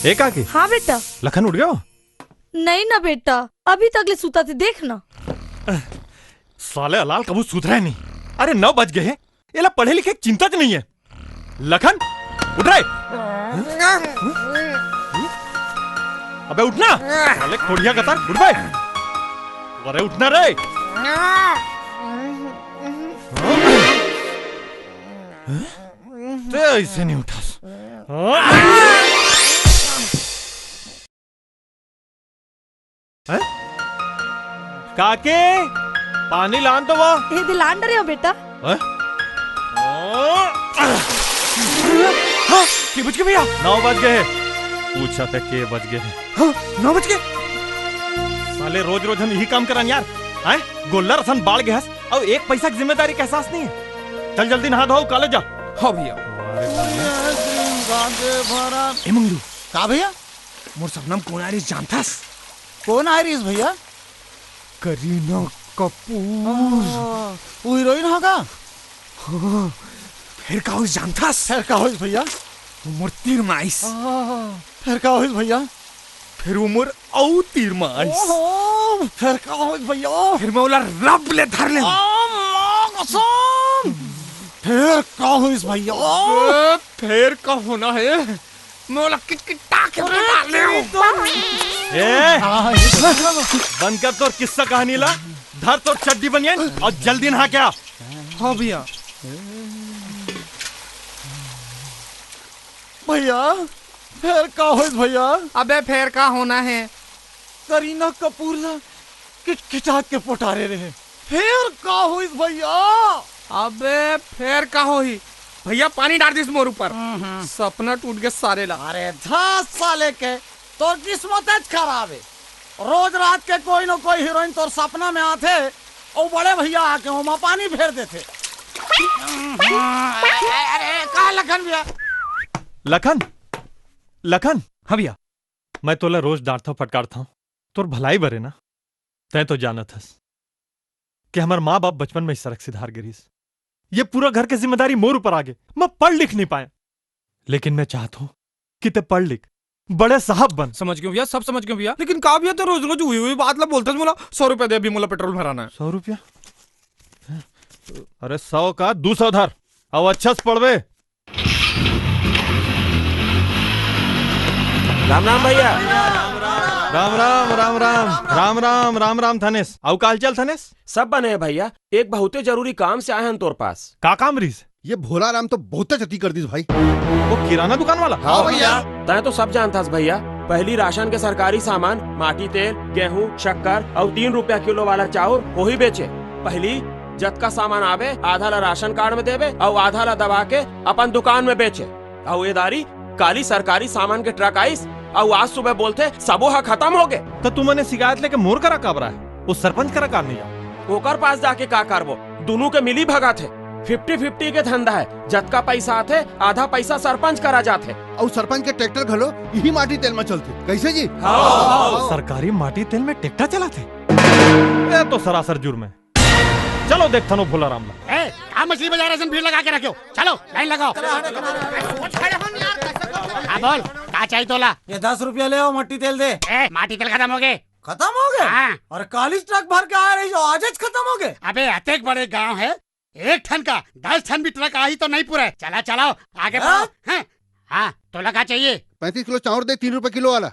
एक आके। हाँ बेटा। लखन उठ गया? नहीं ना बेटा, अभी तक ले सूता थे, देख ना। साले अलाल कबू सुधरा नहीं। अरे 9 बज गए हैं, ये ला पढ़े लिखे चिंता नहीं है। लखन उठ रहे? अबे उठना साले खोड़िया कतार, उठ भाई। अरे उठना रे। तो ऐसे नहीं उठा। काके पानी लान तो वो ये दिलान डरे हो बेटा। के बज गए भैया? 9 बज गए। पूछा था के बज गए? 9 बज गए। साले रोज रोज हम यही काम करन यार। आए गोल्ला रसन बाढ़ गया और 1 पैसा की जिम्मेदारी का एहसास नहीं है। चल जल्दी नहा धो कॉलेज जा। हाँ भैया। ए मंगलू का भैया? मोर सपनम कौन आरिस जानथस? कौन आयरिस भैया? करीना कपूर। वो हीरोइन हा का? फिर का होइस जानथस? फिर का होइस भैया? मोर तीर माइस। फिर का होइस भैया? फिर उमर औ तीर माइस। फिर का होइस भैया? फिर मौला रब ले धर ले। फिर का होइस भैया? फिर का होना है मौला किटकिटा के डाल ले। ए बंद कर तोर किस्सा कहानी ला। धर तोर चड्डी बनियन और जल्दी नहा क्या। हाँ भैया। भैया फिर का होइस भैया? अबे फिर का होना है? करीना कपूर ला किटकिटा के पोटारे रहे। फिर का होइस भैया? अबे फिर का होई? भैया पानी डाल दिस मोर ऊपर। सपना टूट गया सारे ला। अरे 10 साले के तोर किस्मत खराब है। रोज रात के कोई न कोई हीरोइन तोर सपना में आते और बड़े भैया आके वहाँ पानी फेर देते। अरे कहाँ लखन भैया? लखन लखन। हाँ भैया। मैं तोला रोज डांटता फटकारता हूँ, तोर भलाई बरे ना। तै तो जानत हस कि हमार माँ बाप बचपन में इस सड़क से धार गिरीस। ये पूरा घर की जिम्मेदारी मोर ऊपर आ गई। मैं पढ़ लिख नहीं पाया, लेकिन मैं चाहता हूँ कि ते पढ़ लिख बड़े साहब बन। समझ क्यों भैया, सब समझ क्यों भैया, लेकिन का भैया तो रोज रोज हुई बात ला बोलते मोला 100 रुपया दे, अभी मोला पेट्रोल भराना है। 100 रुपया? अरे 100 का 200 धर अब अच्छा से पढ़वे। राम राम भैया। राम राम राम राम राम राम राम राम थनेस। आउ काल चल थनेस? सब बने हैं भैया, एक बहुत जरूरी काम से आए हैं तोर पास। का काम रीस? ये भोला राम तो बहुत जती कर दी भाई। वो किराना दुकान वाला? हाँ भैया। तय तो सब जानता भैया, पहली राशन के सरकारी सामान माटी तेल, गेहूँ, शक्कर और 3 रुपया किलो वाला चाउर वो ही बेचे। पहली जत का सामान आवे आधा ला राशन कार्ड में देवे और आधा ला दबा के अपन दुकान में बेचे। और ये दारी काली सरकारी सामान के ट्रक आईस और आज सुबह बोलते सबोहा खत्म हो गए। तो तुमने शिकायत लेके मोर करा काबरा है, वो सरपंच करा कार नहीं जा। ओकर पास जाके का करबो, दोनों के मिली भगा थे। 50-50 के धंधा है, जत का पैसा आते आधा पैसा सरपंच करा जाते। और सरपंच के ट्रैक्टर घलो यही माटी तेल में चलते। कैसे जी? सरकारी माटी तेल में ट्रैक्टर चलाते? ये तो सरासर जुर्म है। चलो देखता नो भोला राम ला। मछली बाजार ऐसा भीड़ लगा के रखो। चलो लाइन लगाओ। हाँ बोल क्या चाहिए तोला? ये 10 रुपया ले आओ, मट्टी तेल दे। माटी तेल खत्म हो गए। खत्म हो गए? हाँ। और 40 ट्रक भर के आ रही हो, आज खत्म हो गए? अबे अतेक बड़े गांव है, 1 टन का 10 टन भी ट्रक आ ही तो नहीं पूरा। चला चलाओ आगे बढ़ो। हाँ तोला क्या चाहिए? 35 किलो चावल दे, 3 रुपए किलो वाला।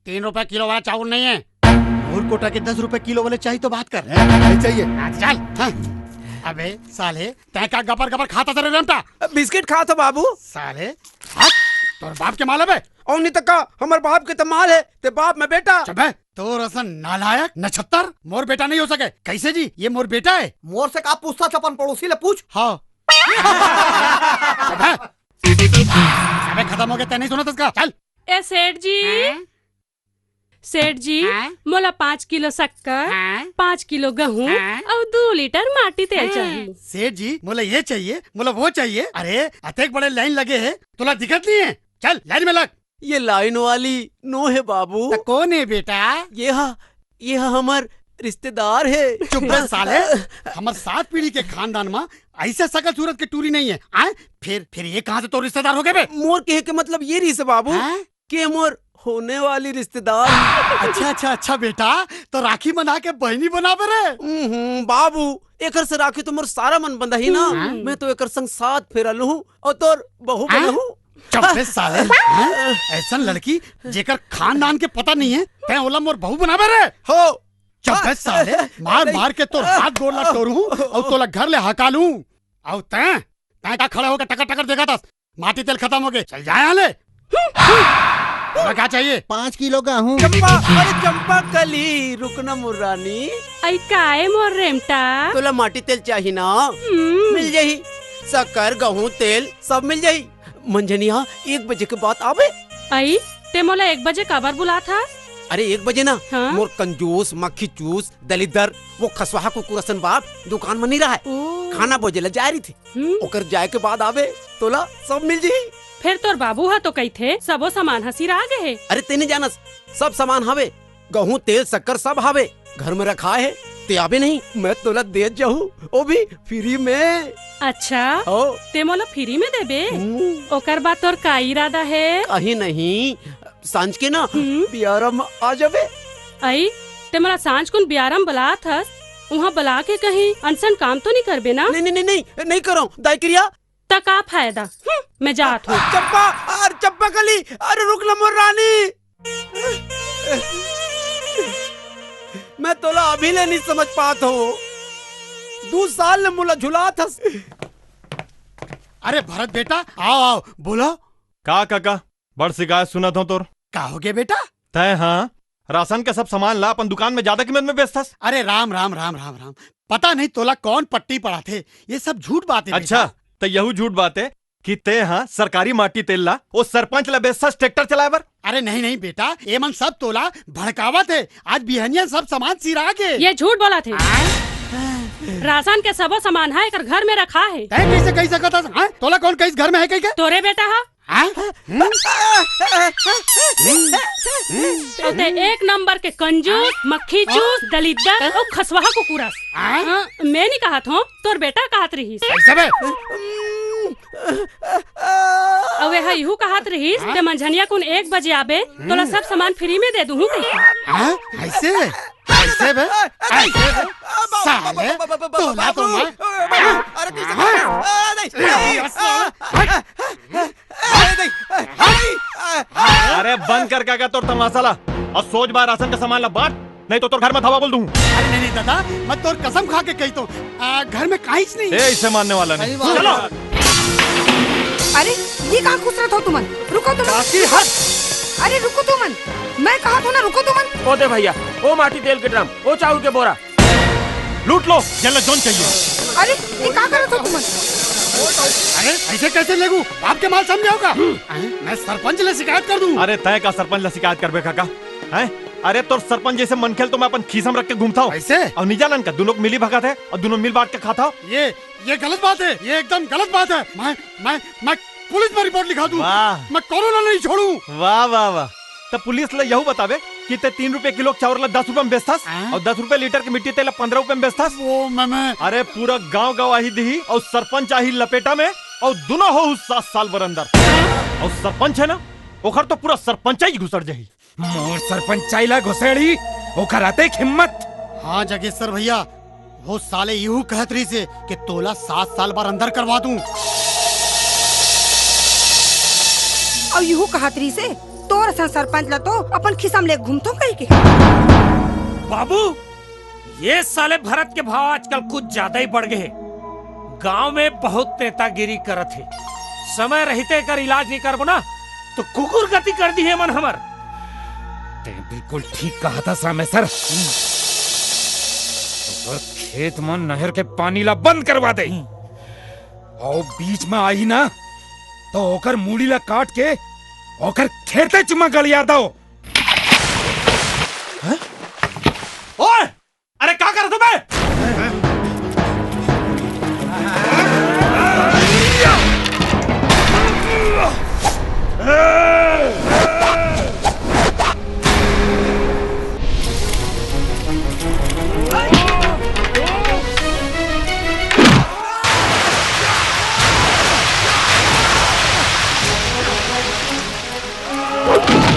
3 रुपए किलो वाला चावल नहीं है। और कोटा के 10 रुपए किलो वाले चाहिए तो बात कर। नहीं चाहिए। चल। अबे साले तय का गपर गपर खाता तेरे रेमटा? बिस्किट खा था बाबू। साले तोर बाप के माल है? और नहीं तक का हमारे बाप के तो माल है, ते बाप में बेटा। चुप तो रसन नालायक नछत्तर, मोर बेटा नहीं हो सके। कैसे जी? ये मोर बेटा है। मोर से का पूछता चपन पड़ोसी ले पूछ। हाँ। अबे खत्म हो गया, तै नहीं सुना था? चल। ए सेठ जी, सेठ जी मोला 5 किलो शक्कर, 5 किलो गेहूँ और 2 लीटर माटी तेल चाहिए। सेठ जी मोला ये चाहिए, मोला वो चाहिए। अरे अतेक बड़े लाइन लगे है, तुला दिक्कत नहीं है? चल लाइन में लग। ये लाइन वाली नो है बाबू। तो कौन है बेटा? ये हमार रिश्तेदार है। चुप रह साले, हमारे 7 पीढ़ी के खानदान में ऐसे सकल सूरत के टूरी नहीं है। फिर ये कहाँ से तो रिश्तेदार हो गए बे? मोर कहे के मतलब ये रही से बाबू के मोर होने वाली रिश्तेदार। अच्छा अच्छा अच्छा बेटा, तो राखी बना के बहनी बना रे। बाबू एकर से राखी तो मोर सारा मन बंधा ही ना। मैं तो एकर संग साथ फेरल हूँ और तोर बहू बना हूँ। चुप साले, ऐसा लड़की जेकर खानदान के पता नहीं है, तै ओला मोर बहू बनावे रे हो। चुप साले, मार मार के तोर हाथ गोड़ ला तोड़ू और तोला घर ले हकालू। और तै तै का खड़ा होकर टकर टकर देखा था, माटी तेल खत्म हो गए, चल जाए आले। क्या चाहिए? 5 किलो गेहूं। चंपा, अरे चंपा कली रुकना मुर्रानी। आई काए मोर रेमटा। तोला माटी तेल चाहिए ना? मिल जाही। शक्कर गेहूं तेल सब मिल जाही। मंझनिया 1 बजे के बाद आवे। आई ते मोला 1 बजे काबर बुला था? अरे 1 बजे ना। हाँ? मोर कंजूस मक्खी चूस दलिदर वो खसवाहा को कुरसन बाप दुकान में नहीं रहा है। खाना बोझे जा रही थी, ओकर जाए के बाद आवे तोला सब मिल जाही। फिर तोर बाबू हा तो कही थे सबो सामान हसी रह गए। अरे तेने जानस सब सामान हवे, गेहूं तेल शक्कर सब हवे, घर में रखा है। ते आवे नहीं, मैं तोला दे जाऊँ, वो भी फ्री में। अच्छा ओ ते मोला फ्री में देबे? ओकर बाद तोर का इरादा है? कहीं नहीं, सांझ के ना बियारम आ जावे। आई ते मोला सांझ कुन बियारम बुला थस, वहाँ बुला के कहीं अनसन काम तो नहीं करबे ना? नहीं नहीं नहीं नहीं करो दाई क्रिया। तक का फायदा, मैं जात हूँ। चंपा, अरे चंपा कली, अरे रुक ला मोर रानी। मैं तोला अभी ले नहीं समझ पाता हूँ। 2 साल ने मुला झुला था। अरे भरत बेटा, आओ आओ, बोलो। का काका बड़ शिकायत सुनत हो तोर। का हो गया बेटा? तय हाँ राशन के सब सामान ला अपन दुकान में ज्यादा कीमत में बेचतास। अरे राम राम राम राम राम, पता नहीं तोला कौन पट्टी पड़ा थे, ये सब झूठ बात है। अच्छा तो यहू झूठ बात है कि ते हाँ सरकारी माटी तेल ला वो सरपंच ला बेचतास ट्रैक्टर चलाए बर। अरे नहीं नहीं बेटा, ये मन सब तोला भड़कावत है। आज बिहनिया सब सामान सिरा के। ये झूठ बोला थे। राशन के सबो सामान है कर घर में रखा है। तै कैसे कह सकता है? तोला कौन कहीं घर में है? कहीं तोरे बेटा हा तो ते 1 नंबर के कंजूस मक्खी चूस दलिदर और खसवाहा को कुरस। मैं नहीं कहा था, तोर बेटा कहत रही। अवे हा इहू कहत रही ते मंझनिया कुन 1 बजे आबे तोला सब सामान फ्री में दे दूँ। ऐसे ऐसे बे, ऐसे बे, साले तोला तो मैं अरे बंद कर काका तोर तमाशा ला और सोच बार राशन का सामान ला बांट, नहीं तो तोर घर में धावा बोल दूँ। अरे नहीं नहीं दादा, मैं तोर कसम खा के कही तो घर में कहीं नहीं। इसे मानने वाला नहीं। चलो अरे ये कहाँ खुश रहे हो तुमन? रुको तुमन। अरे रुको तुमन, मैं कहा था ना रुको तुमन। ओ दे भैया, ओ माटी तेल के ड्रम, ओ चावल के बोरा, लूट लो जल्द जोन चाहिए। अरे ये क्या कर रहे हो तुमन? अरे ऐसे कैसे लेगू? बाप के माल समझाओगा? मैं सरपंच ले शिकायत कर दूं। अरे तय का सरपंच ला शिकायत करबे काका हैं? अरे तोर सरपंच जैसे मन खेल तो मैं अपन खीसम रख के घूमता हूँ ऐसे। और निजालन का दोनों मिली भगत है और दोनों मिल बांट के खाता हूँ। ये गलत बात है, ये एकदम गलत बात है। मैं पुलिस में रिपोर्ट लिखा दूं। वाह मैं कोरोना नहीं छोड़ू। वाह वाह वाह, तो पुलिस ला यहू बतावे कि ते 3 रुपए किलो चावल ला 10 रुपए में बेचतास और 10 रुपए लीटर की मिट्टी तेल 15 रुपए में बेचतास। वो मैं अरे पूरा गांव गवाही दी और सरपंच आही लपेटा में और दोनों हो 7 साल बर अंदर। और सरपंच है ना, ओखर तो पूरा सरपंच ही घुसर जाही। मोर सरपंचाइला घुसेड़ी ओकर आते हिम्मत। हाँ जगेश्वर भैया, वो साले यूं कहत रही से कि तोला 7 साल बार अंदर करवा दूं। और यूं कहतरी से तोर सा सरपंच ला तो अपन खिसम ले घूमतो कहीं के। बाबू ये साले भरत के भाव आजकल कुछ ज्यादा ही बढ़ गए। गांव में बहुत नेतागिरी करत है, समय रहते कर इलाज नहीं करबो ना तो कुकुर गति कर दी है मन हमर। ते बिल्कुल ठीक कहा था सामेसर। तो खेत मन नहर के पानी ला बंद करवा दे और बीच में आई ना तो ओकर मूड़ी ला काट के ओकर खेते चुमा गलिया दो। ओए अरे क्या कर रहे हो? Oh!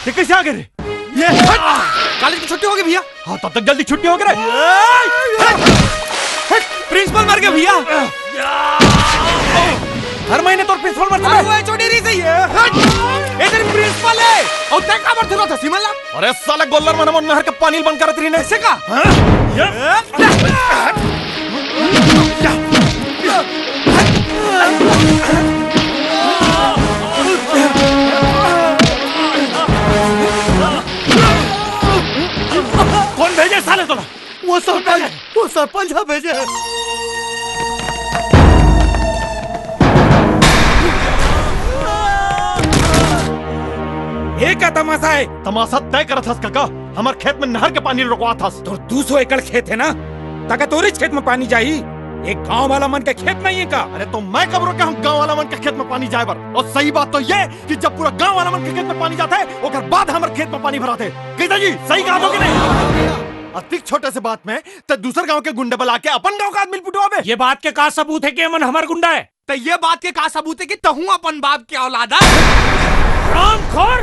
ये कैसे आ गए रे? ये कॉलेज की छुट्टी हो गई भैया। हाँ तब तक जल्दी छुट्टी हो गए। प्रिंसिपल मर गया भैया। हर महीने तो प्रिंसिपल मरता है। छोटी रही सही है। इधर प्रिंसिपल है और तय का मर था सिमला। अरे साले गोल्लर मन मन नहर के पानी बंद करत रही ने ऐसे का? कौन भेजे साले तोला? वो सरपंच है भेजे। ये क्या तमाशा है? तमाशा तय करत हस काका। हमार खेत में नहर के पानी रुकवा था। तो 200 एकड़ खेत है ना, ताकि तोरे खेत में पानी जाई। एक गांव वाला मन के खेत नहीं है का? अरे तो मैं कब रोके हम गांव वाला मन के खेत में पानी जाए बर? और सही बात तो ये कि जब पूरा गांव वाला मन के खेत में पानी जाता है उसके बाद हमारे खेत में पानी भराते। गीता जी सही कहा कि नहीं? अतिक छोटे से बात में तो दूसरे गांव के गुंडे बुला के अपन गांव का आदमी पिटवावे। ये बात के का सबूत है कि अमन हमार गुंडा है? तो ये बात के का सबूत है कि तहू अपन बाप के औलादा। रामखोर!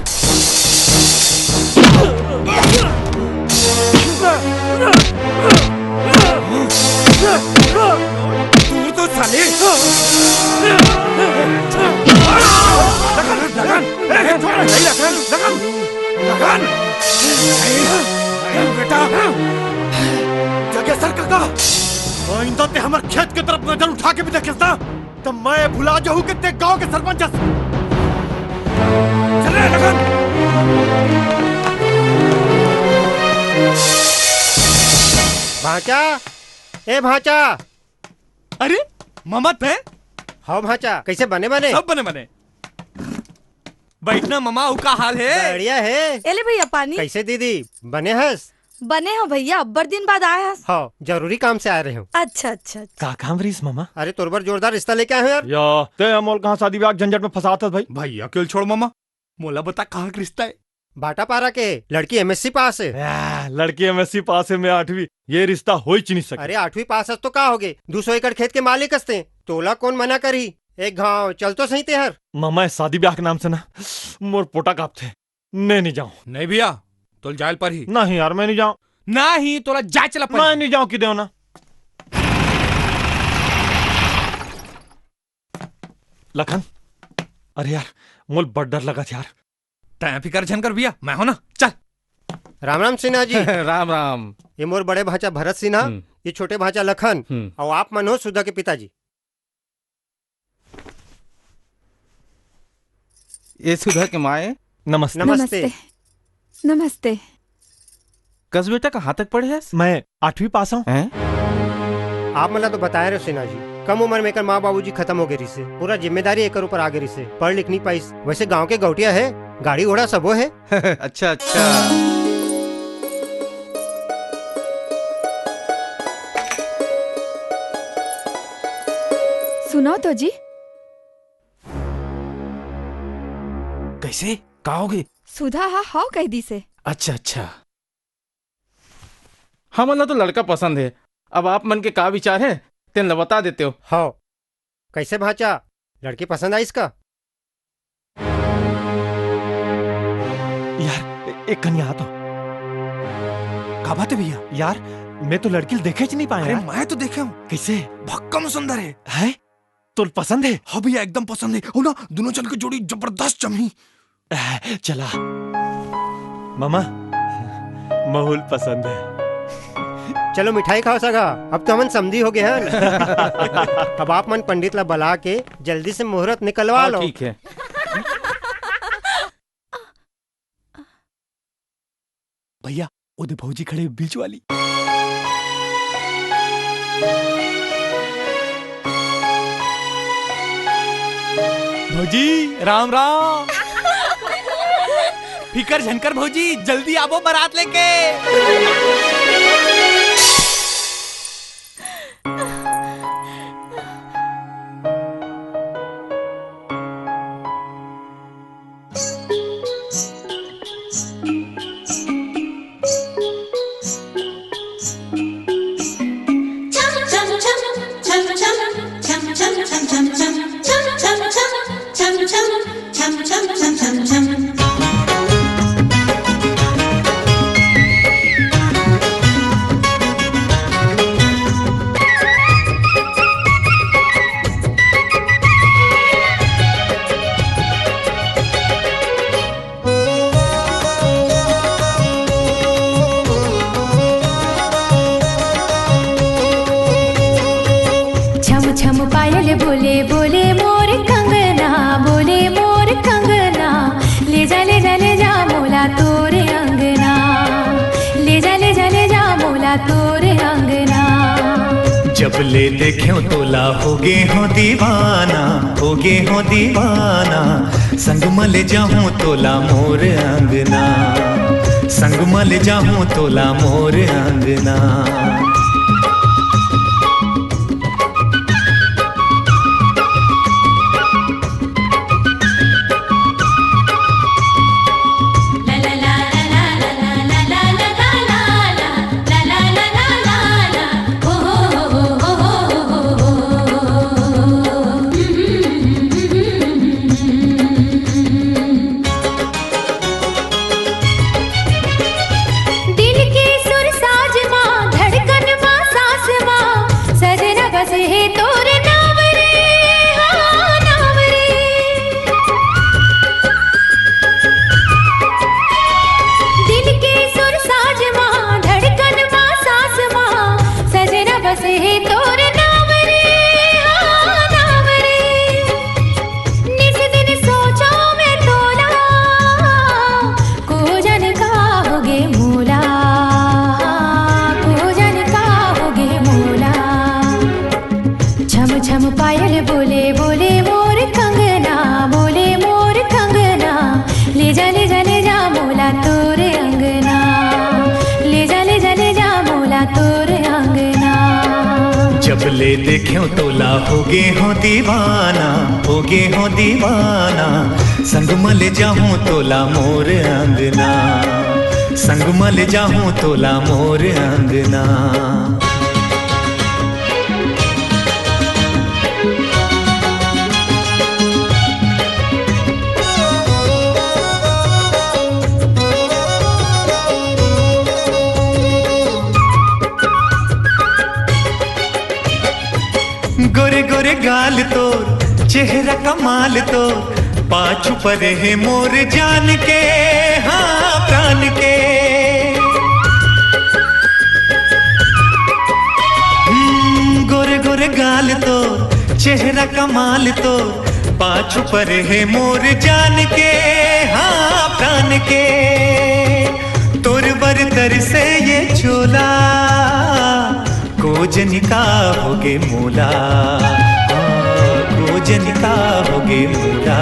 तू तो साले लगन बेटा जगेसर काका आइंदा ते हमारे खेत की तरफ नजर उठा के भी देखे ना तो मैं भुला जाऊं कि ते गांव के सरपंच चले लगन। भाचा, ए भाचा। अरे ममत है? हाँ भाचा, कैसे बने बने? सब बने बने। बैठना ममा, का हाल है? बढ़िया है। एले भैया पानी। कैसे दीदी बने हस? बने हो भैया, अब्बर दिन बाद आए हैं। हाँ जरूरी काम से आ रहे हो। अच्छा अच्छा। का काम रहीस मामा? अरे तोरबर जोरदार रिश्ता लेके आए हो यार। या ते अमोल कहाँ शादी ब्याह झंझट में फंसाता भाई? भैया क्यों छोड़ मामा, मोला बता कहाँ का रिश्ता है? बाटा पारा के लड़की एमएससी पास है। लड़की एमएससी पास है, मैं 8वीं। ये रिश्ता हो ही नहीं सके। अरे 8वीं पास तो का होगे? 200 एकड़ खेत के मालिक हस्ते, तोला कौन मना करी? एक गाँव चल तो सही तेहर। मामा शादी ब्याह के नाम से ना मोर पोटा काप थे। नहीं जाऊँ। नहीं भैया तो जायल पर ही। नहीं यार मैं नहीं जाऊँ। नहीं तोला जा चला पर। मैं नहीं जाऊँ कि देव ना। लखन अरे यार मोल बड़ डर लगा था यार। तय फिकर झनकर भैया, मैं हो ना, चल। राम राम सिन्हा जी। राम राम। ये मोर बड़े भाचा भरत सिन्हा, ये छोटे भाचा लखन, और आप मन हो सुधा के पिताजी। ये सुधा के माए। नमस्ते। नमस्ते। नमस्ते। कस बेटा कहाँ तक पढ़े है? मैं 8वीं पास हूँ। आप मला तो बताए रहे सिन्हा जी, कम उम्र में कर माँ बाबूजी खत्म हो गए से, पूरा जिम्मेदारी एक ऊपर आ गई से, पढ़ लिख नहीं पाई। वैसे गांव के गौटिया है, गाड़ी घोड़ा सबो है। अच्छा अच्छा। सुनो तो जी। कैसे कहोगे? सुधा हाउ कह दी से। अच्छा अच्छा। हमला तो लड़का पसंद है, अब आप मन के का विचार है तेन बता देते हो। हाँ कैसे भाचा, लड़की पसंद आई इसका? यार एक कन्या तो का बात है भैया? यार मैं तो लड़की देखे नहीं पाया। अरे मैं तो देखे हूँ। कैसे? भक्कम सुंदर है? तो पसंद है? हाँ भैया एकदम पसंद है। हो ना, दोनों जन की जोड़ी जबरदस्त जमी। चला मामा माहौल पसंद है। चलो मिठाई खाओ सगा, अब तो हमन समझी हो गए हैं। अब आप मन पंडित ला बुला के जल्दी से मुहूर्त निकलवा लो। ठीक है। भैया ओदे भौजी खड़े बीच वाली। भौजी राम राम। फिकर झनकर भौजी, जल्दी आवो बारात लेके। ले देख्यो तोला होगे हो दीवाना, होगे हो दीवाना। संग मल जाऊं तोला मोर अंगना, संग मल जाऊं तोला मोर अंगना। ले देख्यो तोला होगे हो दीवाना, होगे हो दीवाना। संग मल जाऊं तोला मोर अंगना, संग मल जाऊं तोला मोर अंगना। गोरे गोरे गाल तो चेहरा कमाल तो पाछू पर है मोर जान के, हाँ प्राण के। गोरे गोरे गाल तो चेहरा कमाल तो पाछू पर है मोर जान के, हाँ प्राण के। तोर बरतर से ये चोला कोजनिका होगे मूला, कोजनिका होगे मूला।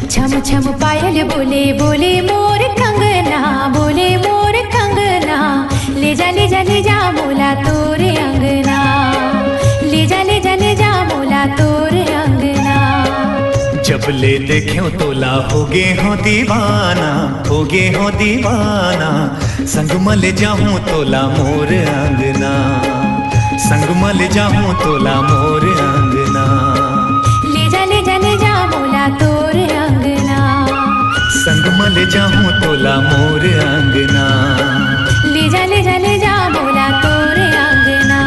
छम छम पायल बोले बोले मोर कंगना, बोले मोर कंगना। ले जा ले जा ले जा मोला तोरे अंगना, ले जा ले जा ले जा मोला तोरे अंगना। जब ले देख्यो तोला होगे हो दीवाना, होगे हो दीवाना। संग मल जाऊं तोला मोर अंगना, संग मल जाऊं तोला मोर अंगना। ले जा ले जा ले जा मोला तोरे अंगना, संग मल जाऊं तोला मोर अंगना। ले जा ले जा ले जा मोला तोरे अंगना,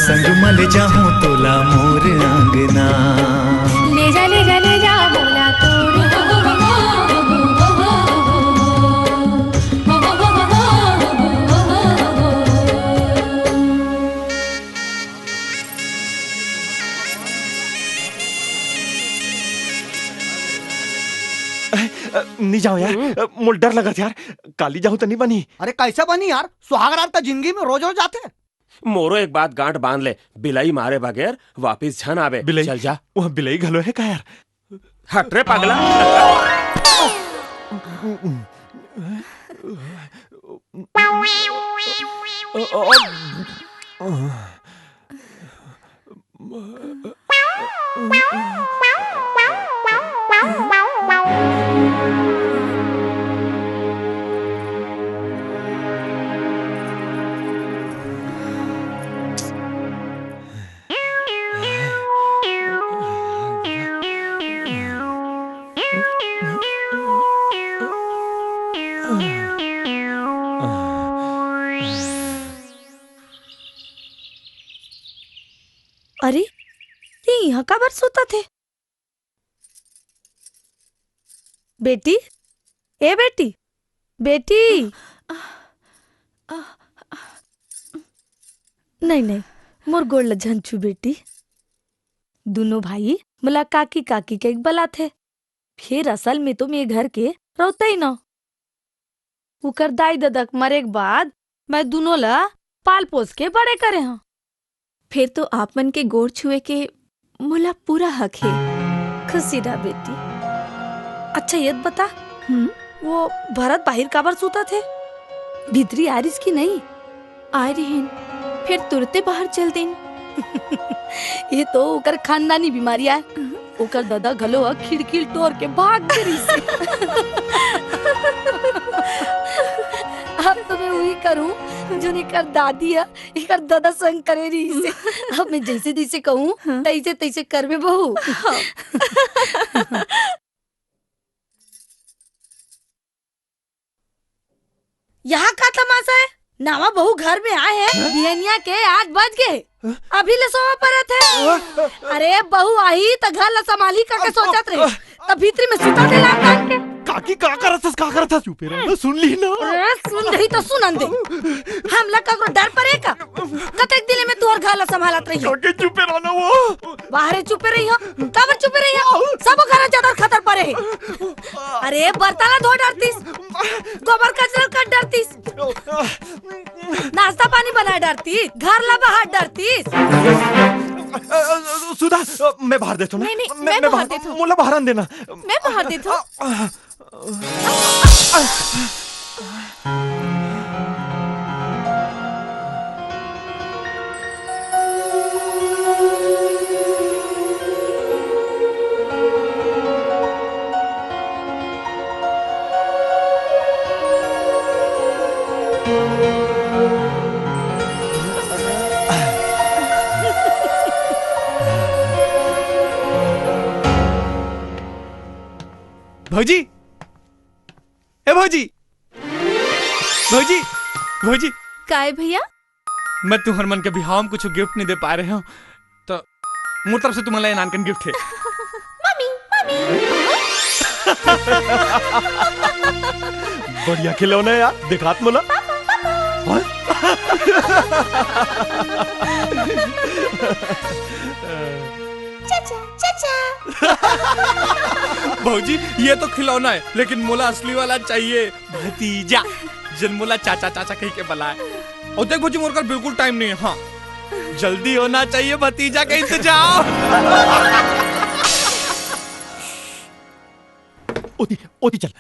संग मल जाऊं तोला मोर अंगना। ले जा ले जा ले जा मोला तोरे नहीं जाओ यार, मुझे डर लगा था यार। काली जाऊं तो नहीं बनी। अरे कैसे बनी यार, सुहाग रात का जिंदगी में रोज रोज आते। मोरो एक बात गांठ बांध ले, बिलाई मारे बगैर वापिस झन आवे। बिलाई चल जा। वहाँ बिलाई घलो है का यार? हट रे पागला। अरे ये यहाँ का बार सोता थे? बेटी, ए बेटी, बेटी। नहीं नहीं, मोर गोड़ लझन छू बेटी। दोनों भाई मला काकी काकी के एक बला थे। फिर असल में तो मैं घर के रहता ही ना। उकर दाई ददक मरे के बाद मैं दोनों ला पाल पोस के बड़े करे हाँ। फिर तो आप मन के गोड़ छुए के मोला पूरा हक है। खुशी रहा बेटी। अच्छा ये बता, वो भरत बाहर काबर सूता थे? भीतरी आरिस की नहीं? आए रहीन फिर तुरते बाहर चल दिन। ये तो ओकर खानदानी बीमारी है। ओकर दादा घलो खिड़की तोड़ के भाग गई से। अब तो मैं वही करूं जो कर दादी है एकर दादा संग करे रही से। अब मैं जैसे जैसे कहूं तैसे तैसे करबे बहू। यहाँ का तमाशा है? नावा बहू घर में आए हैं, बिहनिया के 8 बज गए, अभी ले सोवा परत है। अरे बहू आई तो घर ला संभाली का सोचत रही, तब भीतरी में सुता दे लान तान के। काकी का करत था चुप रह, सुन ली ना। अरे सुन रही तो सुनन दे। हम लग का डर पड़े का? कतक दिले में तू और घर ला संभालत रही। काकी चुप रहना वो। बाहर चुप रही हो, काबर चुप रही हो? सब घर ज्यादा खतर पड़े है। अरे बर्तन धो डरतीस, गोबर कचरा कर डरतीस, नाश्ता पानी बना डरती, घर ला बाहर डरतीस। सुधा मैं बाहर देता हूँ। नहीं मैं बाहर देता हूँ। मोला बाहर आन देना। मैं बाहर देता हूँ। भौजी, ए भौजी, भौजी, भौजी। काय भैया? मैं तुम्हार मन के बिहाव में कुछ गिफ्ट नहीं दे पा रहे हूँ, तो मोर तरफ से तुम्हारा नानकन गिफ्ट है। Mummy, mummy. बढ़िया खिलौना है यार, दिखात मोला। चाचा, चाचा। भौजी ये तो खिलौना है, लेकिन मोला असली वाला चाहिए, भतीजा, जिन मोला चाचा चाचा कह के बुलाए। और देख भौजी मोर का बिल्कुल टाइम नहीं है, हाँ जल्दी होना चाहिए, भतीजा का इंतजार। ओती ओती चल।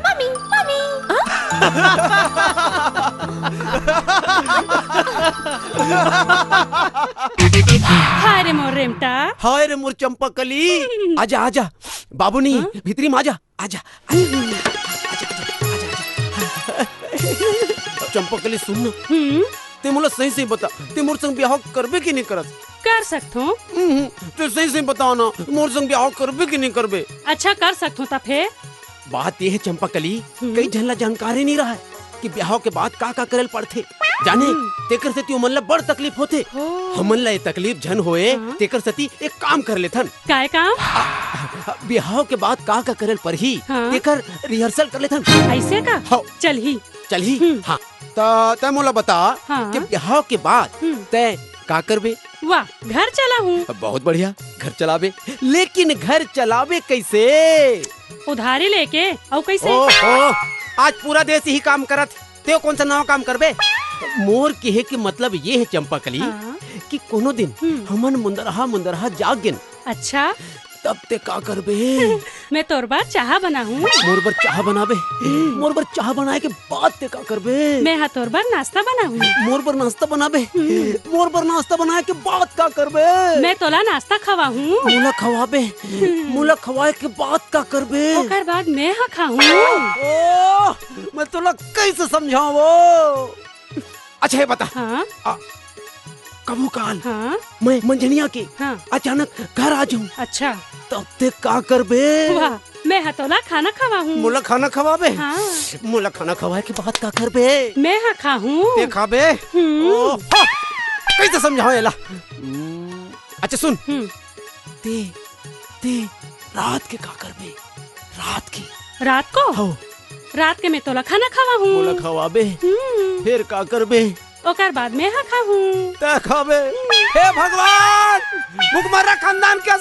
Mummy, mummy. हाय रे मोर रेमटा। हाय रे मोर चंपकली। आजा आजा बाबूनी, भीतरी में आजा आजा। चंपकली सुन, ते मोला सही सही बता, ते मोर संग ब्याह करबे कि नहीं करत? कर सकतो। ते सही सही बताओ ना, मोर संग ब्याह करबे कि नहीं करबे? अच्छा कर सकतो ता फिर। बात ये है चंपकली, कई जन ला जानकारी नहीं रहा है कि ब्याह के बाद का करल पड़थे। जाने तेकर से त्यो मन ला बड़ तकलीफ होथे। हमन ला ये तकलीफ जन होए, तेकर सती एक काम कर लेथन। काय काम? ब्याह के बाद का करल पर ही तेकर रिहर्सल कर लेथन। ऐसे का? चल ही हाँ तय मोला बता कि ब्याह के बाद तय का करबे? वाह, घर चला हूँ। बहुत बढ़िया, घर चलाबे। लेकिन घर चलाबे कैसे? उधारी लेके। और कैसे? ओहो, आज पूरा देश ही काम करत, ते कौन सा नवा काम करबे? मोर कहे के मतलब ये है चंपकली कि कोनो दिन हमन मुंदरहा जाग गिन। अच्छा तब ते का करबे? मैं तोर बार चाह बना हूँ। मोर बर चाह बनाबे? मोर बर चाह बनाए के बाद ते का करबे? मैं हाँ तोर बार नाश्ता बना हूँ। मोर बर नाश्ता बनाबे? मोर बर नाश्ता बनाए के बाद का करबे? मैं तोला नाश्ता खवा हूँ। मुला खवाबे? मुला खवाए के बाद का करबे? ओकर बाद मैं हाँ खाऊँ। मैं तोला कैसे समझाऊँ? अच्छा ये बता, कबू काल मैं मंझनिया के अचानक घर आ जाऊं, अच्छा तब ते का करबे? वाह, मैं हतोला खाना खवा हूँ। मुला खाना खवाबे? हाँ। मुला खाना खवाए के बाद का करबे? मैं हाँ खाऊं। ते खाबे? कैसे समझाओ एला? अच्छा सुन, ते रात के का करबे? रात को? रात के मैं तोला खाना खवा हूँ। मुला खवाबे? फिर का करबे? ओकर बाद मैं हाँ खाऊं। ते खाबे? हे भगवान भुखमरा खानदान क्या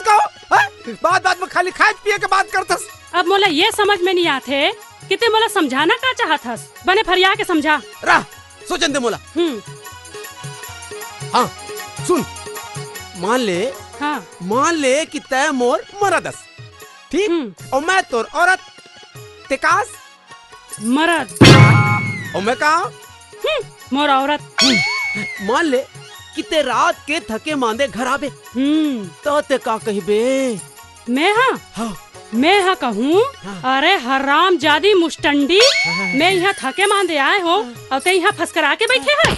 बात बात में खाली खाए पिए के बात करतस। अब मोला ये समझ में नहीं आते कि ते मोला समझाना का चाहतस। बने फरिया के समझा रहा सोचन दे मोला। हाँ सुन, मान ले कि तय मोर मरदस, ठीक, और मैं तोर औरत तिकास मरद, और मैं कहा मोर औरत। मान ले कि ते रात के थके मांदे घर आबे, तो ते का कहिबे? मैं हाँ कहूँ, अरे हराम जादी मुस्टंडी, मैं यहाँ थके मांदे आए हो और ते यहाँ फंसकरा के बैठे हैं।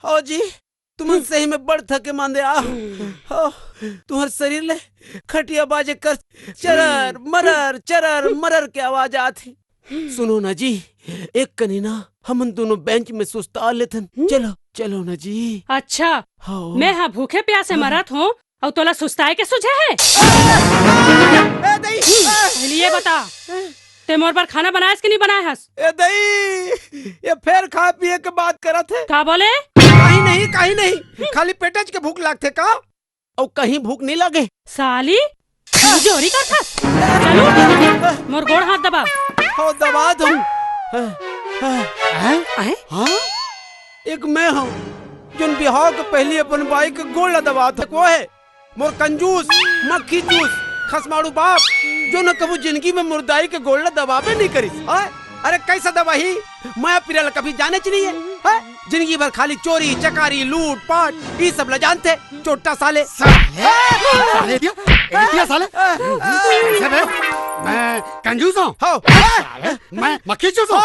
हो जी तुम सही में बड़ थके मांदे आ। तुम्हारे शरीर ले खटिया बाजे कर चरर मरर के आवाज आती। सुनो ना जी, एक कनीना हम दोनों बेंच में सुस्ता लेथन। चलो ना जी। अच्छा मैं हाँ भूखे प्यासे मरत हूँ और तोला सुस्ताए के सुझे है? ये बता ते मोर पर खाना बनाया कि नहीं बनाया हस? ये फिर खा पिए के बात करा थे। का बोले? कहीं नहीं खाली पेटज के भूख लागते का, और कहीं भूख नहीं लगे। साली जोरी कर था। चलो मोर गोड़ हाथ दबा। हो दबा दूं। एक मैं हूँ जोन बिहार के पहले अपन बाई के गोड़ दबा था। वो है मोर कंजूस मक्खी जूस खसमाड़ू बाप जो न कबू जिंदगी में मुर्दाई के गोड़ दबावे नहीं करी। अरे कैसा दबाही मैं पिरल कभी जाने च नहीं है। जिंदगी भर खाली चोरी चकारी लूट पाट ये सब ल जानते। चोटा साले मैं कंजूस हूँ, मैं मक्खी चूस हूँ,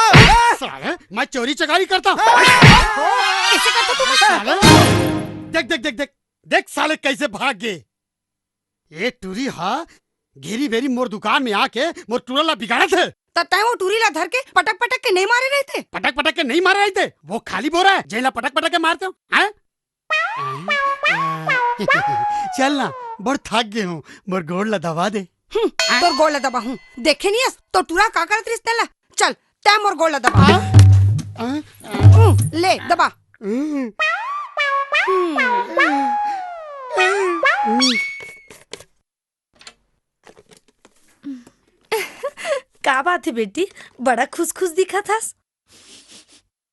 मैं चोरी चकारी करता हूँ। देख साले कैसे भाग गए। ये टूरी हाँ घेरी बेरी मोर दुकान में आके मोर टूरला बिगाड़े थे। तय वो टूरी ला धर के पटक के नहीं मारे रहे थे। पटक के नहीं मारे रहे थे, वो खाली बोल रहा है जेला पटक के मारते हो। चल ना बड़ थक गए हूँ, मोर गोड़ ला दबा दे। तोर गोड़ ला दबा हूँ देखे नहीं तो टूरा का करत रिश्ते ला। चल तय मोर गोड़ ला दबा। ले दबा। का बात है बेटी, बड़ा खुश दिखा थास।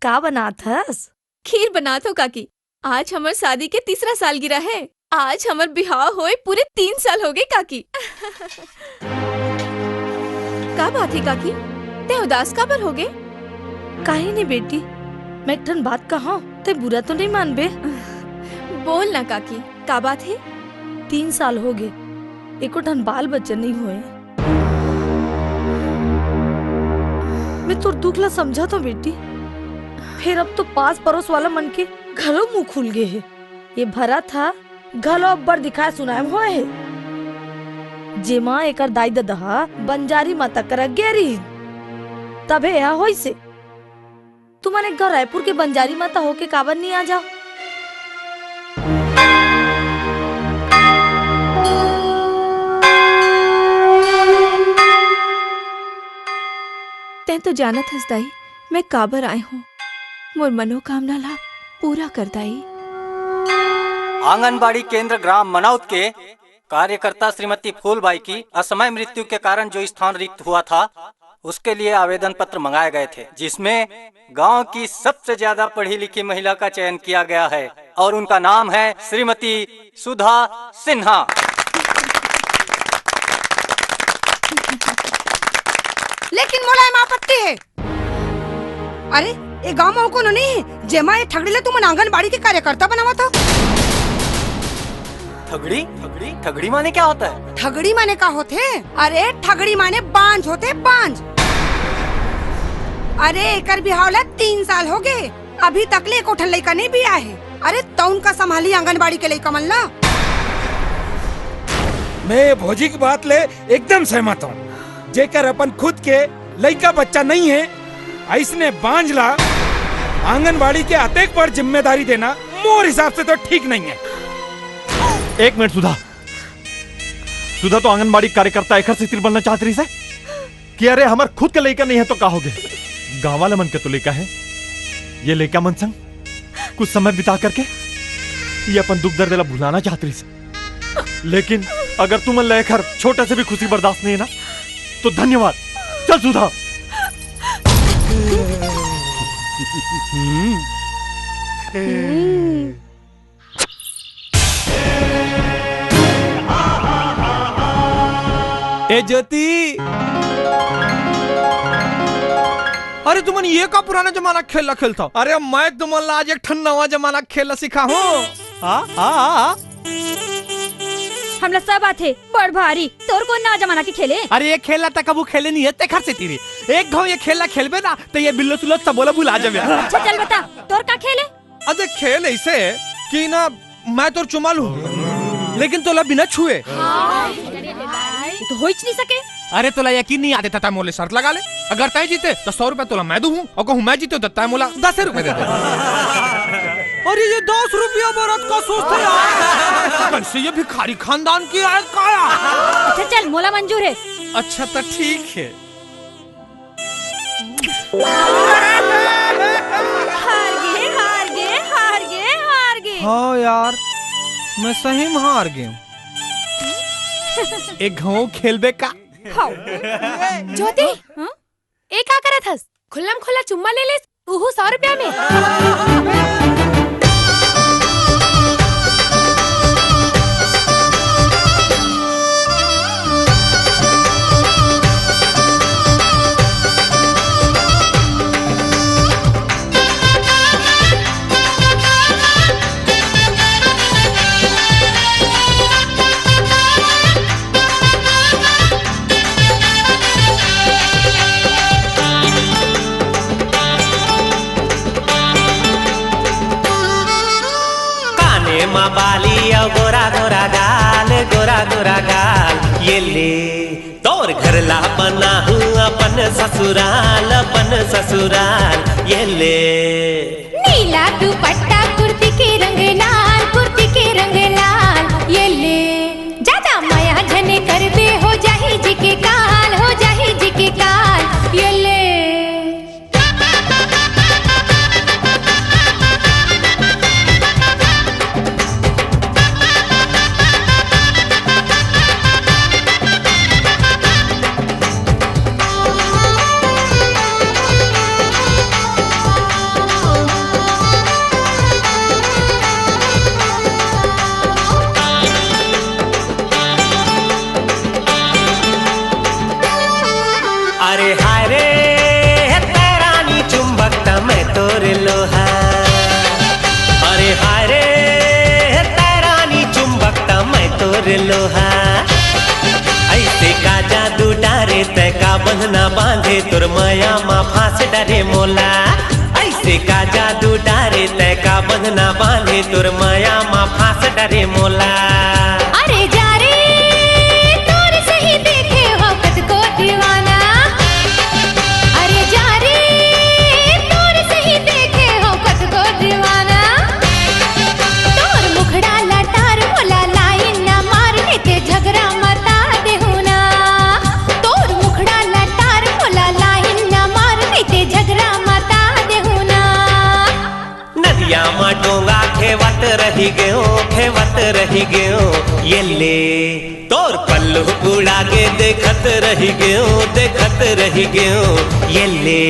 का बना थास? खीर बना तो काकी। आज हमार शादी के 3रा सालगिरह है। आज हमार बिहाव होए पूरे 3 साल हो गए काकी। का बात है काकी, ते उदास काबर हो गए? काहे नहीं बेटी, मैं एक ठन बात कहा ते बुरा तो नहीं मानबे? बोल ना काकी, का बात है? 3 साल हो गए, एको ठन बाल बच्चे नहीं हुए। मैं तो दुख ला समझा तो बेटी, फिर अब तो पास पड़ोस वाला मन के घरों मुंह खुल गए है। ये भरा था घलो अब्बर दिखाए सुनाए हुए है। जे माँ एकर दाई ददहा बंजारी माता कर गेरी तबे यहाँ होई से। तुम्हारे घर रायपुर के बंजारी माता होके काबर नहीं आ जाओ? तै तो जानत हस दाई मैं काबर आए हूँ, मोर मनोकामना ला पूरा कर दाई। आंगनबाड़ी केंद्र ग्राम मनौत के कार्यकर्ता श्रीमती फूलबाई की असमय मृत्यु के कारण जो स्थान रिक्त हुआ था उसके लिए आवेदन पत्र मंगाए गए थे, जिसमें गांव की सबसे ज्यादा पढ़ी लिखी महिला का चयन किया गया है और उनका नाम है श्रीमती सुधा सिन्हा। लेकिन मोला एम आपत्ति है। अरे ये गांव में को नहीं है जेमा ये ठगड़ी ले तुम आंगनबाड़ी के कार्यकर्ता बनावा था। ठगड़ी माने क्या होता है? ठगड़ी माने का होते? अरे ठगड़ी माने बांझ होते, बांझ। अरे एकर बिहाव ला 3 साल हो गए, अभी तक ले कोठन लड़का नहीं भी आए। अरे तौन का संभाली आंगनबाड़ी के लड़का मल्ला। मैं भौजी की बात ले एकदम सहमत हूँ। जेकर अपन खुद के लड़का बच्चा नहीं है, ऐसने बांझला आंगनबाड़ी के अतेक पर जिम्मेदारी देना मोर हिसाब से तो ठीक नहीं है। एक मिनट सुधा तो आंगनबाड़ी कार्यकर्ता एकर से तिर बनना चाहती रही से कि अरे हमार खुद के लड़का नहीं है तो का हो गए? गाँव वाला मन के तो लड़का है, ये लड़का मन संग कुछ समय बिता करके ये अपन दुख दर्द ला भुलाना चाहती रही। लेकिन अगर तुम लेकर छोटे से भी खुशी बर्दाश्त नहीं है ना तो धन्यवाद। चल सुधा। ए ज्योति, अरे तुमन ये का पुराना जमाना खेला खेलता? अरे मैं तुमन आज एक ठन नवा जमाना खेला सिखा हूँ। हमला सब आथे बड़ भारी, तोर को नवा जमाना के खेले। अरे ये खेला तक कबू खेले नहीं है, ते घर से तीरी एक घाव ये खेला खेलबे ना तो ये बिल्लो सुलो सब बोला भुला जाबे। अच्छा चल बता, तोर का खेले? अरे खेल ऐसे कि ना मैं तोर चुमा लूं लेकिन तोला बिना छुए तो हो नहीं सके। अरे तोला यकीन नहीं आते था मोले शर्त लगा ले, अगर तय जीते तो 100 रुपए तोला मैं दूं और कहूं मैं जीते तो तय मोला 10 रुपए दे दे। अरे ये 10 रुपया बरत का सोचते यार, कैसे ये भिखारी खानदान की आयत काया। अच्छा चल मोला मंजूर है। अच्छा तो ठीक है। हार गए हार गए हार गए हार गए। हाँ यार मैं सही में हार गया। एक घाव खेलबे का। ज्योति एक का करत हस? खुल्लम खुल्ला चुम्मा ले ले, उहु 100 रुपया में। बाली गोरा गोरा गाल, गोरा गोरा गाल, ये ले तोर घर ला बना हूँ अपन ससुराल, अपन ससुराल, ये ले। नीला दुपट्टा कुर्ती के रंग लाल, कुर्ती के रंग लाल, ये ले। ज्यादा माया झने कर दे हो जाही जी के काल, हो जाही जी के काल, ये ले। अरे हाय रे तेरानी चुंबक मैं तोर लोहा, अरे हाय रे तेरानी चुंबक मैं तोर लोहा। ऐसे का जादू डारे तय का बंधना बांधे तुर माया माँ फांस डरे मोला। ऐसे का जादू डारे तय का बंधना बांधे तुर माया माँ फांस डरे मोला। अरे जा रे तोर से ही देखे वक्त को दीवाना, अरे जा रे तोर से ही देखे वक्त को दीवाना। तोर मुखड़ा लटार बोला लाइन ना मारने ते झगड़ा मता देहु ना। तोर मुखड़ा लटार बोला लाइन ना मारने ते झगड़ा मता देहु ना। नदिया माँ डोंगा खेवत रही गयो, खेवत रही गयो, ये ले तोर पल्लू उड़ा के देखत रही गयो, देखत रही गयो, ये ले।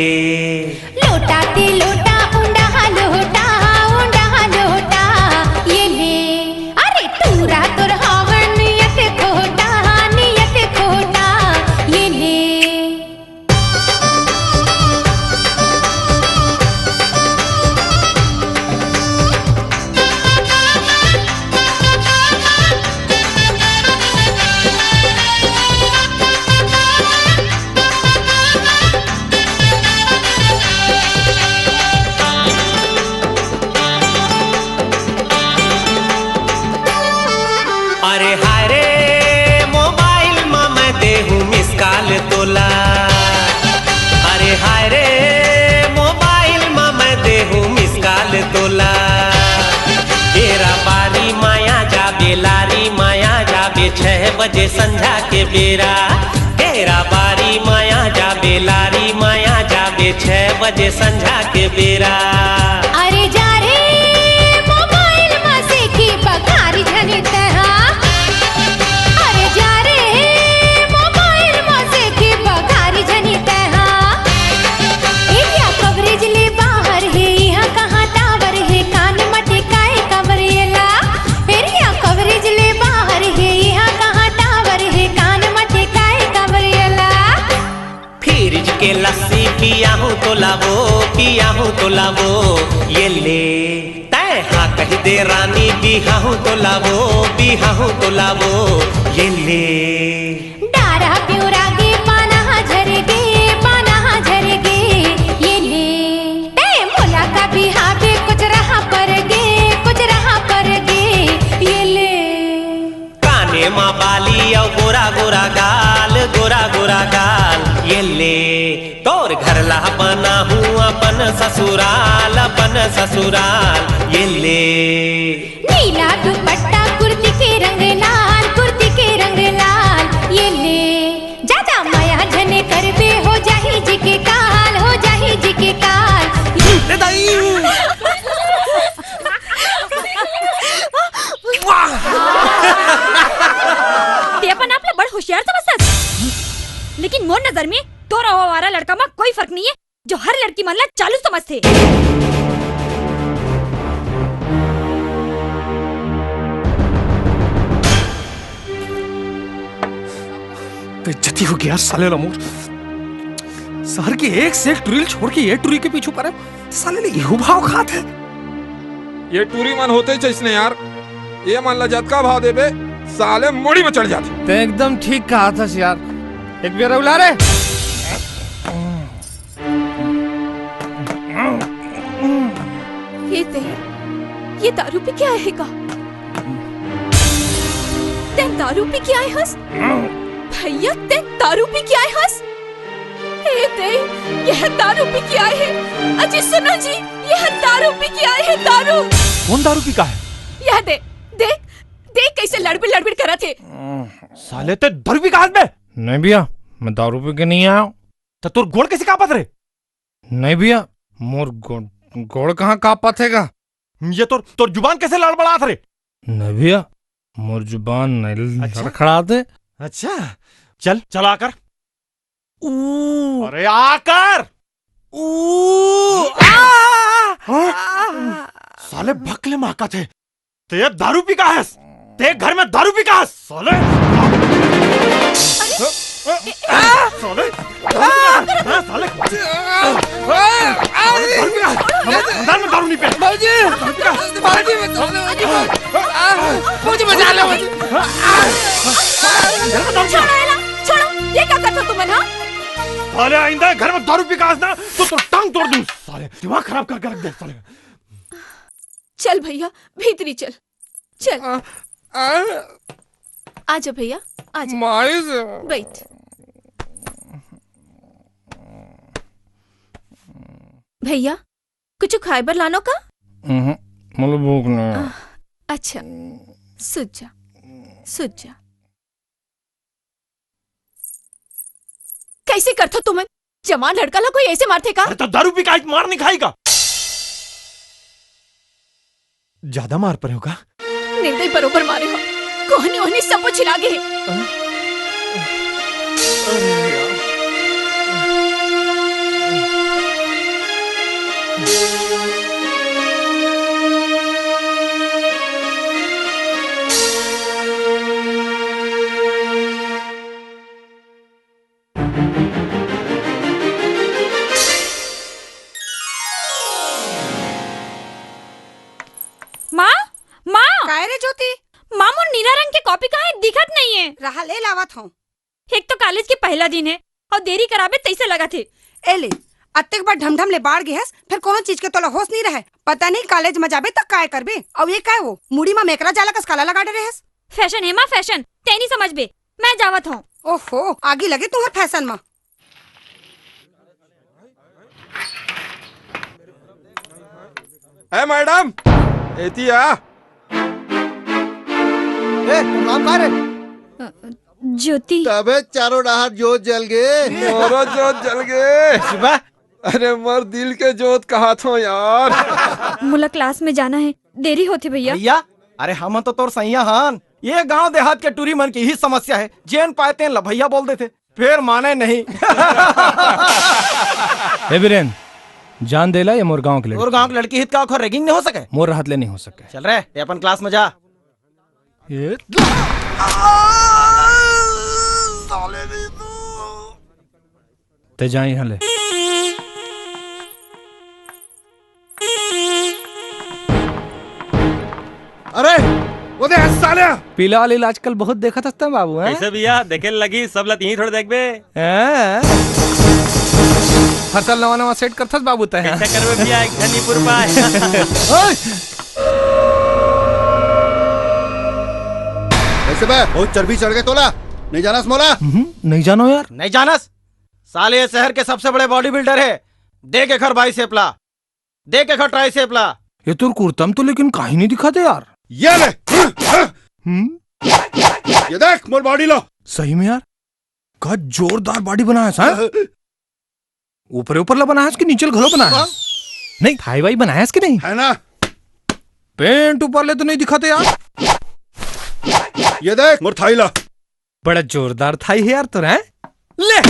लोटा ते लोटा ऊंडा लोटा, ऊंडा लोटा, ये ले। अरे तूरा तोर हावर नियत खोटा, नियत खोटा, ये ले। अरे हाय रे मोबाइल में मैं देहूँ मिस कॉल तोला, अरे हाय रे मोबाइल में मैं देहूँ मिस कॉल तोला। तेरा बारी माया जाबे लारी माया जाबे 6 बजे संध्या के बेरा। तेरा बारी माया जाबे लारी माया जाबे 6 बजे संध्या के बेरा। अरे जा रे के लस्सी पिया हूँ तो लावो, पिया हूँ तो लावो, ये ले तय हाँ कह दे रानी, बिहा हूँ तो लावो, बिहा हूँ तो लावो, ये ले। डारा प्यूरा गे पाना झरगे, पाना झरगे, ये ले ते मोला का बिहा बे कुछ रहा पर गे, कुछ रहा पर गे, ये ले। काने माँ बाली और गोरा गोरा गाल, गोरा गोरा गाल, ये ले। तोर घर ला बना हूँ अपन ससुराल, अपन ससुराल, ये ले। नीला दुपट्टा कुर्ती के रंग लाल, कुर्ती के रंग लाल, ये ले। जाजा माया झने करबे हो जाही जी के काल, हो जाही जी के काल, ये दाई। ते अपन आप ले बड़ होशियार समझता, लेकिन मोर नजर में तोरा हवारा लड़का में कोई फर्क नहीं है जो हर लड़की मन ला चालू समझते। बेइज्जती हो गया साले लमोर। शहर की एक से एक टुरील छोड़ के ये टुरी के पीछे पड़े, साले ने यहू भाव खाते। ये टूरी मन होते चाहिए यार, ये मन ला जतका भाव देबे साले मोड़ी में चढ़ जाते। तो एकदम ठीक कहा था यार, एक बेरा उला रे। ये दारू पी के आए का? ते दारू पी के आए हस? भैया ते दारू पी के आए हस? ए ते यह दारू पी के आए हैं। अजी सुनो जी, यह दारू पी के आए हैं, दारू। कौन दारू पी का है? यह देख देख कैसे लड़बिड़ करा थे। साले ते दारू पी का हाथ में? नहीं भैया, मैं दारू पी के नहीं आया। तो तोर गोड़ कैसे कांपत रे? नहीं भैया, मोर गोड़ कहाँ कांपत हैगा? ये तोर जुबान कैसे लड़बड़ात रे? नहीं भैया, मोर जुबान नहीं लड़खड़ाते। अच्छा चल आकर। अरे आकर। साले भकले माका थे। ते दारू पी का है? ते घर में दारू पी का है? साले साले साले अंदर में दारू नहीं पे। मुझे बचा लो। छोड़ो, ये क्या करते हो तुम ना? साले आइंदा घर में दारू पी का ना तो टांग तोड़ दूं। साले दिमाग खराब करके रख दे साले। चल भैया भीतरी चल, चल आजा भैया आजा। बैठ। भैया कुछ खाइबर लानो का? मुझे भूख नहीं। अच्छा सुझ जा। कैसे करते तुम? जवान लड़का ला कोई ऐसे मारते का? तो दारू पी का मार नहीं खाएगा। ज्यादा मार पर होगा? निर्दय बरोबर मारे हो। कोहनी ओहनी सब छिला गए। काहे रे ज्योति? मामू नीला रंग के कॉपी कहाँ है? दिखत नहीं है। रहा ले लावत हूँ। एक तो कॉलेज के पहला दिन है और देरी कराबे तैसे लगा थे। ए ले अत्तेक बार ढमढम ले बाढ़ गए फिर कोनो चीज के तोला होश नहीं रहे। पता नहीं कॉलेज में जाबे तक काय करबे। और ये काय वो मुड़ी में मेकरा जाला कस काला लगा दे रहे। फैशन है माँ फैशन, ते नहीं समझ बे। मैं जावत हूँ। ओहो आगे लगे तुम्हार फैशन में। ए मैडम एतिया नाम का रे? ज्योति। तबे चारों राहर जोत जल गए। मोरो जोत जल गए। अरे मर दिल के जोत कहा थो यार। मुला क्लास में जाना है, देरी होती भैया। भैया अरे हम तो तोर सैया हान। ये गांव देहात के टूरी मन की ही समस्या है। जेन पाते हैं भैया बोल देते फिर माने नहीं। बीरेन जान देला ये मोर गांव के मोर गांव की लड़की हित का रैगिंग नहीं हो सके। मोर राहत ले नहीं हो सके। चल रे ये अपन क्लास में जा। ते जा यहाँ ले। अरे वो दे साले पीला वाली आजकल बहुत देखा था बाबू हैं? कैसे भैया देखे लगी सब लत यहीं थोड़े देख बे। हर साल नवा नवा सेट करथस बाबू तय। कैसे करबे भैया एक धनीपुर पाए। ऐसे बे बहुत चर्बी चढ़ गए तोला नहीं जानस मोला। नहीं जानो यार। नहीं जानस साले ये शहर के सबसे बड़े बॉडी बिल्डर है। दे के घर बाई सेपला, दे के घर ट्राई सेपला। ये तो कुर्तम तो लेकिन कहीं नहीं दिखाते यार। ये ले ये देख मोर बॉडी लो। सही में यार का जोरदार बॉडी बनाया है। ऊपर ऊपर ला बनाया कि नीचे घलो बनाया नहीं थाई वाई बनाया कि नहीं है ना। पेंट ऊपर ले तो नहीं दिखाते यार। ये देख मोर थाई ला। बड़ा जोरदार थाई है यार तो है ले।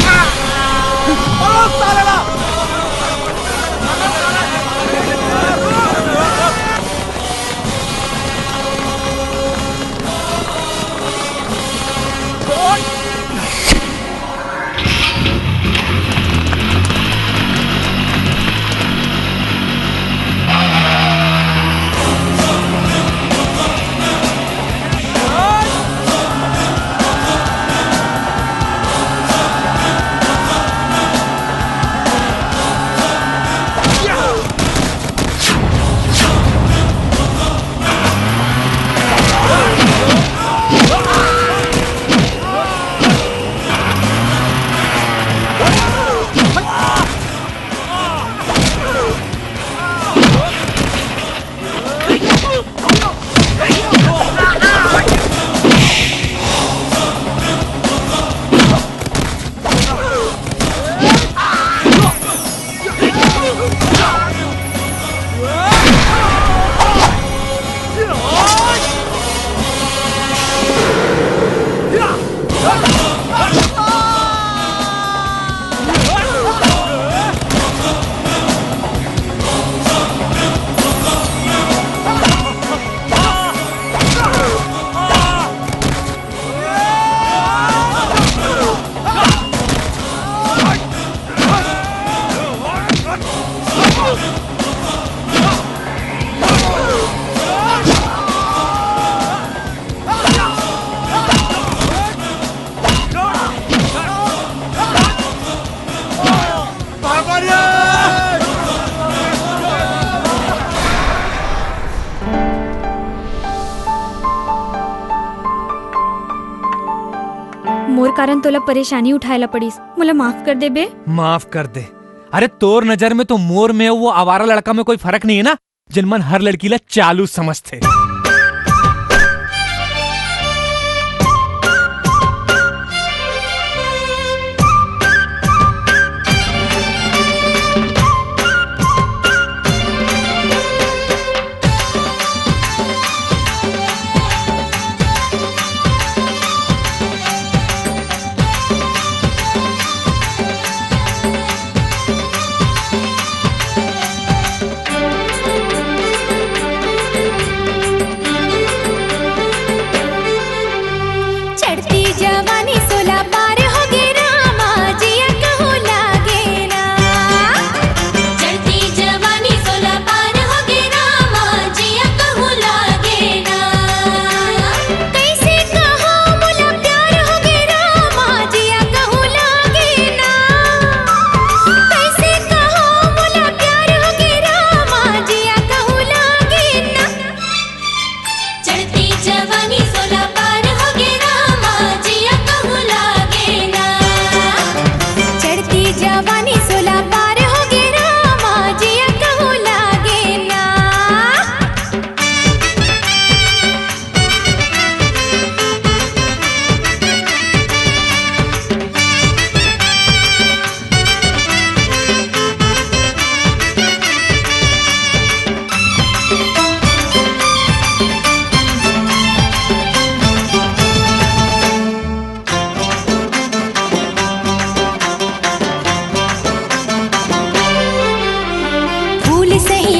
मोर कारण तोला परेशानी उठायला पड़ीस, मुला माफ कर दे बे। माफ कर दे। अरे तोर नजर में तो मोर में वो आवारा लड़का में कोई फर्क नहीं है ना, जिनमन हर लड़की ला चालू समझते।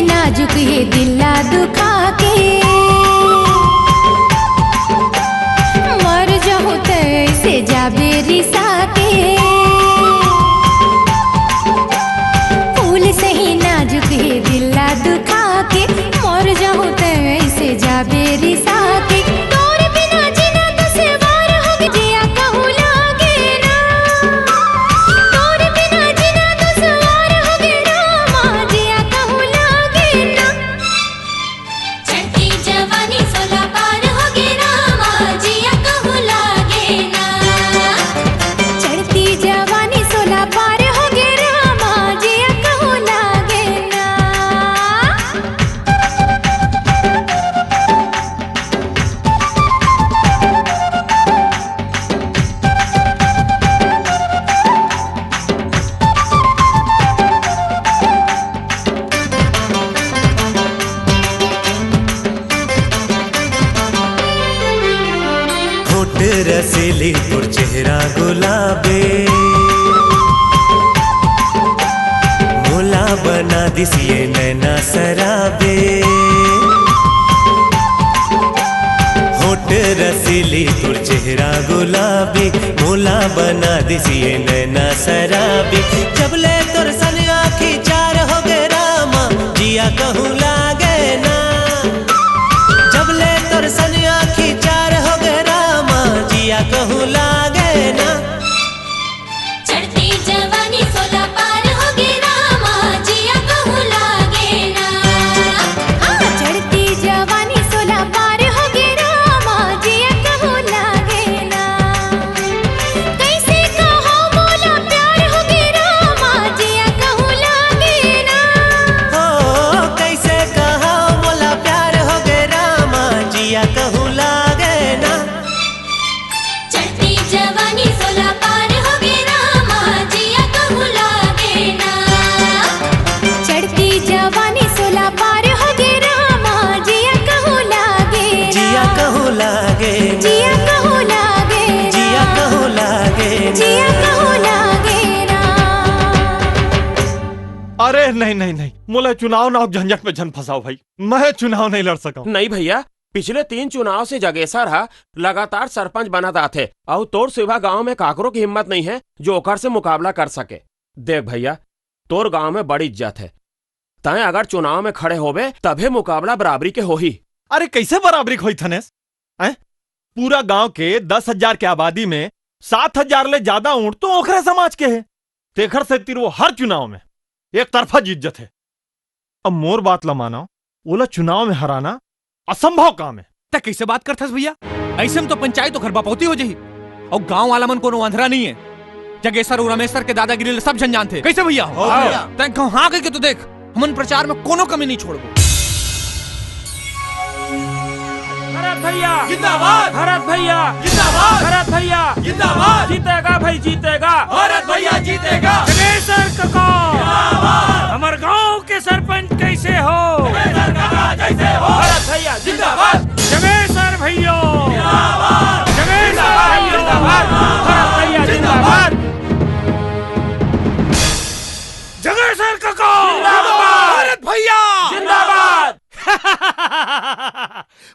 नाजुक ये दिला दुखा के मर जाऊं तैसे जाबे रिसा के रसीली तुर चेहरा गुलाबी मोला बना दिसिए नैना शराबी होठ रसीली तुर चेहरा गुलाबी मोला बना दिसिए नैना शराबी जब ले तुर सन आँखी चार हो गे रामा जिया कहूँ लागे ना जब ले तुर सन आँखी चार हो गे रामा जिया कहूँ लागे ना चढ़ती जवानी 16 पार हो गे रामा जिया कहूँ लागे ना चढ़ती जवानी 16 पार हो गे रामा जिया कहूँ लागे ना कैसे कहो बोला प्यार हो गे रामा जिया कहूँ लागे ना हो कैसे कहा मोला प्यार हो गे रामा जिया कहूँ लागे ना चढ़ती जवानी 16 पार हो गे रामा जिया कहूँ लागे ना चढ़ती जवानी 16 पार हो गे रामा जिया कहूँ लागे जिया कहूँ लागे जिया कहूँ लागे जिया कहूँ लागे जिया कहूँ लागे ना अरे नहीं नहीं नहीं, मोला चुनाव ना झंझट में जन फंसाओ भाई। मैं चुनाव नहीं लड़ सका। नहीं भैया, पिछले 3 चुनाव से जगेसर हा लगातार सरपंच बनता थे और तोर सिवा गांव में काकरों की हिम्मत नहीं है जो ओकर से मुकाबला कर सके। देख भैया, तोर गांव में बड़ी इज्जत है, तय अगर चुनाव में खड़े होबे तभे मुकाबला बराबरी के हो ही। अरे कैसे बराबरी होई थनेस? पूरा गांव के 10,000 के आबादी में 7,000 ले ज्यादा ऊंट तो ओखरे समाज के है। तेखर से तिर वो हर चुनाव में एक तरफा जीत है। अब मोर बात ला मानो, ओला चुनाव में हराना असंभव काम है। त कैसे बात करथस भैया? ऐसे में तो पंचायत तो घर बापौती हो जाही और गांव वाला मन कोनो अंधरा नहीं है। जगेसर और रमेशर के दादागिरी सब जन जानते। कैसे भैया? तय कहूं हाँ कह के तो देख, हमन प्रचार में कोनो कमी नहीं छोड़बो। भरत भैया जिंदाबाद, भरत भैया जिंदाबाद, भरत भैया जिंदाबाद, जीतेगा भाई जीतेगा, भरत भैया जीतेगा। जगेसर काका जिंदाबाद, हमारे गांव के सरपंच कैसे हो? जगेसर काका जैसे हो। भरत भैया जिंदाबाद, जगेसर भैया जिंदाबाद, जगेसर भैया जिंदाबाद, भरत भैया जिंदाबाद, जगेसर काका जिंदाबाद, भरत भैया जिंदाबाद।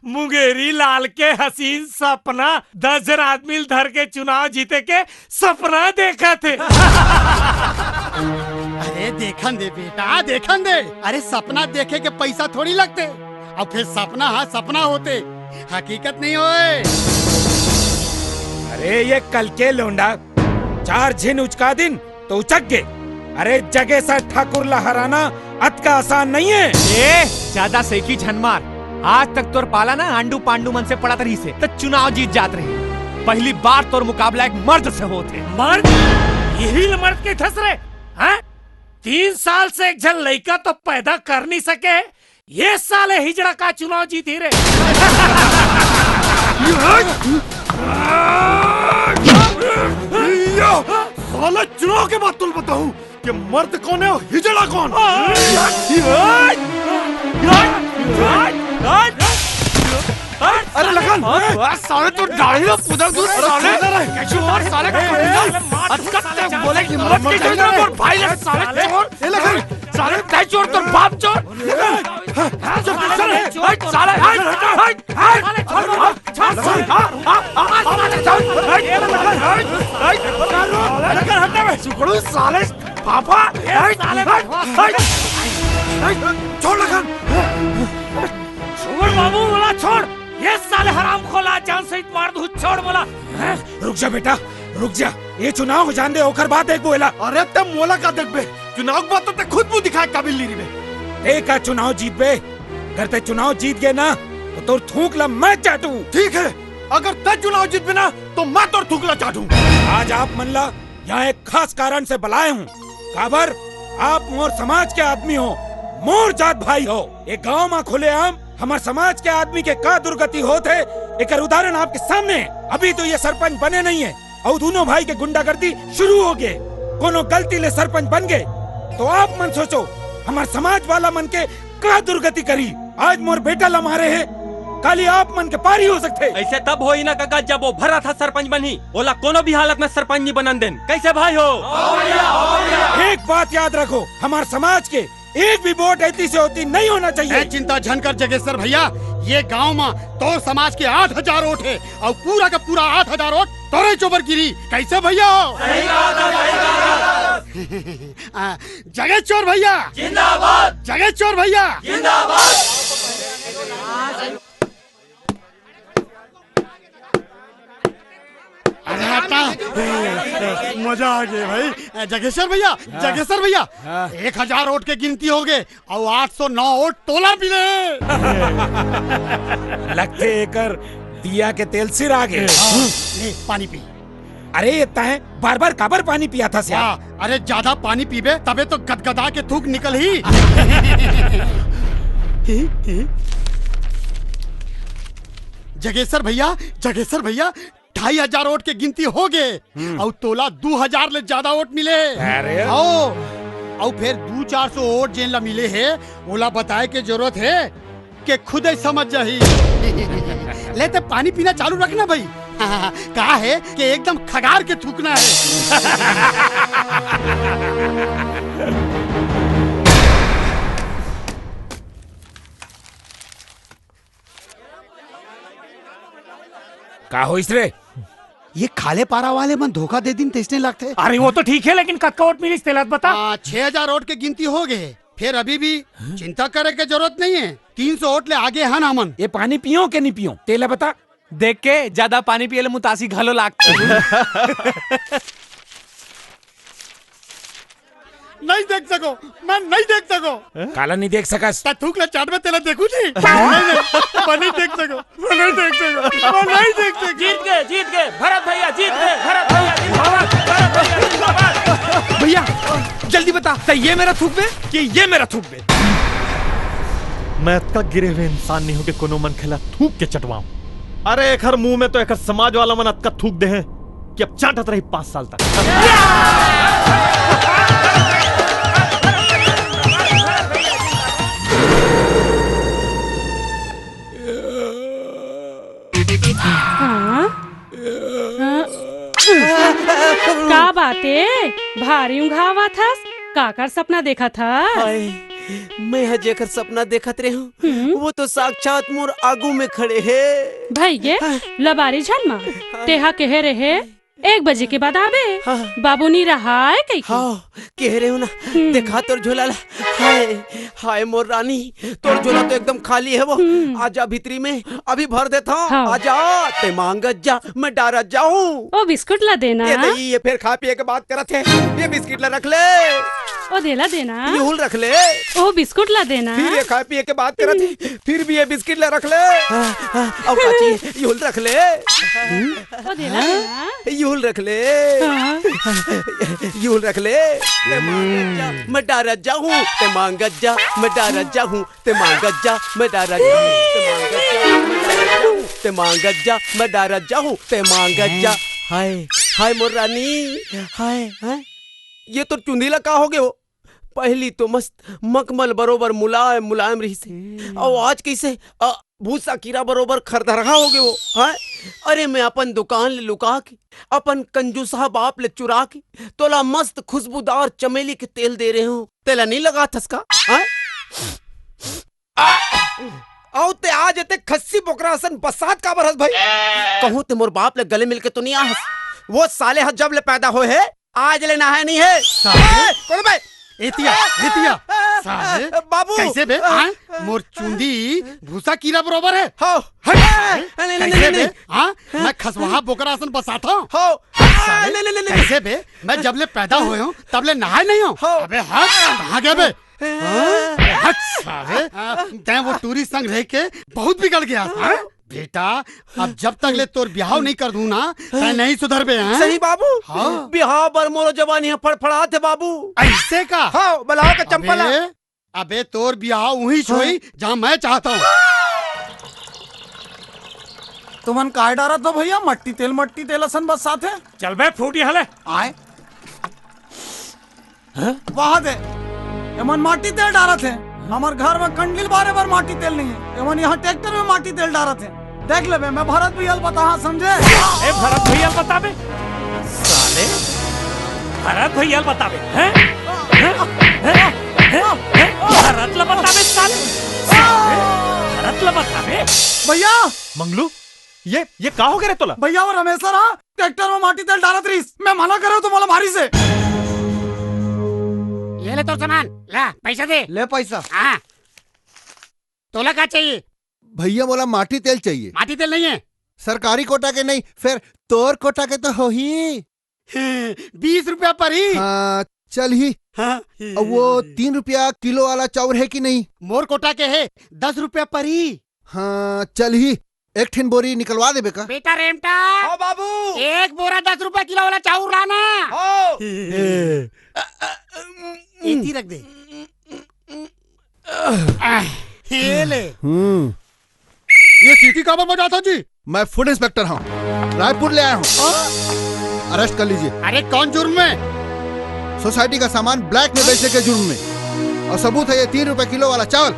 मुंगेरी लाल के हसीन सपना 10,000 आदमी धर के चुनाव जीते के सपना देखा थे। अरे देखन दे बेटा, देखन दे। अरे सपना देखे के पैसा थोड़ी लगते, और फिर सपना हाँ सपना होते, हकीकत नहीं होए। अरे ये कल के लोंडा 4 झिन उचका दिन तो उचक गए। अरे जगेसर ठाकुर लहराना अत का आसान नहीं है। ज्यादा सेकी झनमार, आज तक तोर पाला ना आंडू पांडू मन से पड़ा तरी से तो चुनाव जीत जात रही। पहली बार तोर मुकाबला एक मर्द से होते। मर्द? यही मर्द के धस रहे हैं? 3 साल से एक जन लड़का तो पैदा कर नहीं सके, ये साले हिजड़ा का चुनाव जीती रे। साला चुनाव के बाद तुल बताऊं कि मर्द कौन है और हिजड़ा कौन? अरे लगन साले तो दाढ़ी में पुदर दूर साले चोर साले का अटकत बोले कि मत के चोर और भाई ले साले चोर ए लगन साले तय चोर तो बाप चोर साले पापा छोड़ लगन छोड़ बाबू बोला छोड़, ये साले हराम खोला जान सहित मार दू छोड़ बोला। रुक जा बेटा रुक जा, ये चुनाव को जान दे ओकर बात एक बोला। अरे तब मोला का देख बे, चुनाव की बात तो ते खुद मुंह दिखाए काबिल नहीं बे। एक का चुनाव जीत बे, अगर ते चुनाव जीत गए ना तो तोर थूकला मैं चाटू। ठीक है, अगर ते चुनाव जीत बे ना तो मैं तोर थूकला चाटू। आज आप मनला यहाँ एक खास कारण से बुलाए हूँ। काबर आप मोर समाज के आदमी हो, मोर जात भाई हो। एक गाँव में खुले आम हमारे समाज के आदमी के का दुर्गति होते, एक उदाहरण आपके सामने है। अभी तो ये सरपंच बने नहीं है और दोनों भाई के गुंडागर्दी शुरू हो गए। कोनो गलती ले सरपंच बन गए तो आप मन सोचो हमारे समाज वाला मन के का दुर्गति करी। आज मोर बेटा ला मारे है, खाली आप मन के पारी हो सकते। ऐसे तब हो ही ना काका जब वो भरा था सरपंच बनी, ओला कोनो भी हालत में सरपंच नहीं बनन देन। कैसे भाई हो? एक बात याद रखो, हमारे समाज के एक भी वोट ऐसी से होती नहीं होना चाहिए। चिंता झनकर जगेश्वर भैया, ये गांव में तो समाज के 8,000 वोट है और पूरा का पूरा 8,000 वोट तोरे चोबर गिरी। कैसे भैया? जगेश्वर भैया जिंदाबाद, जगेश्वर भैया जिंदाबाद। मजा आ गया भाई। जगेश्वर भैया, जगेश्वर भैया, 1,000 वोट के गिनती हो गए और 809 वोट तोला मिले। लगते एकर दिया के तेल सिर आ गए। ले पानी पी। अरे ये है बार बार काबर पानी पिया था सिया? अरे ज्यादा पानी पीबे तबे तो गदगदा के थूक निकल ही। जगेश्वर भैया, जगेश्वर भैया, 2,500 वोट के गिनती हो गए और तोला 2,000 ले ज्यादा वोट मिले। अरे और फिर 200-400 वोट जेन ला मिले है ओला बताए के जरूरत है कि खुद ही समझ जाही। ले तो पानी पीना चालू रखना भाई। कहा है कि एकदम खगार के थूकना है। का हो इसरे? ये खाले पारा वाले मन धोखा दे दिन तेजने लगते। अरे वो तो ठीक है, लेकिन कक्का वोट मिली तेलात बता। 6,000 वोट के गिनती हो गए, फिर अभी भी चिंता करे के जरूरत नहीं है। 300 वोट ले आगे है ना मन। ये पानी पियो के नहीं पियो तेला बता। देख के ज्यादा पानी पिए ले मुतासी घालो लागते। नहीं देख सको, मैं नहीं देख सको। काला नहीं देख सकस। थूक ले चाट में तेला देखू जी। नहीं देख सको, नहीं देख सको, नहीं देख सको। जीत गए, जीत गए, भरत भैया जीत गए, भरत भैया जिंदाबाद, भरत भैया जिंदाबाद। भैया जल्दी बता, तो ये मेरा थूक बे कि ये मेरा थूक बे? मैं अतका गिरे हुए इंसान नहीं हूं कि कोनो मन खेला थूक के चटवाऊं। अरे एक हर मुंह में तो एक समाज वाला मन अतका थूक दे हैं कि अब चाटत रही 5 साल तक। का बाते भारी उंघावा था? काकर सपना देखा था? मैं जेकर सपना देखत रहे हूँ वो तो साक्षात मोर आगू में खड़े है। भैये लबारी झलमा तेहा कह रहे 1 बजे के बाद आवे। बाबू नहीं रहा है कहीं? कह रहे हो ना, देखा तोर झोला ला। हाय हाय मोर रानी, तोर झोला तो एकदम खाली है। वो आजा भीतरी में, अभी भर देता हूँ। आजा ते मांगत जा, मैं डारत जाऊँ। ओ बिस्कुट ला देना। ये नहीं, ये फिर खा पिए के बात करत है। ये बिस्किट ला रख ले। ओ देला देना। ये हुल रख ले। ओ बिस्कुट ला देना। फिर ये खा पिए के बात करत है, फिर भी ये बिस्किट ला रख ले। अब काची ये हुल रख ले। ओ देला देना। यूल रख ले, यूल रख ले। मैं डारत जाऊँ ते मांगत जा, मैं डारत जाऊँ ते मांगत जा, मैं डारत जाऊँ ते मांगत जा, मैं डारत जाऊँ ते मांगत जा। हाय हाय मोर रानी, हाय हाय। ये तो चुंदीला का हो गए हो? पहली तो मस्त मखमल बरोबर मुलायम मुलायम रही से, और आज कैसे भूसा कीड़ा बरोबर खरदरहा हो गए वो। हाँ? अरे मैं अपन दुकान ले लुका के, अपन कंजूसा बाप ले चुरा के तोला मस्त खुशबूदार चमेली के तेल दे रहे हूँ। तेला नहीं लगा थसका? आओ ते आज ते खस्सी बोकरासन बसात का बरस भाई। कहूँ ते मोर बाप ले गले मिलके तो नहीं आहस। वो साले हद जब ले पैदा होए है आज ले नहाए नहीं है। कौन भाई? एतिया एतिया साले बाबू कैसे बे? मोर चुंदी भूसा कीड़ा बरोबर है। हाँ कैसे बे? मैं खसवाहा बोकरासन बसाता हूँ। कैसे बे? मैं जब ले पैदा हुए हूँ तब ले नहाए नहीं हूँ। अबे हट, कहाँ गए बे? हट साले, तैं वो टूरी संग रह के बहुत बिगड़ गया। बेटा अब जब तक ले तोर ब्याह नहीं कर दूं ना तै नहीं सुधर बे। सही बाबू। ब्याह बर मोरो जवानी फड़फड़ा थे बाबू। ऐसे का? हाँ बलाओ का चंपल। अबे तोर ब्याह वहीं छोई जहाँ मैं चाहता हूँ। तुमन काय डारा तो भैया मट्टी तेल असन बस साथ है। चल बे फूटी हले आए वहाँ दे मन माटी तेल डारा थे। हमार घर में कंडील बारे बार माटी तेल नहीं है, एवं यहाँ ट्रैक्टर में माटी तेल डाला थे। देख ले बे, मैं भरत भैया बता, समझे? ए भरत भैया बतावे साले, भरत भैया बतावे हैं भरत ला बतावे साले, भरत ला बतावे। भैया मंगलू, ये का हो गया रे तोला? भैया और हमेशा रहा ट्रैक्टर में माटी तेल डालत रही, मैं मना करे तुम्हारा भारी से। ये ले तो सामान, ला पैसा दे। ले पैसा। हाँ तोला क्या चाहिए? भैया बोला माटी तेल चाहिए। माटी तेल नहीं है, सरकारी कोटा के नहीं, फिर तोर कोटा के तो हो ही। 20 रुपया पर ही। हाँ चल ही। हाँ। वो 3 रुपया किलो वाला चाउर है कि नहीं? मोर कोटा के है 10 रुपया पर ही। हाँ चल ही, एक ठिन बोरी निकलवा दे बेका। बेटा रेमटा, ओ बाबू, एक बोरा 10 रुपया किलो वाला चाउर लाना। इतनी रख दे। ये ले। ये सीटी काबर बजाता जी? मैं फूड इंस्पेक्टर हूँ, रायपुर ले आया हूँ। अरेस्ट कर लीजिए। अरे कौन जुर्म में? सोसाइटी का सामान ब्लैक में बेचने के जुर्म में, और सबूत है ये 3 रुपए किलो वाला चावल।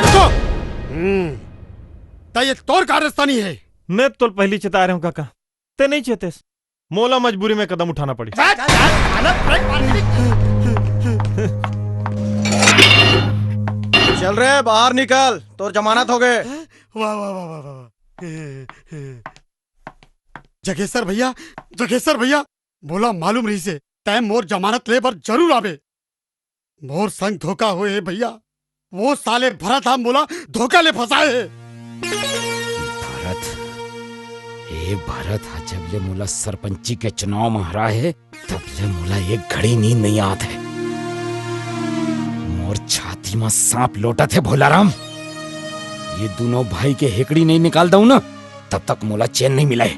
रुको। ये तोर कारस्तानी है। मैं तो पहली चेता रहा हूँ काका, ते नहीं चेते, मोला मजबूरी में कदम उठाना पड़ी। चल रहे बाहर निकल, तो जमानत हो गए। वाह वाह वाह वाह वाह। जगेसर भैया बोला मालूम रही से तय मोर जमानत ले पर जरूर आवे। मोर संग धोखा हुए है भैया, वो साले भरत हम बोला धोखा ले फंसाए है। भारत जब ले मुला सरपंची के चुनाव में हरा है, तब ले मुला एक घड़ी नींद नहीं आत है। मोर छाती में सांप लोटा थे भोलाराम। ये दोनों भाई के हेकड़ी नहीं निकाल दूं ना, तब तक मुला चैन नहीं मिला है।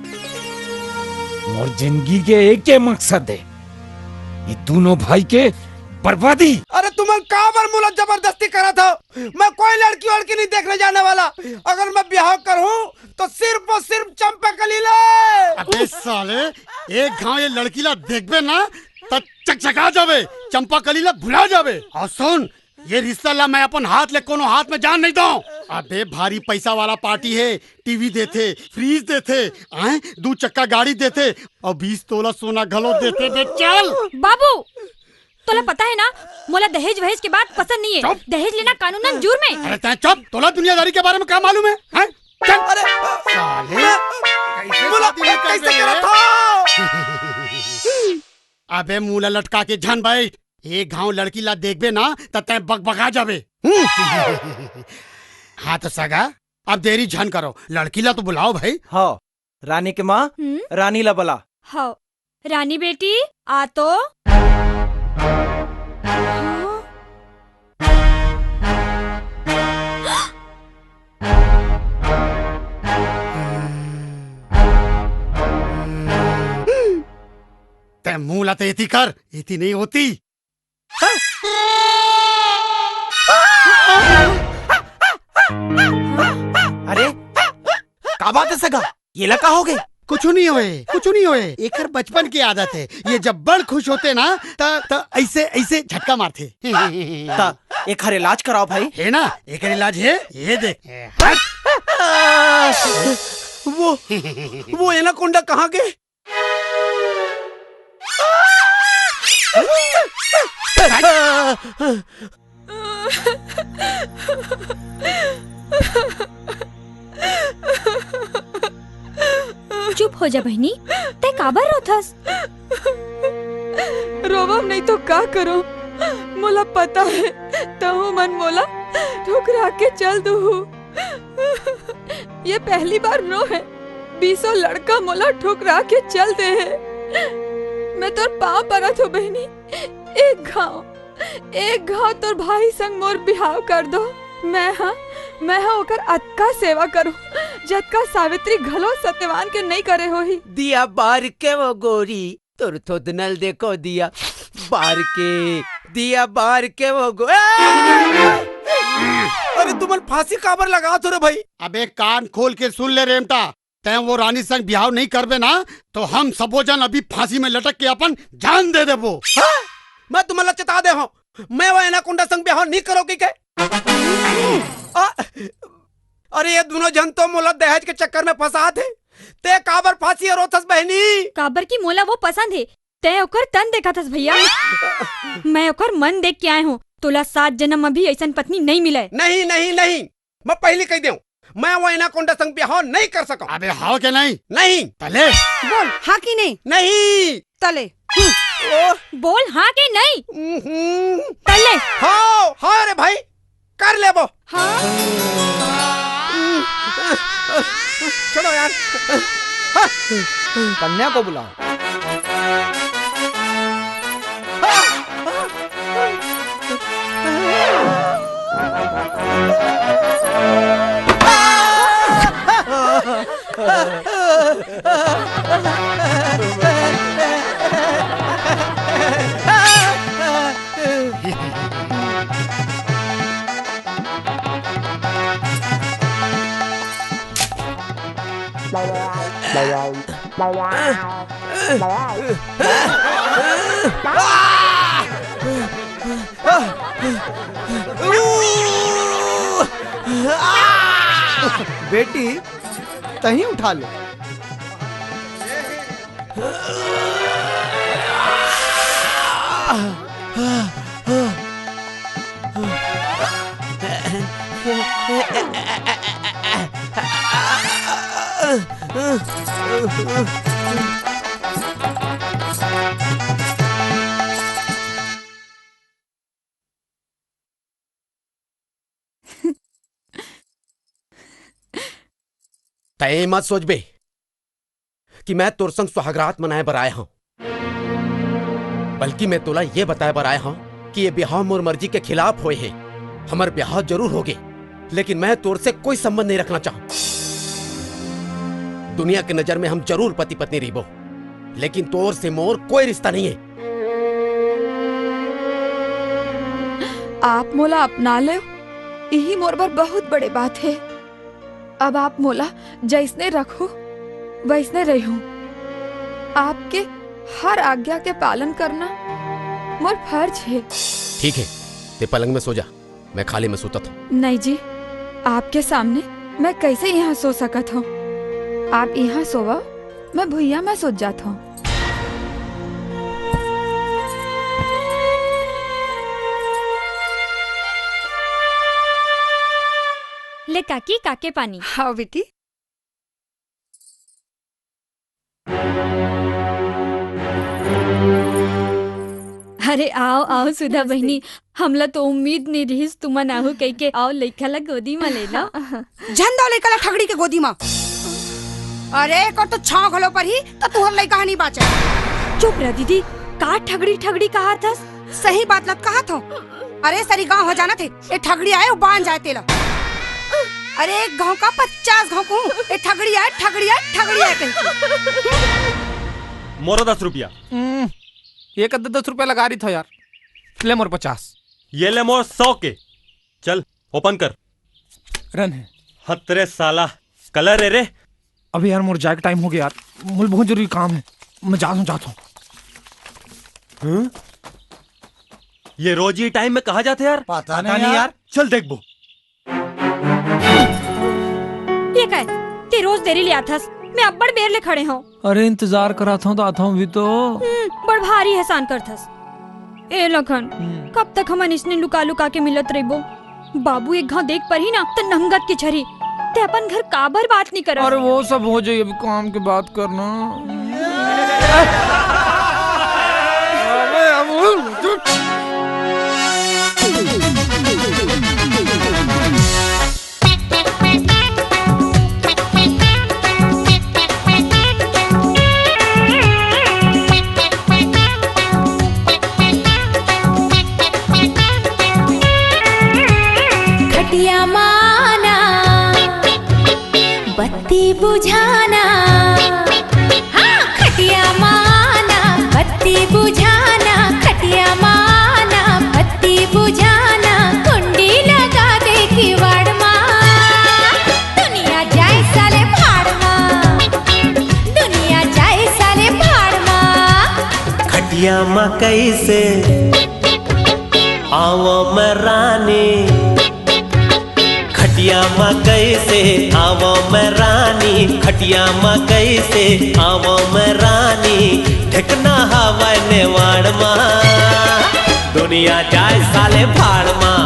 मोर जिंदगी के एक ही मकसद है, ये दोनों भाई के बर्बादी। अरे तुम्हें कहाँ पर मुला जबरदस्ती करा था? मैं कोई लड़की नहीं देखने जाने वाला। अगर मैं ब्याह करूं तो सिर्फ और सिर्फ चंपाकली ले। अबे साले, एक गांव ये लड़की ला देखबे ना तो चकचका जावे, चंपाकली ला भुला जावे। और सुन, ये रिश्ता ला मैं अपन हाथ ले कोनो हाथ में जान नहीं दूं। अबे भारी पैसा वाला पार्टी है, टीवी देते, फ्रीज देते, 2 चक्का गाड़ी देते और 20 तोला सोना घलो देते। बे चल बाबू, तोला पता है ना, मोला दहेज वहेज के बात पसंद नहीं है। दहेज लेना कानूनन जुर्म है। अरे तै चुप, तोला दुनियादारी के बारे में क्या मालूम है? चल। अरे साले, कैसे करा था? अबे मुला लटका के झन बैठ। एक गांव लड़की ला देखबे ना तो तै बकबका जाबे। हाँ तो सगा, अब देरी झन करो, लड़की ला तो बुलाओ भाई। हाँ, रानी के माँ रानी ला बुला। हाँ, रानी बेटी आ तो। ते मुंह लाते इति कर, इति नहीं होती। अरे का बात है सगा, ये लगा हो गए? कुछ नहीं होए। एक बचपन की आदत है, ये जब बड़ खुश होते ना तो ऐसे झटका मारते। एक हर इलाज कराओ भाई। है ना, एक इलाज है, ये देख। वो एनाकोंडा कहाँ गए? चुप हो जा बहनी, ते काबर रोथस? रोवम नहीं तो का करो, मोला पता है तहु मन मोला ठुकरा के चल दू। ये पहली बार नो है, 20 लड़का मोला ठुकरा के चल दे है। मैं तोर पाँव परत हो बहनी, एक घाव तोर भाई संग मोर बिहाव कर दो। मैं ओकर अतका सेवा करूं जतका सावित्री घलो सत्यवान के नहीं करे हो ही। दिया बार के वो गोरी, तोर थोद नल देखो दिया बार के वो गो। अरे तुमन फांसी काबर लगा तो रे भाई? अबे कान खोल के सुन ले रेमटा, तय वो रानी संग बिहाव नहीं करबे ना तो हम सबो जन अभी फांसी में लटक के अपन जान दे देबो। मैं तुम्हें चेता दे हूँ, मैं वो एनाकोंडा संग बिहाव नहीं करोगी के? अरे ये दोनों जन तो मोला दहेज के चक्कर में फंसा थे। ते काबर फांसी और रोथस बहनी। काबर की मोला वो पसंद है, ते ओकर तन देखा थस भैया। मैं ओकर मन देख के आए हूँ। तोला 7 जन्म अभी ऐसा पत्नी नहीं मिले। नहीं नहीं नहीं, मैं पहले कह दूं, मैं वो एनाकोंडा संग बिहाव नहीं कर सका। अबे हाँ के नहीं? नहीं। तले बोल हाँ की नहीं? नहीं। तले बोल हाँ के नहीं? तले हाँ हाँ रे भाई कर ले वो। हाँ चलो यार। कन्या को बुलाओ। बेटी कहीं उठा लो। तय मत सोच बे कि मैं तोर संग सुहागरात मनाए बर आया हूं, बल्कि मैं तोला ये बताए बर आया हूं कि ये ब्याह मोर मर्जी के खिलाफ होए है। हमार ब्याह जरूर होगे, लेकिन मैं तोर से कोई संबंध नहीं रखना चाहूं। दुनिया की नजर में हम जरूर पति पत्नी रहिबो, लेकिन तोर से मोर कोई रिश्ता नहीं है। आप मोला अपना ले, यही मोर बर बहुत बड़े बात है। अब आप मोला जैसने रखो वैसने रहो। आपके हर आज्ञा के पालन करना मोर फर्ज है। ठीक है, ते पलंग में सो जा, मैं खाली में सोता था। नहीं जी, आपके सामने मैं कैसे यहाँ सो सकत हूँ? आप यहाँ सोवा, मैं भुइया में सो जाता हूँ। ले काकी काके पानी। हाँ बेटी। अरे आओ आओ सुधा बहनी, हमला तो उम्मीद नहीं रही तुम आहू कह के आओ लइका ला गोदी में ले लो। झंडा लइका ला ठगड़ी के गोदी में। अरे कर तो छाव घलो पर ही तो तुहर लइका नहीं बाचे। चुप रह दीदी, का ठगड़ी ठगड़ी कहा था? सही बात लत कहा था। अरे सरी गांव हो जाना थे, ये ठगड़ी आए वो बांध जाए तेला। अरे एक गांव का 50 गांव को ये ठगड़ी आए कहीं। मोरो 10 रुपया। एक 10 रुपया लगा रही था यार। ले मोर 50। ये ले मोर 100 के। चल ओपन कर। रन है। हतरे साला कलर है रे। अभी यार मोर जाए का टाइम हो गया यार, मुझे बहुत जरूरी काम है, मैं जाता हूँ। ये रोज ही टाइम में कहा जाते यार? पता नहीं यार। चल देख बो। ये क्या है? ते रोज तेरे लिए आता, मैं अब बड़ बेर ले खड़े हूँ। अरे इंतजार करा था तो आता हूँ भी तो। बड़ भारी एहसान कर थस। ए लखन, कब तक हमन इसने लुका लुका के मिलत रहिबो? बाबू एक घाव देख पर ही ना तो नंगत की छरी। ते अपन घर काबर बात नहीं कर। अरे वो सब हो जाए, अभी काम की बात करना। खटिया माना बत्ती बुझाना, हाँ खटिया माना बत्ती बुझाना, खटिया माना बत्ती बुझाना, कुंडी लगा दे किवाड़ माँ, दुनिया जाए साले भाड़ माँ। खटिया मकई से आवो मैं रानी, खटिया मकई से आवो मैं रानी, खटिया मकई से आवो मैं रानी, ठिकना हवा नेवाड़ माँ, दुनिया जाए साले भाड़ माँ,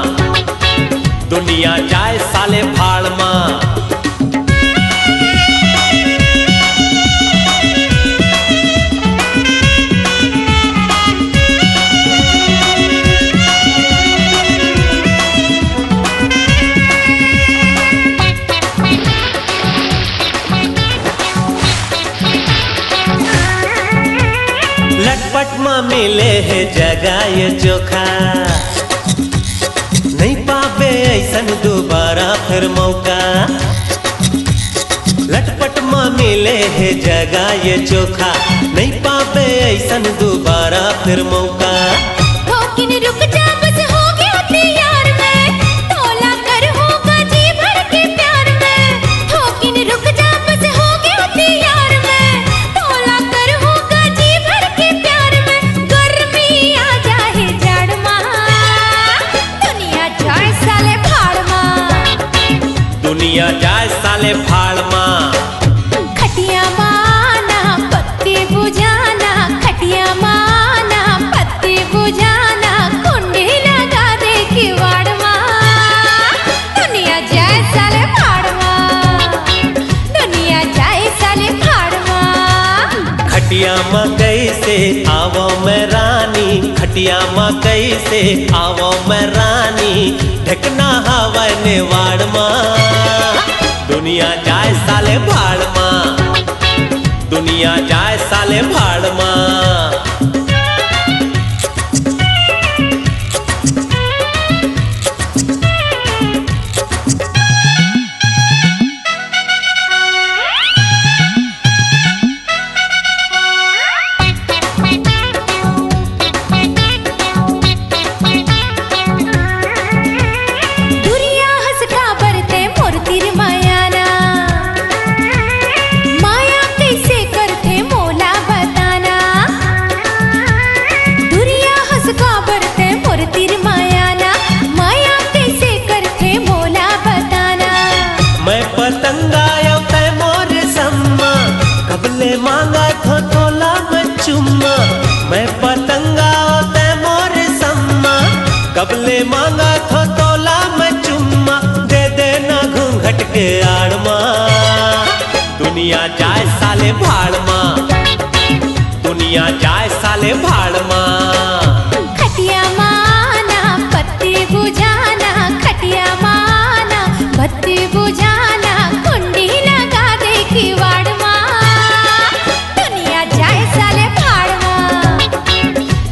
दुनिया जाए साले भाड़ माँ। लटपट में मिले है जगह ये चोखा, नहीं पावे ऐसन दोबारा फिर मौका। लटपट में मिले है जगह ये चोखा, नहीं पावे ऐसन दोबारा फिर मौका। ठोकिन रुक जा बस हो गया तैयार मैं, तोला कर होगा जी भर के प्यार में। ठोकिन रुक जा बस हो गया तैयार मैं, तोला कर होगा जी भर के प्यार में। गर्मी आ जाए जड़ माँ, दुनिया जाए साले भाड़ माँ, दुनिया जाए साले भाड़ माँ। खटिया माना पत्ती बुझाना, खटिया माना पत्ती बुझाना, कुंडी लगा दे किवाड़ माँ, दुनिया जाए साले भाड़ माँ, दुनिया जाए साले भाड़ माँ। खटिया मकई से आवो मैं रानी, खटिया मकई से आवो मैं रानी, ढकना हवा नेवाड़ माँ, दुनिया जाए साले भाड़ माँ, दुनिया जाए साले भाड़ माँ। दुरिया हंस का बरते मोर तिर मायाना, माया कैसे करते मोला बताना। दुरिया हंस का बरते मोर तिर मायाना, माया कैसे करते मोला बताना। मैं पतंगा तै मोर सम्मा, कबले मांगा थो तोला मैं चुम्मा। मैं पतंगा तै मोर सम्मा, कबले मांगा थो तोला मैं चुम्मा। दे देना घूंघट के आड़ माँ, दुनिया जाए साले भाड़ माँ, दुनिया जाए साले भाड़ माँ। खटिया माना पत्ती बुझाना, खटिया माना पत्ती बुझाना, कुंडी लगा दे किवाड़ माँ, दुनिया जाए साले भाड़ माँ,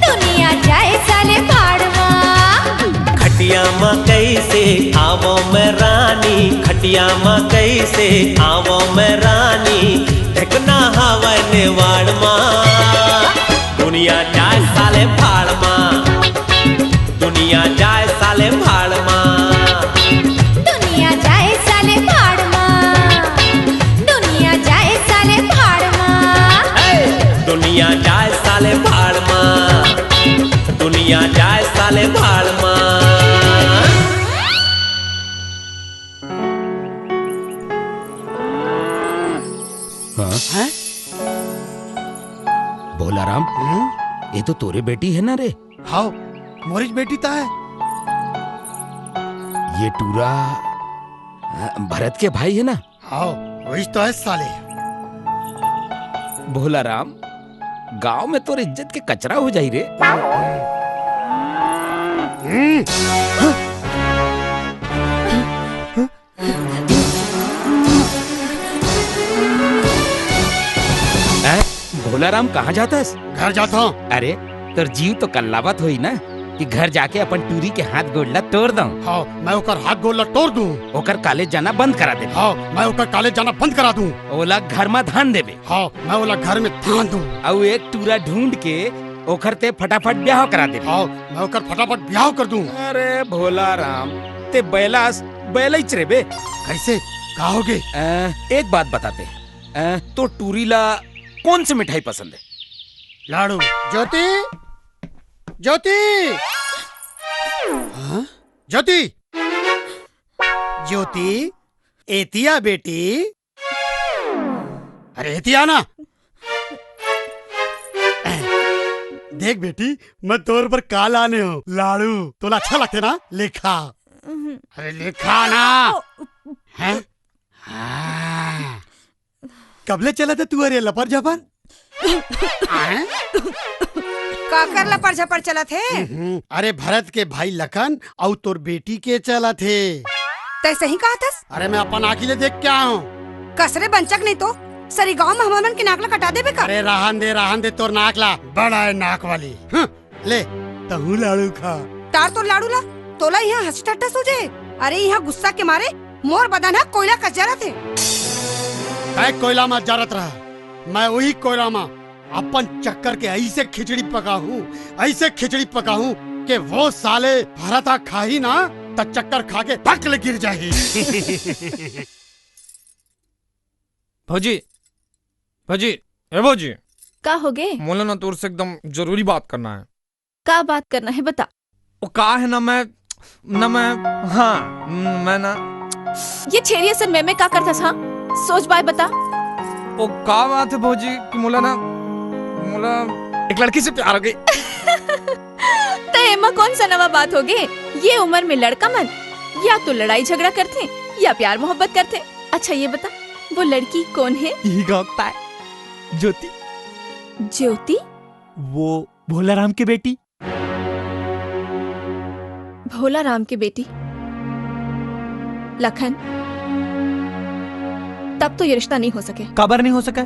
दुनिया जाए साले भाड़ माँ। खटिया मकई से आवो मैं रानी, खटिया मकई से आवो मैं रानी, ढकना हवा नेवाड़ माँ, दुनिया जाए साले भाड़ माँ, दुनिया जाए साले भाड़ माँ। दुनिया जाए साले भाड़ माँ, दुनिया जाए साले भाड़ माँ। दुनिया जाए साले भाड़ माँ, दुनिया जाए साले भाड़ माँ। हाँ? भोला राम, ये तो तोरे बेटी है ना रे? हाँ, मोरिच बेटी ता है। ये टूरा भरत के भाई है ना? हाँ, वही तो है साले। भोला राम, गांव में तोर इज्जत के कचरा हो जाई रे। भोला राम कहाँ जाता है? घर जाता हूँ। अरे तोर जीव तो कल्लावत हुई ना कि घर जाके अपन टूरी के हाथ गोड़ला तोड़ दूं। हाँ, मैं ओकर हाथ गोड़ला तोड़ दूं। ओकर कॉलेज जाना बंद करा दे। हाँ, मैं ओकर कॉलेज जाना बंद करा दूं। ओला घर में धान देबे। हाँ, मैं ओला घर में धान दूं। और एक टूरा ढूंढ के ओकर ते फटाफट ब्याह करा दे। हाँ, मैं ओकर फटाफट ब्याह कर दूं। अरे भोला राम, ते बैलास बैलच रे बे। कैसे कहोगे? एक बात बताते, तो टूरीला कौन सी मिठाई पसंद है? लाड़ू। ज्योति, ज्योति, हाँ? ज्योति, ज्योति, एतिया बेटी, अरे एतिया ना। देख बेटी, मैं तोर पर काल आने हूँ। लाड़ू तोला अच्छा लगते ना, लिखा। अरे लिखा ना है। हाँ। कबले चला था तू अरे लपर झपर? काकर लपर झपर चला थे? अरे भरत के भाई लखन और तोर बेटी के चला थे। तैसे ही कहा था। अरे मैं अपन आँखी ले देख के आया हूँ। कसरे बंचक नहीं तो सरी गाँव में हमन की नाकला कटा दे बेका। अरे रहन दे तोर नाकला, बड़ा है नाक वाली। ले तहू लाड़ू खा। तार तो लाड़ू ला, तोला यहाँ हंसी ठट्टा सूझे। अरे यहाँ गुस्सा के मारे मोर बदन है कोयला कस जा रहा थे। काय कोयला में जारत रहा, मैं वही कोयला में अपन चक्कर के ऐसे खिचड़ी पका हूँ, ऐसे खिचड़ी पका हूँ कि वो साले भरता खा ही ना तो चक्कर खा के धक्कल गिर जाही। भौजी, भौजी, ए भौजी, का हो गए? मोला ना तोर से एकदम जरूरी बात करना है। का बात करना है बता। वो का है ना मैं हाँ मैं ना ये छेरी असन में का करता था? सोच बाय बता। वो का बात है भौजी कि मोला एक लड़की से प्यार हो गई। तो एमा कौन सा नवा बात हो गई? ये उम्र में लड़का मन या तो लड़ाई झगड़ा करते या प्यार मोहब्बत करते। अच्छा ये बता, वो लड़की कौन है? ज्योति। ज्योति? वो भोलाराम की बेटी। भोलाराम की बेटी? लखन, तब तो ये रिश्ता नहीं हो सके। काबर नहीं हो सका?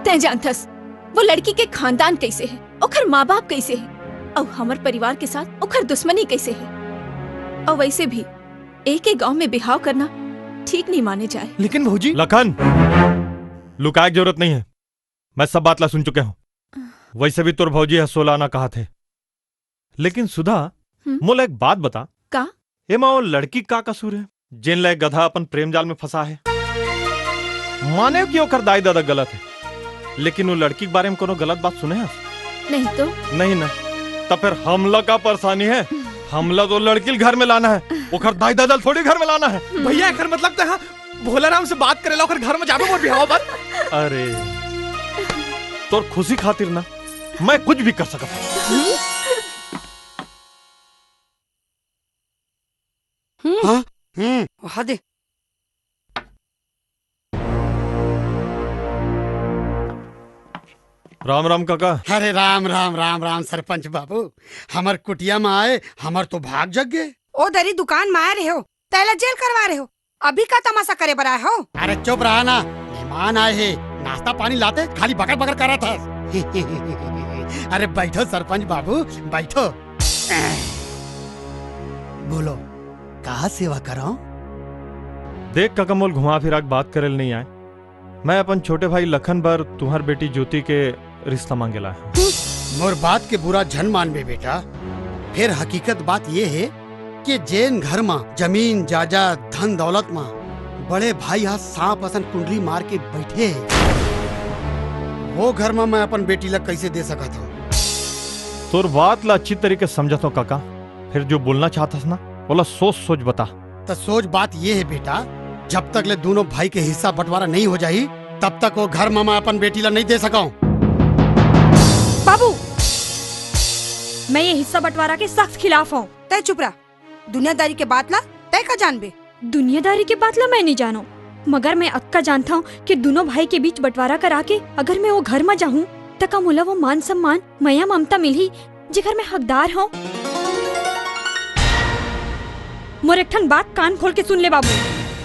तै जानथस वो लड़की के खानदान कैसे है, ओखर माँ बाप कैसे है, और हमार परिवार के साथ ओखर दुश्मनी कैसे है। और वैसे भी एक ही गांव में बिहाव करना ठीक नहीं माने जाए। लेकिन भौजी। लखन, लुकाए की जरूरत नहीं है, मैं सब बात ला सुन चुके हूँ। वैसे भी तोर भौजी है 16 आना कहा थे। लेकिन सुधा, मोला एक बात बता। का? एमा वो लड़की का कसूर है जिन ले गधा अपन प्रेम जाल में फंसा है? माने कि ओकर दाई दादा गलत है, लेकिन वो लड़की के बारे में कोनो गलत बात सुने हैं? नहीं तो? नहीं ना, तब फिर हमला का परेशानी है? हमला तो लड़की घर में लाना है, ओकर दाई दादा थोड़ी घर में लाना है। भैया एकर मतलब तो हाँ भोलाराम से बात करेला ओकर घर में जाबे मोर बिहाव पर। अरे तोर खुशी खातिर ना मैं कुछ भी कर सकता। वहाँ दे। राम राम काका। अरे राम राम राम राम सरपंच बाबू, हमार कुटिया में आए, हमार तो भाग जग गए। ओ दरी दुकान में आए रहे हो, तैला जेल करवा रहे हो, अभी का तमाशा करे बरा हो? अरे चुप रहा ना, मेहमान आए हैं, नाश्ता पानी लाते खाली बकर बकर करा था। अरे बैठो सरपंच बाबू बैठो। बोलो कहाँ सेवा करो? देख काका, मोल घुमा फिरा के बात करे नहीं आए। मैं अपन छोटे भाई लखन बर तुम्हार बेटी ज्योति के रिश्ता मांगेला है। मोर बात के बुरा झन मान बे बेटा, फिर हकीकत बात ये है कि जैन घर में जमीन जायदाद धन दौलत में बड़े भाई हाथ सांप असन कुंडली मार के बैठे है, वो घर में मैं अपन बेटी लग कैसे दे सकता हूँ? तोर बात ला अच्छी तरीके से समझा तो काका, फिर जो बोलना चाहता ना बोला सोच सोच बता। तो सोच बात ये है बेटा, जब तक ले दोनों भाई के हिस्सा बंटवारा नहीं हो जाही तब तक वो घर में मैं अपन बेटी ला नहीं दे सका हूँ। बाबू, मैं ये हिस्सा बंटवारा के सख्त खिलाफ हूँ। तय चुप रहा, दुनियादारी के बात ला तय का जान बे। दुनियादारी के बात ला मैं नहीं जानो, मगर मैं अक्का जानता हूँ कि दोनों भाई के बीच बंटवारा करा के अगर मैं वो घर में जाऊँ तो का मुला वो मान सम्मान मया ममता मिली जिगर मैं हकदार हूँ। मोर एक ठन बात कान खोल के सुन ले बाबू,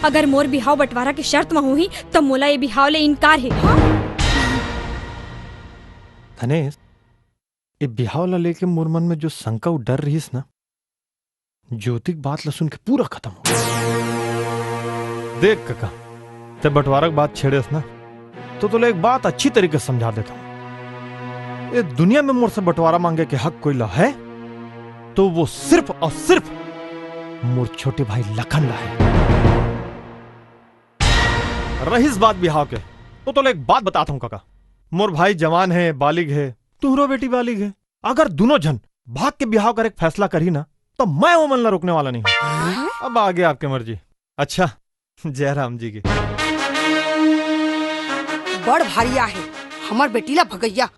अगर मोर बिहाव बंटवारा की शर्त में हुई तो मोला ये बिहाव ले इनकार है। धनेश, ये बिहाव ला लेके मोर मन में जो शंका डर रही ना, ज्योति की बात ला सुन के पूरा खत्म हो। देख काका, ते बंटवारा की बात छेड़े ना तो तुले एक बात अच्छी तरीके से समझा देता हूँ। ये दुनिया में मोर से बंटवारा मांगे के हक कोई ला है तो वो सिर्फ और सिर्फ मोर छोटे भाई लखन ला है। रही इस बात बिहाव के तो तुले एक बात बताता हूँ काका, मोर भाई जवान है, बालिग है, तुहरो बेटी बालिग है। अगर दोनों जन भाग के ब्याह कर एक फैसला करी ना तो मैं वो मन रोकने वाला नहीं हूं। अब आगे आपकी मर्जी। अच्छा, जय राम जी की। बड़ भारिया है हमर बेटीला भगैया।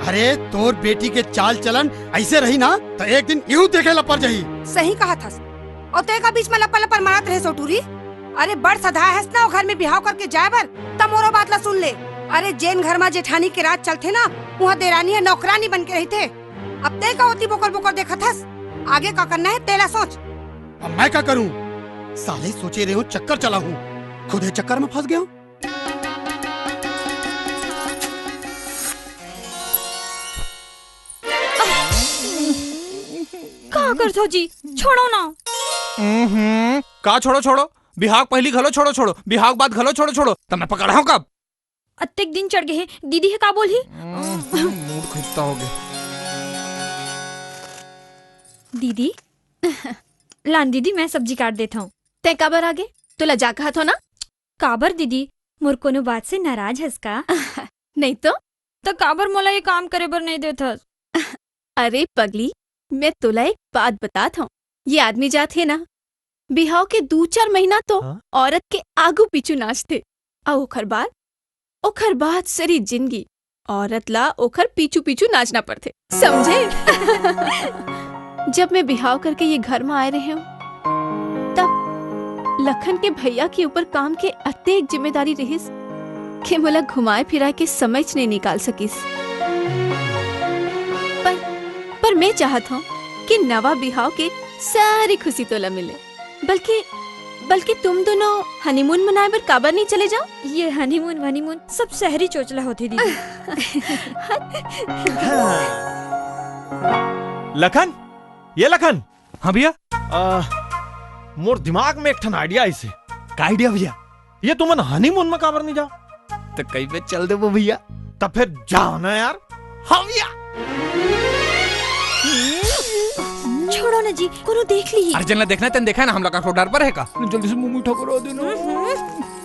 अरे तोर बेटी के चाल चलन ऐसे रही ना तो एक दिन यूं देखे ला पड़ जाही। सही कहा था। और ते का बीच में लपा लपा मारत रहे सोटूरी। अरे बड़ सधा है ना घर में बिहाव करके जाए बर तब मोरो बात ला सुन ले। अरे जैन घर में जेठानी के राज चलते ना वहाँ देरानी है नौकरानी बन के रही थे। अब ते का होती बोकर बोकर देखा था। आगे का करना है तेला सोच। अब मैं क्या करूं? साले सोचे रहे हूँ चक्कर चला हूँ, खुद ही चक्कर में फंस गया हूँ। का करथो जी, छोड़ो ना। का छोड़ो छोड़ो, बिहाग पहली घलो छोड़ो छोड़ो, बिहाग बाद घलो छोड़ो छोड़ो, तब मैं पकड़ा हूँ कब? अत्तेक दिन चढ़ गए हैं, दीदी है का बोली? मूड खिंचता हो गया। दीदी लान दीदी मैं सब्जी काट देता हूँ। ते काबर आगे तो लजा कहा था ना? काबर दीदी मोर कोनो बात से नाराज हस का? नहीं तो काबर मोला ये काम करे बर नहीं देता। अरे पगली, मैं तुला एक बात बतात हूँ। ये आदमी जात है ना, बिहाव के 2-4 महीना तो औरत के आगू पीछू नाचते और ओखर बाद सारी जिंदगी औरत ला ओखर पीछू पीछू नाचना पड़ते, समझे? जब मैं बिहाव करके ये घर में आए रहे हूँ तब लखन के भैया के ऊपर काम के अत्ते एक जिम्मेदारी रहीस कि मोला घुमाए फिराए के समझ नहीं निकाल सकीस। पर मैं चाहत हूँ कि नवा बिहाव के सारी खुशी तोला मिले। बल्कि तुम दोनों हनीमून मनाए बर काबर नहीं चले जाओ? ये हनीमून सब शहरी चोचला होती दीदी। लखन, ये लखन। हाँ भैया। मोर दिमाग में एक ठन आइडिया ऐसे। का आइडिया भैया? ये तुमन हनीमून में काबर नहीं जाओ? तो कहीं पे चल दे वो भैया। तब फिर जाओ ना यार। हाँ भैया। छोड़ो ना जी, कोनो देख ली। अर्जुन ने देखना तेन देखा है ना, हम लोग का डर पर है का? जल्दी से मुंह मीठा करो देना।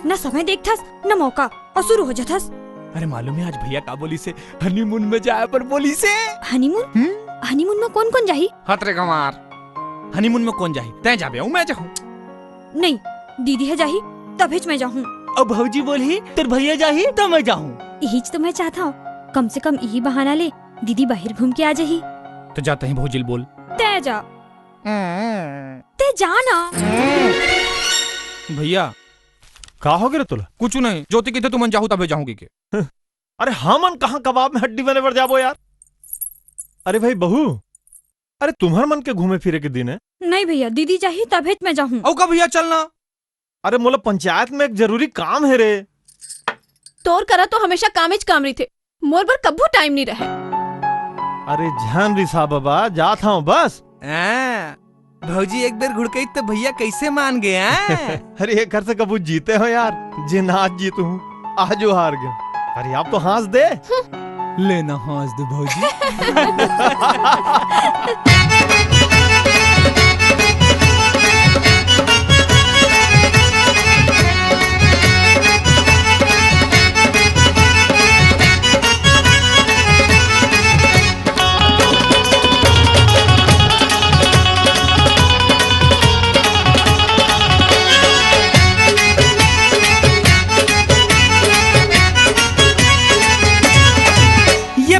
ना समय देखथस ना मौका और शुरू हो जाथस। अरे मालूम है आज भैया का बोली से हनीमून में जाए पर बोली से। हनीमून में कौन कौन जाही? हतरे कमार, हनीमून में कौन जाही? तै जाबे मैं जाऊं? नहीं, दीदी है जाही तब मैं जाऊं। अब भौजी बोली तेरे भैया जाही तो मैं जाऊं। यही तो मैं चाहता हूँ, कम से कम यही बहाना ले दीदी बाहर घूम के आ जाही। तो जाते हैं भौजी बोल। ते जा ना। भैया का हो गया तुला? कुछ नहीं, ज्योति की थे तुम जाहू तबे जाऊंगी के। अरे हमन कहाँ कबाब में हड्डी बने पर जाबो यार। अरे भाई बहू, अरे तुम्हार मन के घूमे फिरे के दिन है? नहीं भैया, दीदी चाहिए तभी मैं जाऊँ। औ का भैया चलना। अरे मोला पंचायत में एक जरूरी काम है रे। तोर करा तो हमेशा कामेज कामरी थे, मोर पर कब्बू टाइम नहीं रहे। अरे जान रिसा बाबा, जाता हूँ बस। भौजी एक बार घुड़कई तो भैया कैसे मान गए? अरे ये घर से कबू जीते हो यार, जिन आज जीतू हूँ आज हार गया। अरे आप तो हंस दे। लेना हंस दे भौजी।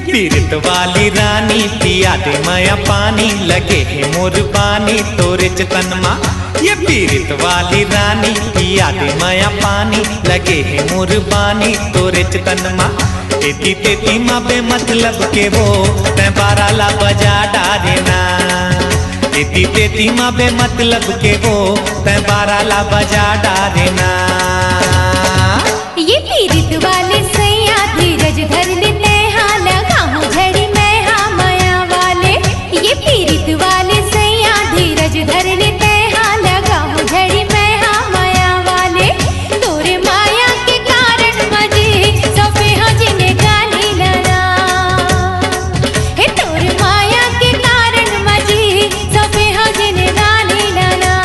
पीरत वाली रानी पिया दे माया पानी, लगे है मोर पानी तोरे चतन मा। ये पीरत वाली रानी पिया दे माया पानी, लगे है मोर पानी तोरे चतन मा। तेती तेती माँ बे मतलब के वो तै बाराला बजा डारेना। तेती तेती माँ बे मतलब के वो तै बाराला बजा डारेना। ये पीरत वाले सैया धीरज धर लेते झड़ी में हाँ माया वाले। ये पीरित वाले सैया धीरज धर लेते हाँ लगा हूँ झड़ी में हाँ माया वाले। तोरे माया के कारण मजे सफे हाँ जिन्हें गाली लड़ा। हे तोरे माया के कारण मजे सफे हाँ जिन्हें गाली लड़ा।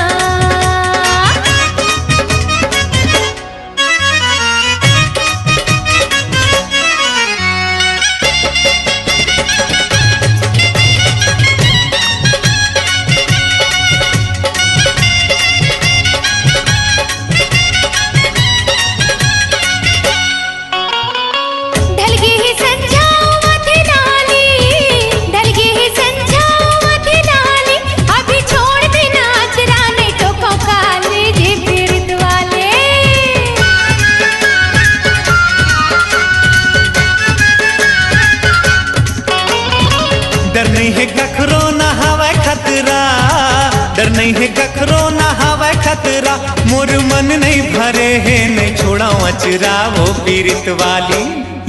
नहीं है कखरो ना हवा खतरा, मोर मन नहीं भरे है नहीं छोड़ा अचरा। वो पीरित वाली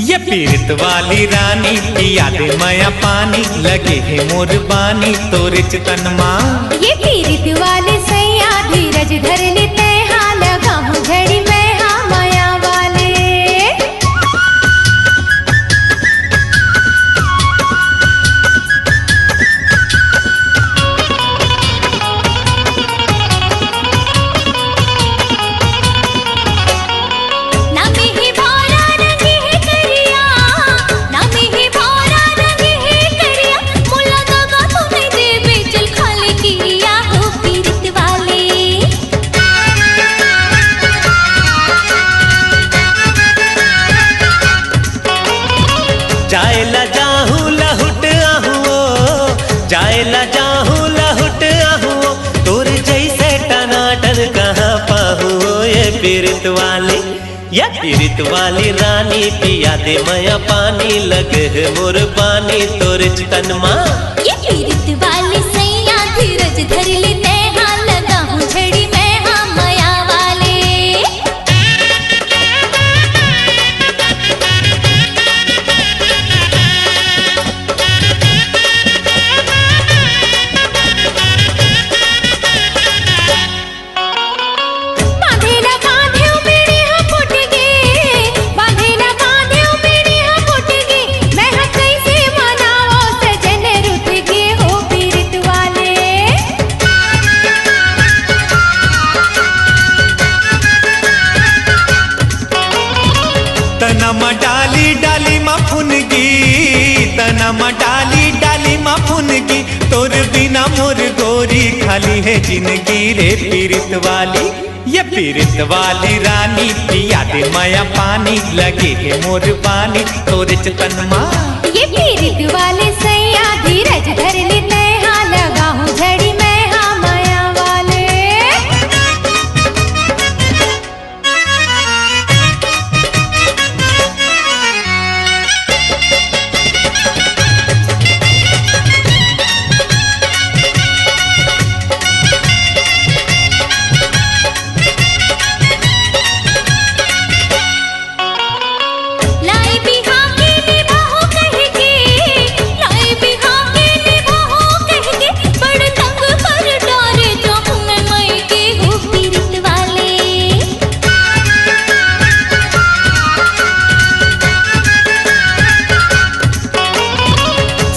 ये पीरित वाली रानी पिया दे माया पानी, लगे है मोर बानी तोरे चितन माँ। ये पीरित वाले सैया धीरज धर लेते हाँ लगा हूँ झड़ी मैं हाँ माया वाले। जाएला जाहूँ लहुट आहूँ, जाएला जाहूँ लहुट आहूँ, तोर जैसे टनाटन कहाँ पाहूँ। ये पीरित वाली रानी पिया दे माया पानी, लगे है मोर पानी तोर चितन माँ। ये पीरित वाले सैया धीरज धर लेते हाँ लगा हूँ झड़ी मैं हाँ माया वाले। तनमा डाली डाली मा फुनगी, तनमा डाली डाली मा फुनगी, तोर बिना मोर गोरी खाली है जिंदगी। रे पीरित वाली ये पीरित वाली रानी पिया दे माया पानी, लगे है मोर पानी तोर चितन माँ। ये पीरित वाले सैया धीरज धर लेते हाँ लगा हूँ झड़ी मैं हाँ माया वाले।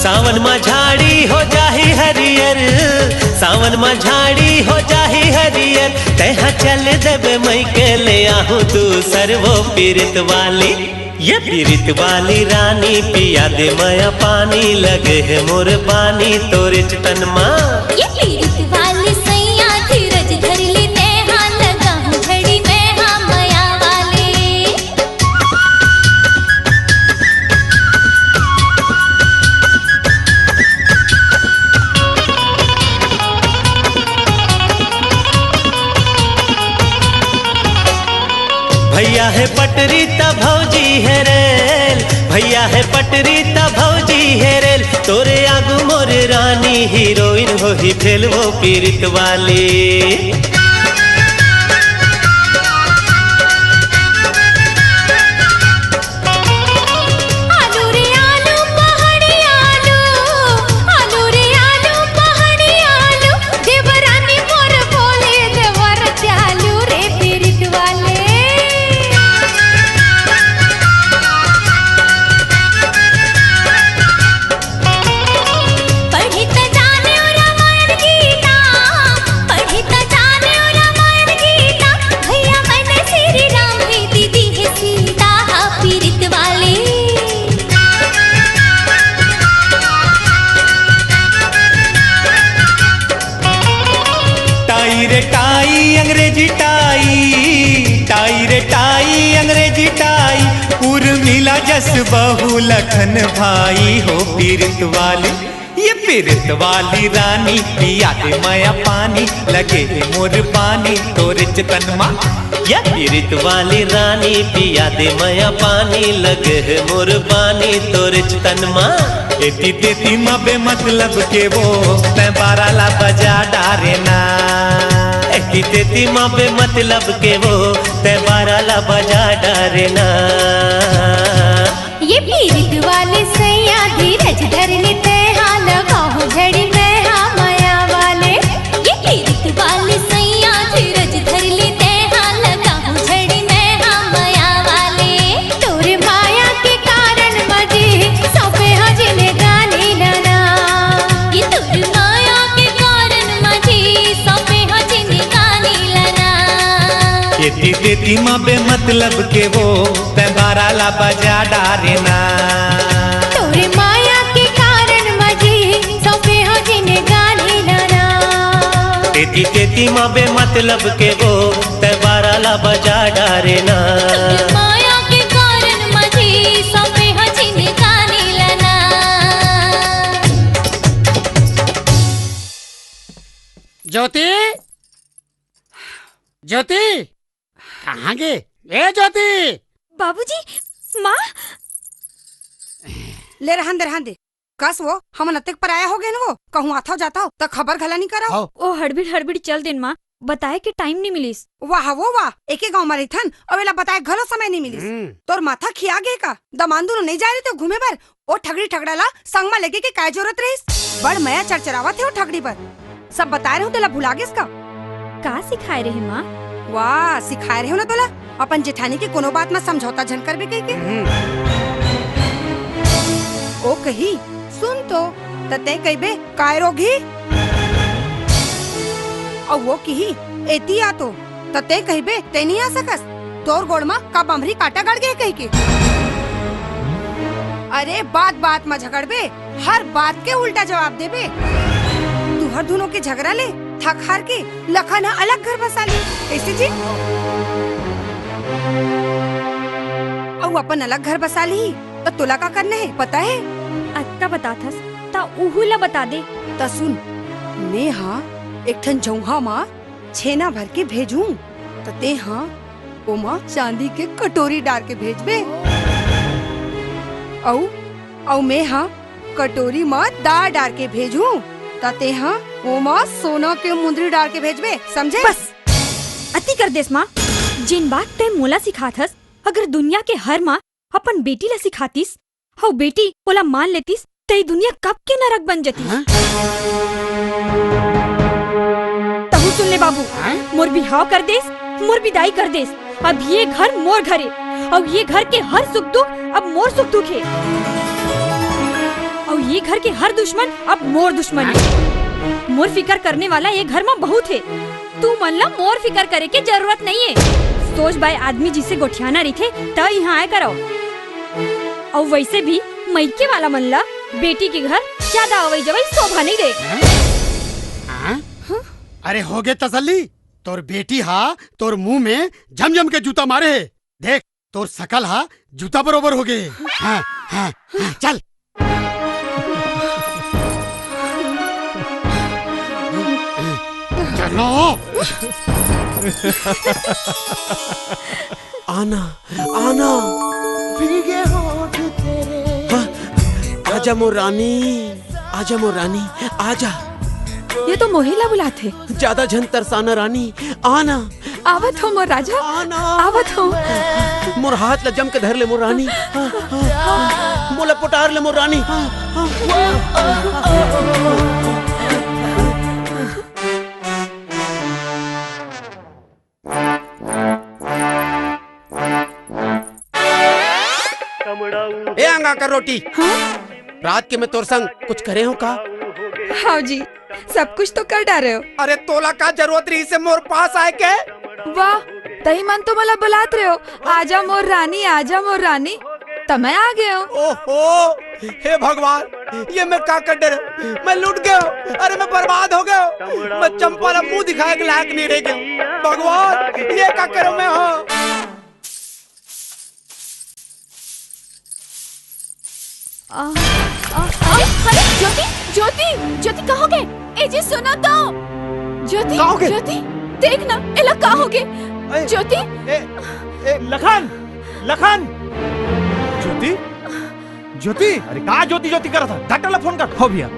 सावन में झाड़ी हो जाही हरियर, सावन में झाड़ी हो जाही हरियर, तहाँ चल देबे मई के ले आहूँ दूसर। वो पीरित वाली ये पीरित वाली रानी पिया दे माया पानी, लगे है मोर पानी तोरे चितन माँ। ये पीरित वाले सैया धीरज धर लेते हाँ लगा हूँ झड़ी मैं हाँ माया वाले। भैया है पटरी त भौजी है रेल, भैया है पटरी त भौजी है रेल, तोरे आगू मोर रानी हीरोइन हो ही फेल। वो पीरित वाली अंग्रेजी टाई, टाई रे टाई अंग्रेजी टाई, उर्मिला जस बहू लखन भाई। हो पीरित वाली ये पीरित वाली रानी पिया दे माया पानी, लगे है मोर पानी तोरे चितन माँ। ये पीरित वाली रानी पिया दे माया पानी, लगे है मोर पानी तोरे चितन माँ। एती तेती मबे मतलब के वो तै बाराला बजा डारे ना। एती तेती मबे मतलब के वो तै बाराला बजा डारे ना। ये पीरित वाले सैया धीरज धर लेते हाँ लगाओ झड़ी में हाँ माया वाले। ये पीरित वाले सैया धीरज धर लेते हाँ लगाओ झड़ी में हाँ माया वाले। तोरे माया के कारण मजे सौंपे हाँ जिन्हें गाने लना। ये तोरे माया के कारण मजे सौंपे हाँ जिन्हें गाने लना। एती तेती मबे मतलब के वो तै बाराला बजा डारे ना। तोरे माया के कारण मजे सौंपे हो जिन्हें गाने लना। तेती तेती मबे मतलब के वो तै बाराला बजा डारे ना। तोरे माया के कारण मजे सौंपे हो जिन्हें गाने लना। ज्योति, ज्योति कहाँ गे? ए ज्योति। बाबूजी, माँ। ले रहन दे कस वो हम नतिक पर आया हो गए ना। वो कहूँ आता जाता हो तो खबर घला नहीं करा। ओ हड़बड़ी चल दिन माँ, बताए के टाइम नहीं मिलीस। वाह वो वाह, एक गाँव में थन और वेला बताए घलो समय नहीं मिलीस। तोर माथा खिया गे का दमांदू नहीं जा रही तो घूमे पर ओ ठगड़ी ठगड़ाला संग में लेके के काय जरूरत रहीस। बड़ मया चरचरावा थे वो ठगड़ी पर सब बताए रहे तेला भुला गेस का। का सिखाए रहे माँ? वाह सिखाए रहे हो ना तोला अपन जेठानी के कोनो बात में समझौता झन कर भी कही के। ओ कही सुन तो तते कहिबे काय रोगी और वो कही एती आ तो तते कहिबे ते नहीं आ सकस। तोर गोड़ में का बमरी काटा गड़ गए कही के। अरे बात बात में झगड़बे, हर बात के उल्टा जवाब देबे। तू हर दोनों के झगड़ा ले थक हार के लखन अलग घर बसा ले ऐसे जी। और अपन अलग घर बसा ली तो तुला का करना है पता है? अक्का बता थस ता उहुला बता दे। ता सुन, मैं हाँ एक ठन जौहा माँ छेना भर के भेजूं तते हाँ ओमा चांदी के कटोरी डाल के भेजबे। औ मैं हाँ कटोरी माँ दाल डाल के भेजूं तते हाँ ओमा सोना के मुंदरी डाल के भेजबे। समझे? बस अति कर देस माँ। जिन बात ते मोला सिखाथस अगर दुनिया के हर माँ अपन बेटी ला सिखातीस हौ बेटी ओला मान लेतीस ते दुनिया कब के नरक बन जती। तहु सुन ले बाबू, मोर बिहाव कर देस, मोर विदाई कर देस। अब ये घर मोर घरे और ये घर के हर सुख दुख अब मोर सुख दुख है और ये घर के हर दुश्मन अब मोर दुश्मन है। मोर फिकर करने वाला ये घर में बहुत है। तू मन ला मोर फिकर करे के जरूरत नहीं है। सोच बाय आदमी जिसे गोठियाना रही थे त यहाँ आए करो। और वैसे भी मैके वाला मन ला बेटी के घर ज्यादा अवई जवई शोभा नहीं दे। अरे हो गए तसल्ली। तोर बेटी हा तोर मुंह में झमझम के जूता मारे है। देख तोर सकल हा जूता बरोबर हो गए। हाँ, हाँ, हाँ, चल। चलो। आना आना आजा मोर रानी, आजा मोर रानी, आजा। ये तो मोहिला बुलाते। ज्यादा झन तरसाना रानी, आना। आवत हो मोर राजा, आना। आवत हो। मोर हाथ ला जम के धर ले मोर रानी, मोला पुटार ले मोर रानी। ए अंगा कर रोटी। रात के मैं तोर संग कुछ करे हो का? हाँ जी, सब कुछ तो कर डाले हो। अरे तोला का जरूरत रही से मोर पास आए के? वाह, तही मन तो मला बुलात रहे हो। आजा मोर रानी, आजा मोर रानी। तब मैं आ गया हूँ। ओहो, हे भगवान, ये मैं का कर डर? मैं लूट गया। अरे मैं बर्बाद हो गया। मैं चंपा ला मुंह दिखाए के लायक नहीं रह गया। भगवान, ये का करूं मैं? हाँ अरे ज्योति, ज्योति, ज्योति कहाँ गए? ए जी सुनो तो। ज्योति, ज्योति, देख ना, एला कहाँ हो गए? ज्योति, लखन, लखन, ज्योति, ज्योति, अरे कहा ज्योति ज्योति कर रहा था, डॉक्टर ला फोन कर। हो भैया।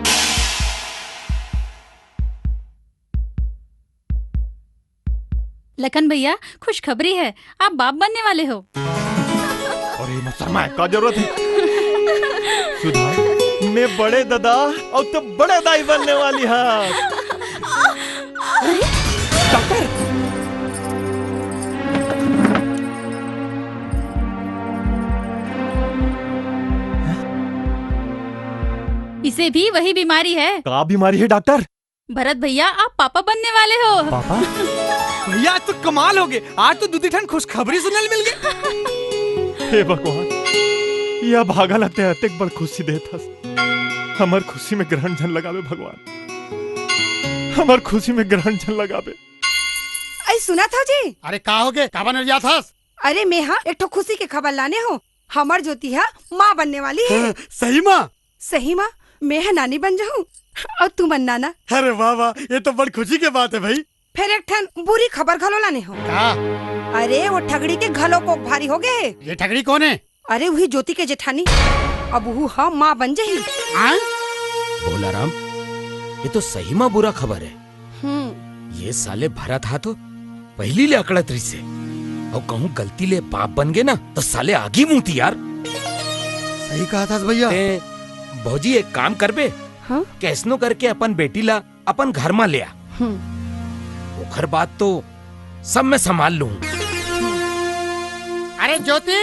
लखन भैया खुशखबरी है, आप बाप बनने वाले हो। अरे मत शर्मा, का जरूरत है? सुधा, मैं बड़े दादा और तो बड़े दाई बनने वाली है। डॉक्टर, इसे भी वही बीमारी है। क्या बीमारी है डॉक्टर? भरत भैया आप पापा बनने वाले हो। पापा? भैया आज तो कमाल हो गए, आज तो दूधी ठंड खुशखबरी सुनने मिल गई। हे भगवान, यह भागा लगते हैं बड़ खुशी देता। हमार खुशी में ग्रहण जन लगावे भगवान, हमार खुशी में ग्रहण जन लगावे। आई सुना था जी? अरे का हो गए, का बन था? अरे मैं हाँ एक ठो खुशी के खबर लाने हो। हमार ज्योति है माँ बनने वाली है। सही माँ? सही माँ, मैं है नानी बन जाऊँ और तू बन नाना। अरे वाह वाह, ये तो बड़ी खुशी की बात है भाई। फिर एक ठन बुरी खबर घलो लाने हो। का? अरे वो ठगड़ी के घलो को भारी हो गए। ये ठगड़ी कौन है? अरे वही ज्योति के जेठानी, अब वो हाँ माँ बन जाही। भोलाराम, ये तो सही में बुरा खबर है। ये साले भरत हा तो पहली ले अकड़त रही से, और कहूँ गलती ले बाप बन गए ना तो साले आगी मुंती यार। सही कहा था भैया। भौजी एक काम कर बे, कैसनो करके अपन बेटी ला अपन घर में ले आ। ओखर बात तो सब मैं संभाल लूँ। अरे ज्योति,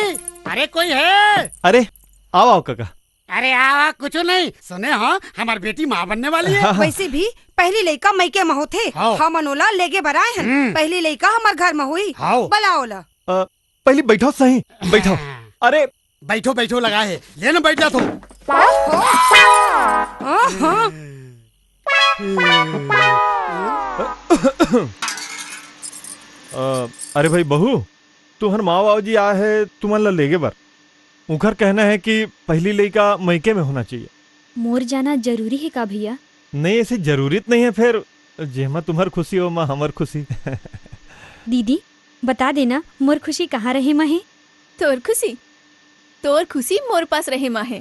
अरे कोई है? अरे आओ आओ काका। अरे आ कुछ नहीं सुने। हाँ हमारी बेटी माँ बनने वाली है। वैसे भी पहली लड़का मईके में होते, हम मनोला लेके बराए हैं। पहली लड़का हमार घर में हुई। बलाओला पहले बैठो सही, बैठो। अरे बैठो बैठो लगा है, ये ना बैठ जा तू। अरे भाई बहू, तुहर माँ बाबू जी आए है तुम्हारा लेगे बर। उनका कहना है कि पहली लड़का मईके में होना चाहिए। मोर जाना जरूरी है का भैया? नहीं ऐसे जरूरत नहीं है, फिर जेमा तुम्हार खुशी हो माँ हमर खुशी। दीदी बता देना मोर खुशी कहाँ रहे महे? तोर खुशी मोर पास रहे माहे।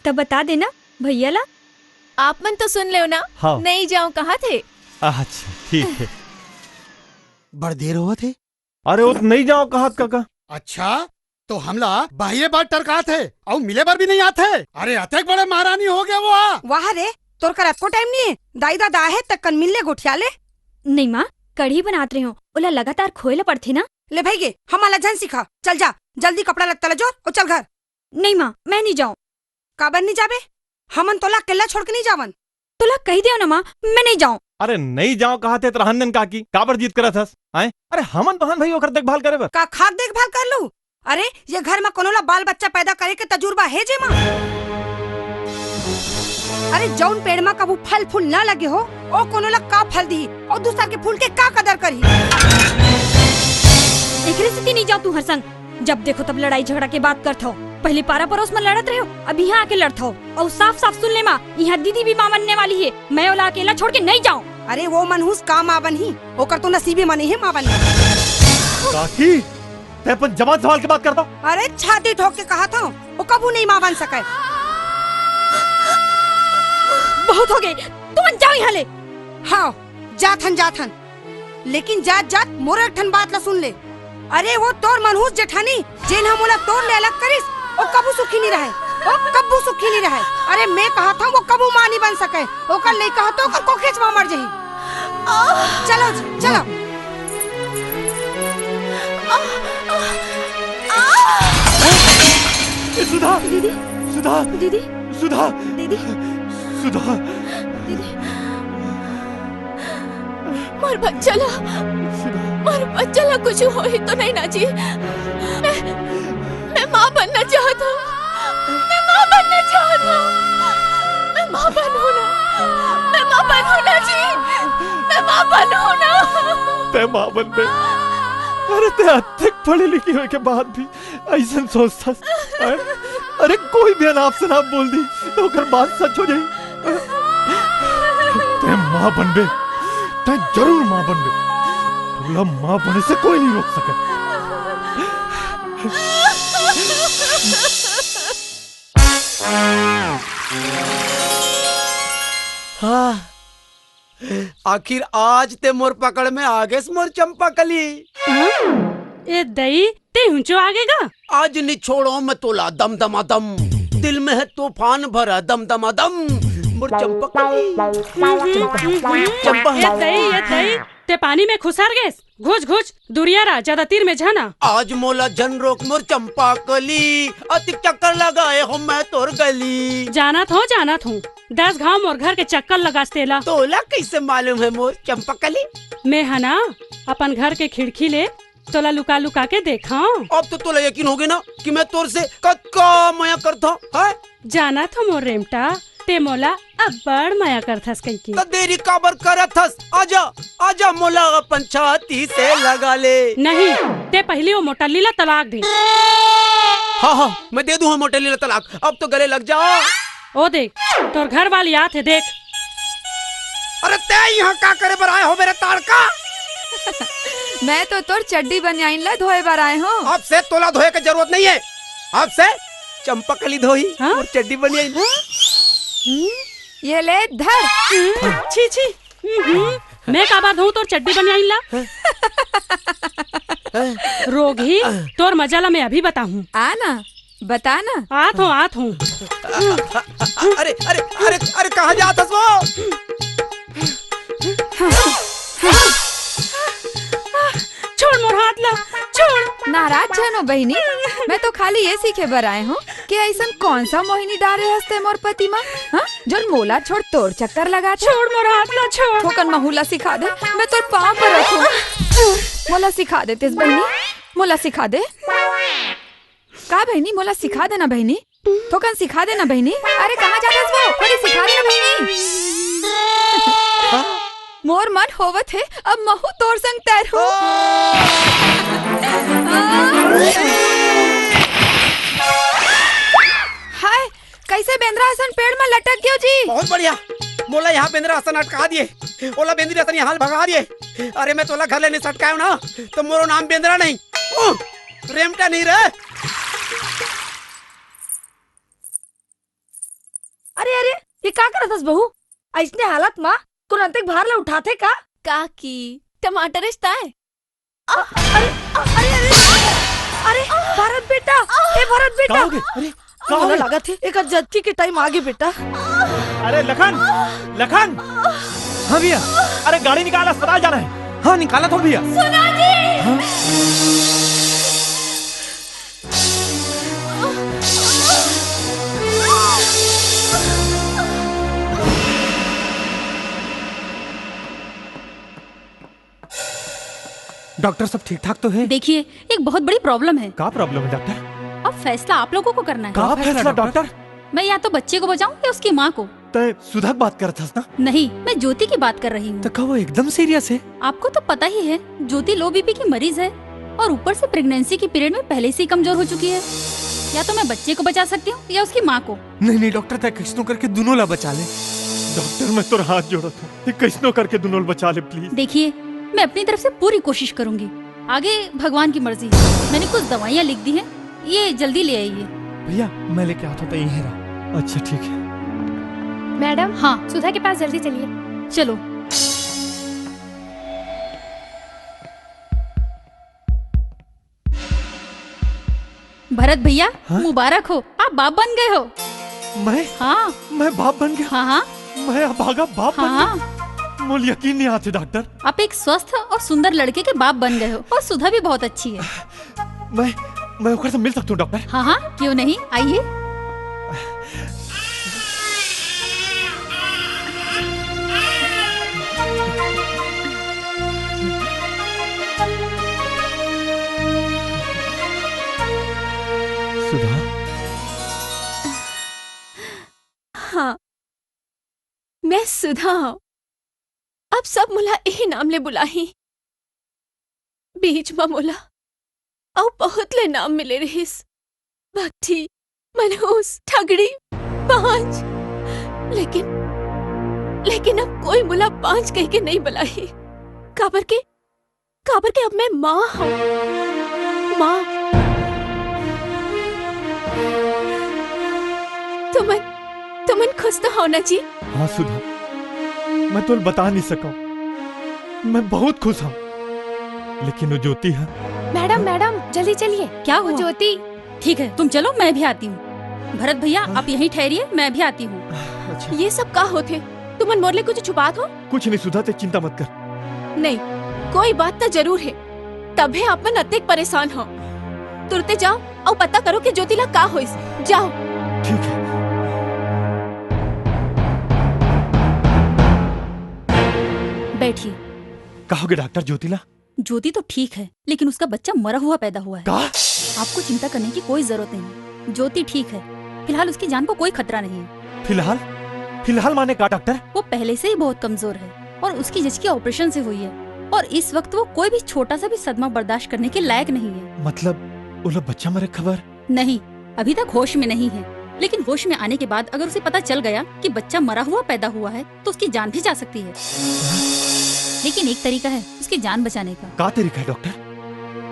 तब बता देना भैया ला। आप मन तो सुन ले ना। हाँ। नहीं जाऊं कहा थे? अच्छा ठीक है। बड़ देर हुआ थे। अरे वो नहीं जाओ कहा काका। अच्छा तो हमला बाहरे बात टरका थे और मिले बार भी नहीं आते। अरे अतक बड़े महारानी हो गया वो। वाह रे, तोर कर को टाइम नहीं है। दाई दादा है तक कन मिलने गोठियाले। नहीं माँ, कढ़ी बनात रहे हो, ओला लगातार खोएला पड़थे ना। ले भाई गे, हमारा झन सिखा। चल जा जल्दी कपड़ा लत्ता ले जो और चल घर। नहीं माँ, मैं नहीं जाऊँ। काबर नहीं जाबे? हमन तोला अकेला छोड़ के नहीं जावन। तोला कही दे ना माँ, मैं नहीं जाऊँ। अरे नहीं जाओ कहा थे रहन काकी, काबर जीत करा था। आए अरे हमन बहन भाई ओकर देखभाल करे बर। का खाक देखभाल कर लू? अरे ये घर में कोनोला बाल बच्चा पैदा करे के तजुर्बा है जे माँ। अरे जौन पेड़ में कबू फल फूल ना लगे हो ओ कोनोला का फल दी और दूसरा के फूल के का कदर करी। एकरे से नहीं जाओ तू हर संग। जब देखो तब लड़ाई झगड़ा के बात करत हो। पहले पारा पड़ोस में लड़त रहे हो, अब यहाँ आके लड़त हो। और साफ साफ सुन ले माँ, यहाँ दीदी भी माँ बनने वाली है। मैं ओला अकेला छोड़ के नहीं जाऊँ। अरे वो मनहूस का माँ बन ही, ओकर तो नसीबे में नहीं है माँ बनने। काकी ते अपन जवान सवाल के बात करता। अरे छाती ठोक के कहा था वो कबू नहीं माँ बन सके। बहुत हो गए, तुम जाओ यहाँ ले। हाँ जाथन, लेकिन जात जात मोर एक ठन बात ला सुन ले। अरे वो तोर मनहूस जेठानी जेन हम ओला तोर ले अलग करिस, वो कबू सुखी नहीं रहे। वो कबू सुखी नहीं रहे। अरे मैं कहा था वो कबू माँ नहीं बन सके। ओकर नहीं कहा तो ओकर कोखेच माँ मर जाही। चलो जी, चलो। सुधा दीदी, सुधा दीदी, सुधा दीदी, सुधा दीदी, मोर बच्चा ला कुछ हो ही तो नहीं ना जी। मैं माँ बनना चाहता हूँ। मैं माँ बनूँ ना जी। मैं माँ बनूँ ना। ते माँ बन बे। अरे ते अत्यधिक पढ़े लिखे हुए के बाद भी ऐसा सोचता। अरे कोई भी अनाप शनाप बोल दी तो कर बात सच हो जाए। ते माँ बन बे, ते जरूर माँ बन बे। तुला माँ बनने से कोई नहीं रोक सके। हाँ, आखिर आज ते मोर पकड़ में आगे मोर चंपा कली। ए दई ते ऊंचो आगेगा। आज निछोड़ो मैं तोला दम दमा दम, दिल में है तूफान भरा दम दमा दम। मोर चंपा कली चंपा ए दई ते पानी में खुसार गेस। घुस घुस दुरियारा ज्यादा तीर में जाना। आज मोला जन रोक मोर चंपा कली, अति चक्कर लगाए हो मैं तोर गली। जाना थो 10 घाव मोर घर के चक्कर लगास्तेला। तोला कैसे मालूम है मोर चंपा कली? मैं है ना अपन घर के खिड़की ले तोला लुका लुका के देखा। अब तो तोला यकीन हो गया ना कि मैं तोर से कत्का माया करता है। जाना था मोर रेमटा ते मोला अब बड़ माया करथस कई की। तो देरी काबर करथस? आजा आजा मोला अपन छाती से लगा ले। नहीं ते पहले वो मोटल्ली ला तलाक दे। हाँ मैं दे दूँ मोटल्ली ला तलाक। अब तो गले लग जा। ओ देख तोर घर वाली आते देख। अरे ते यहाँ क्या करे बर आए हो मेरे ताड़का? मैं तो तोर चड्डी बनियाइन ला धोए बर आए हो। अब से तोला धोए की जरूरत नहीं है। अब से चंपकली धोई और चड्डी बनियाइन। ये ले धर। छी छी मैं का बात हूँ तोर चड्डी बनियाइन ला। रोगी तोर मजाला मैं अभी बताऊँ। आना बता ना। आत हूँ। अरे अरे अरे अरे कहाँ जात हस वो? छोड़ मोर हाथ ला छोड़। नाराज जानो बहनी, मैं तो खाली ये सीखे बर आए हूँ कि ऐसा कौन सा मोहिनी डारे हंसते मोर पति माँ, जो मोला छोड़ तोड़ चक्कर लगा। छोड़ मोर हाथ ला छोड़। ठोकन महूला सिखा दे, मैं तो पाँव पर रखूं। मोला सिखा दे तेज बहनी, मोला सिखा दे। का बहनी मोला सिखा देना बहनी, ठोकन सिखा देना बहनी। अरे कहाँ जाते वो, थोड़ी सिखा देना बहनी। मोर मन होवत है अब महू तोर संग तैरू। हाय कैसे बेंद्रा हसन पेड़ में लटक गयो जी। बहुत बढ़िया, मोला यहाँ बेंद्रा हसन अटका दिए, ओला बेंद्री हसन यहाँ भगा दिए। अरे मैं तोला घर लेने सटकायो ना तो मोरो नाम बेंद्रा नहीं रेमटा नहीं रहे। अरे अरे ये का करत हस बहू? ऐसने हालत माँ तुरंत बाहर ला उठाते का? काकी टमाटर रिश्ता है। अरे अरे अरे अरे भरत बेटा, ए भरत बेटा। अरे मला लगा थे एक जच्ची के टाइम आगे बेटा। अरे लखन लखन। हाँ भैया, अरे गाड़ी निकाल, अस्पताल जाना है। हाँ निकाला तो भैया। सुना जी। डॉक्टर सब ठीक ठाक तो है? देखिए एक बहुत बड़ी प्रॉब्लम है। क्या प्रॉब्लम है डॉक्टर? अब फैसला आप लोगों को करना है। क्या फैसला डॉक्टर? मैं या तो बच्चे को बचाऊं या उसकी माँ को। तय सुधा बात करत हस ना? नहीं, मैं ज्योति की बात कर रही हूँ। तो क्या वो एकदम सीरियस है? आपको तो पता ही है ज्योति लो बीपी की मरीज है और ऊपर से प्रेगनेंसी की पीरियड में पहले से ही कमजोर हो चुकी है। या तो मैं बच्चे को बचा सकती हूँ या उसकी माँ को। नहीं डॉक्टर तय कैसनो करके दोनों ला बचा ले। डॉक्टर मैं तो हाथ जोड़त हूँ, कैसनो करके दोनों ला बचा ले प्लीज। देखिए मैं अपनी तरफ से पूरी कोशिश करूंगी, आगे भगवान की मर्जी। मैंने कुछ दवाइयाँ लिख दी हैं, ये जल्दी ले आइए। भैया मैं लेके आता हूँ, यहीं रहा। अच्छा ठीक है। मैडम हाँ सुधा के पास जल्दी चलिए। चलो। भरत भैया मुबारक हो, आप बाप बन गए हो। मैं बाप बन गया? हाँ मैं अब भागा बाप बन गया? मुझे यकीन नहीं आते डॉक्टर। आप एक स्वस्थ और सुंदर लड़के के बाप बन गए हो और सुधा भी बहुत अच्छी है। मैं ओकर से मिल सकता हूँ डॉक्टर? हाँ क्यों नहीं, आइए। सुधा। हाँ मैं सुधा हूँ। अब सब मुला यही नाम ले बुलाही। बीच में मुला और बहुत ले नाम मिले रहीस, भक्ति, मनहूस, ठगड़ी, पांच। लेकिन अब कोई मुला पांच कह के नहीं बुलाही। काबर के अब मैं माँ हूँ। माँ तुमन खुश तो हो ना जी? हाँ सुधा, मैं तो बता नहीं सका, मैं बहुत खुश हूँ। लेकिन वो ज्योति है। मैडम मैडम जल्दी चलिए। क्या हुआ? ज्योति। ठीक है, तुम चलो, मैं भी आती हूँ। भरत भैया आप यहीं ठहरिए, मैं भी आती हूँ। ये सब का होते? तुमन मोरले कुछ छुपात हो? कुछ नहीं सुधा, ते चिंता मत कर। नहीं, कोई बात तो जरूर है, तभी अपन अत्यधिक परेशान हो। तुरते जाओ और पता करो कि ज्योतिला का होइस। जाओ। ठीक है। बैठिए। कहोगे डॉक्टर ज्योतिला? ज्योति तो ठीक है, लेकिन उसका बच्चा मरा हुआ पैदा हुआ है। का? आपको चिंता करने की कोई जरूरत नहीं। ज्योति ठीक है, फिलहाल उसकी जान को कोई खतरा नहीं है। फिलहाल? फिलहाल माने का डॉक्टर? वो पहले से ही बहुत कमजोर है और उसकी जचकी ऑपरेशन से हुई है और इस वक्त वो कोई भी छोटा सा भी सदमा बर्दाश्त करने के लायक नहीं है। मतलब वो लोग बच्चा मरे खबर? नहीं, अभी तक होश में नहीं है, लेकिन होश में आने के बाद अगर उसे पता चल गया कि बच्चा मरा हुआ पैदा हुआ है तो उसकी जान भी जा सकती है। लेकिन एक तरीका है उसकी जान बचाने का। क्या तरीका है डॉक्टर?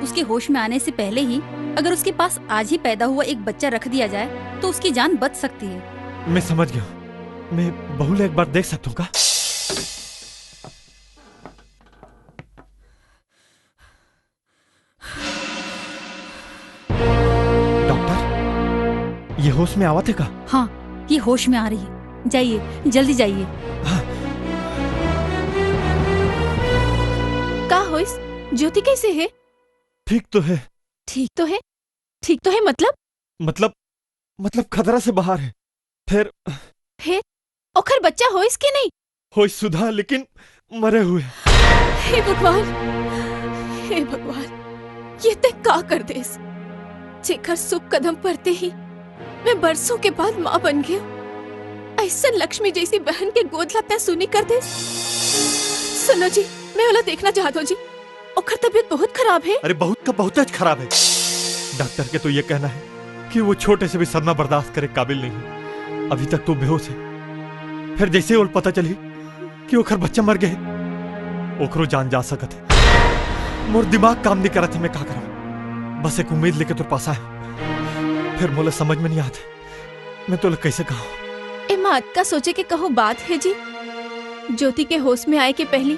उसके होश में आने से पहले ही अगर उसके पास आज ही पैदा हुआ एक बच्चा रख दिया जाए तो उसकी जान बच सकती है। मैं समझ गया। मैं बहू एक बार देख सकता हूँ का? डॉक्टर, ये होश में आवत है का? हाँ, ये होश में आ रही है। जाइए, जल्दी जाइए। का होइस? ज्योति कैसे है? ठीक तो है। ठीक तो है? ठीक तो है मतलब खतरा से बाहर है। फिर ओखर बच्चा होइस कि नहीं? होइस सुधा, लेकिन मरे हुए। हे भगवान, हे भगवान, ये ते का कर देस? जेकर सुख कदम पड़ते ही मैं बरसों के बाद माँ बन गया। ऐसा लक्ष्मी जैसी बहन के गोद लाते सुनी कर देस। सुनो जी, मैं वाला देखना चाहता हूँ जी। ओखर तबीयत बहुत खराब है। अरे बहुत का बहुत खराब है। डॉक्टर के तो ये कहना है कि वो छोटे से भी सदमा बर्दाश्त करे काबिल नहीं है। अभी तक तो बेहोश है। फिर जैसे वो पता चली कि ओखर बच्चा मर गए, ओखरो जान जा सकत है। मोर दिमाग काम नहीं करत है, मैं क्या करूं? बस एक उम्मीद लेके तो पास आया। फिर मोला समझ में नहीं आता मैं तो कैसे कहूं। ए मात का सोचे के कहो बात है जी। ज्योति के होश में आए के पहली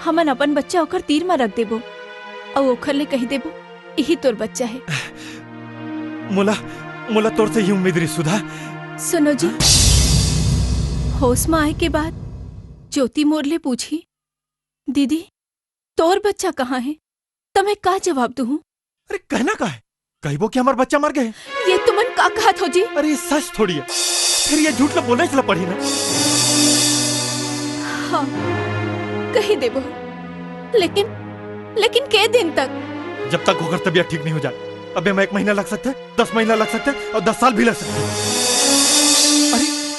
हमन अपन बच्चा ओकर तीर में रख देबो और ओखर ले कही देबो यही तोर बच्चा है। मोला तोर से ही उम्मीद रही सुधा। सुनो जी, होश में आए के बाद ज्योति मोरले पूछी, दीदी तोर बच्चा कहाँ है? तमें का जवाब दूं? अरे कहना का है? कहबो कि हमार बच्चा मर गए। ये तुमन का कहा थो जी? अरे सच थोड़ी है, फिर ये झूठ लो बोलने चला पड़ी ना। हाँ कही देबो, लेकिन के दिन तक? जब तक होकर तबीयत ठीक नहीं हो जाए। अबे मैं 1 महीना लग सकता है, 10 महीना लग सकता है और 10 साल भी लग सकते हैं।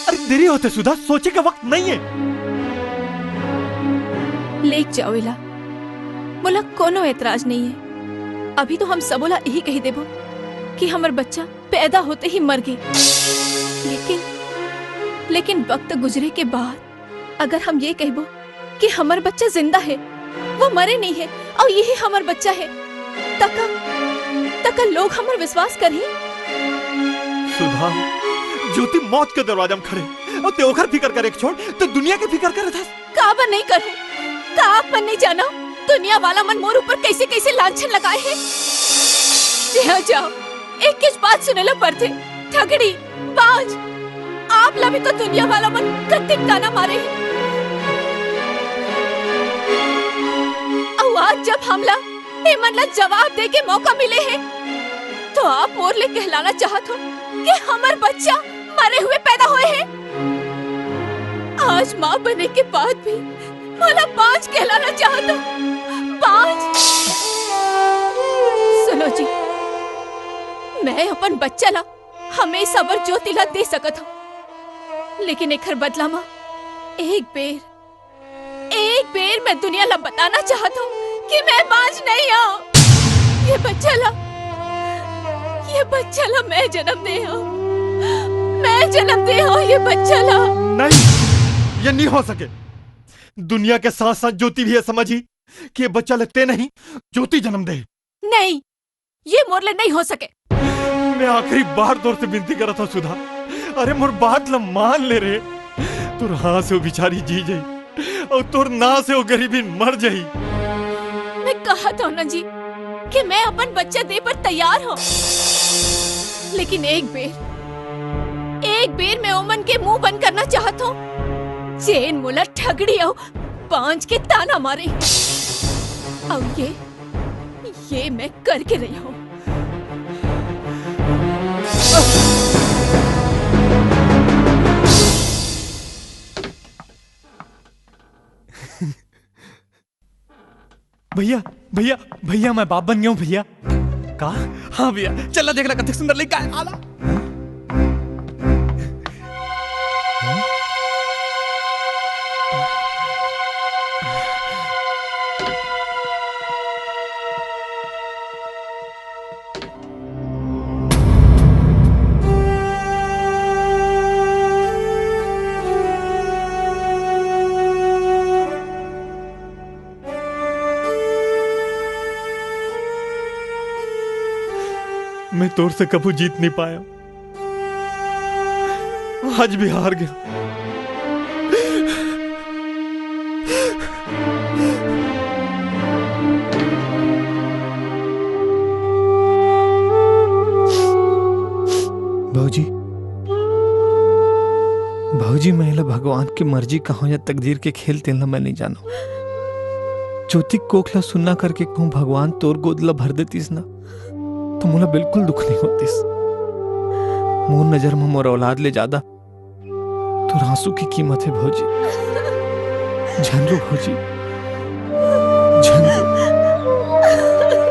अरे देरी होते सुधा, सोचे का वक्त नहीं है। लेक जाओ इला, बोला कोनो एतराज नहीं है। अभी तो हम सबोला यही कही देबो कि हमार बच्चा पैदा होते ही मर गए। लेकिन वक्त गुजरे के बाद अगर हम ये कहबो कि हमार बच्चा जिंदा है, वो मरे नहीं है और यही हमार बच्चा है, तक लोग हमार विश्वास करी। सुधा, ज्योति मौत के दरवाजा में खड़े और ते ओखर फिकर करे छोड़ तो दुनिया की फिकर करे था। काबा नहीं करूं, का आप मन नहीं जाना दुनिया वाला मन मोर ऊपर कैसे कैसे लांछन लगाए हैं। जहाँ जाओ एक किस बात सुने लो पड़ते, ठगड़ी बाज, आप ला भी तो दुनिया वाला मन कत्ते ताना मारे हैं। आज जब हमला मनला जवाब दे के मौका मिले है तो आप मोरले कहलाना चाहत हो कि हमार बच्चा मरे हुए पैदा हुए हैं। आज माँ बने के बाद भी मला बाज कहलाना चाहत हो। बाज। सुनो जी, मैं अपन बच्चा ला हमेशा बर ज्योति ला दे सकत हूँ, लेकिन एकर बदला माँ एक बेर मैं दुनिया ला बताना चाहत हूँ कि मैं बाज नहीं हूँ। ये बच्चा ला मैं जन्म दे हूँ, मैं जन्म दे हूँ ये बच्चा ला। नहीं, ये नहीं हो सके। दुनिया के साथ साथ ज्योति भी ये समझी कि ये बच्चा लगते नहीं, ज्योति जन्म दे। नहीं, ये मोरले नहीं हो सके। मैं आखिरी बार दौर से विनती कर रहा था सुधा, अरे मोर बात ला मान ले रे। तुर हाँ से वो बिचारी जी जाई और तुर ना से वो गरीबी मर जाई। मैं कहा था ना जी कि मैं अपन बच्चा दे पर तैयार हूँ, लेकिन एक बेर मैं ओमन के मुंह बंद करना चाहता हूँ। चेन मोला ठगड़ी आओ पांच के ताना मारे, अब ये मैं करके रही हूँ। भैया भैया भैया मैं बाप बन गया हूँ भैया। का? हाँ भैया चला देखना कतक सुंदर लड़का है आला। मैं तोर से कभी जीत नहीं पाया, आज भी हार गया। भाऊजी मैं भगवान की मर्जी कहो या तकदीर के खेल तेलना मैं नहीं जानो। ज्योति कोखला सुनना करके कहूँ भगवान तोर गोदला भर देतीस ना तो मुला बिल्कुल दुख नहीं होतीस। मोर नजर में मोर औलाद ले ज्यादा तो आंसू की कीमत है भौजी। झनरो भौजी,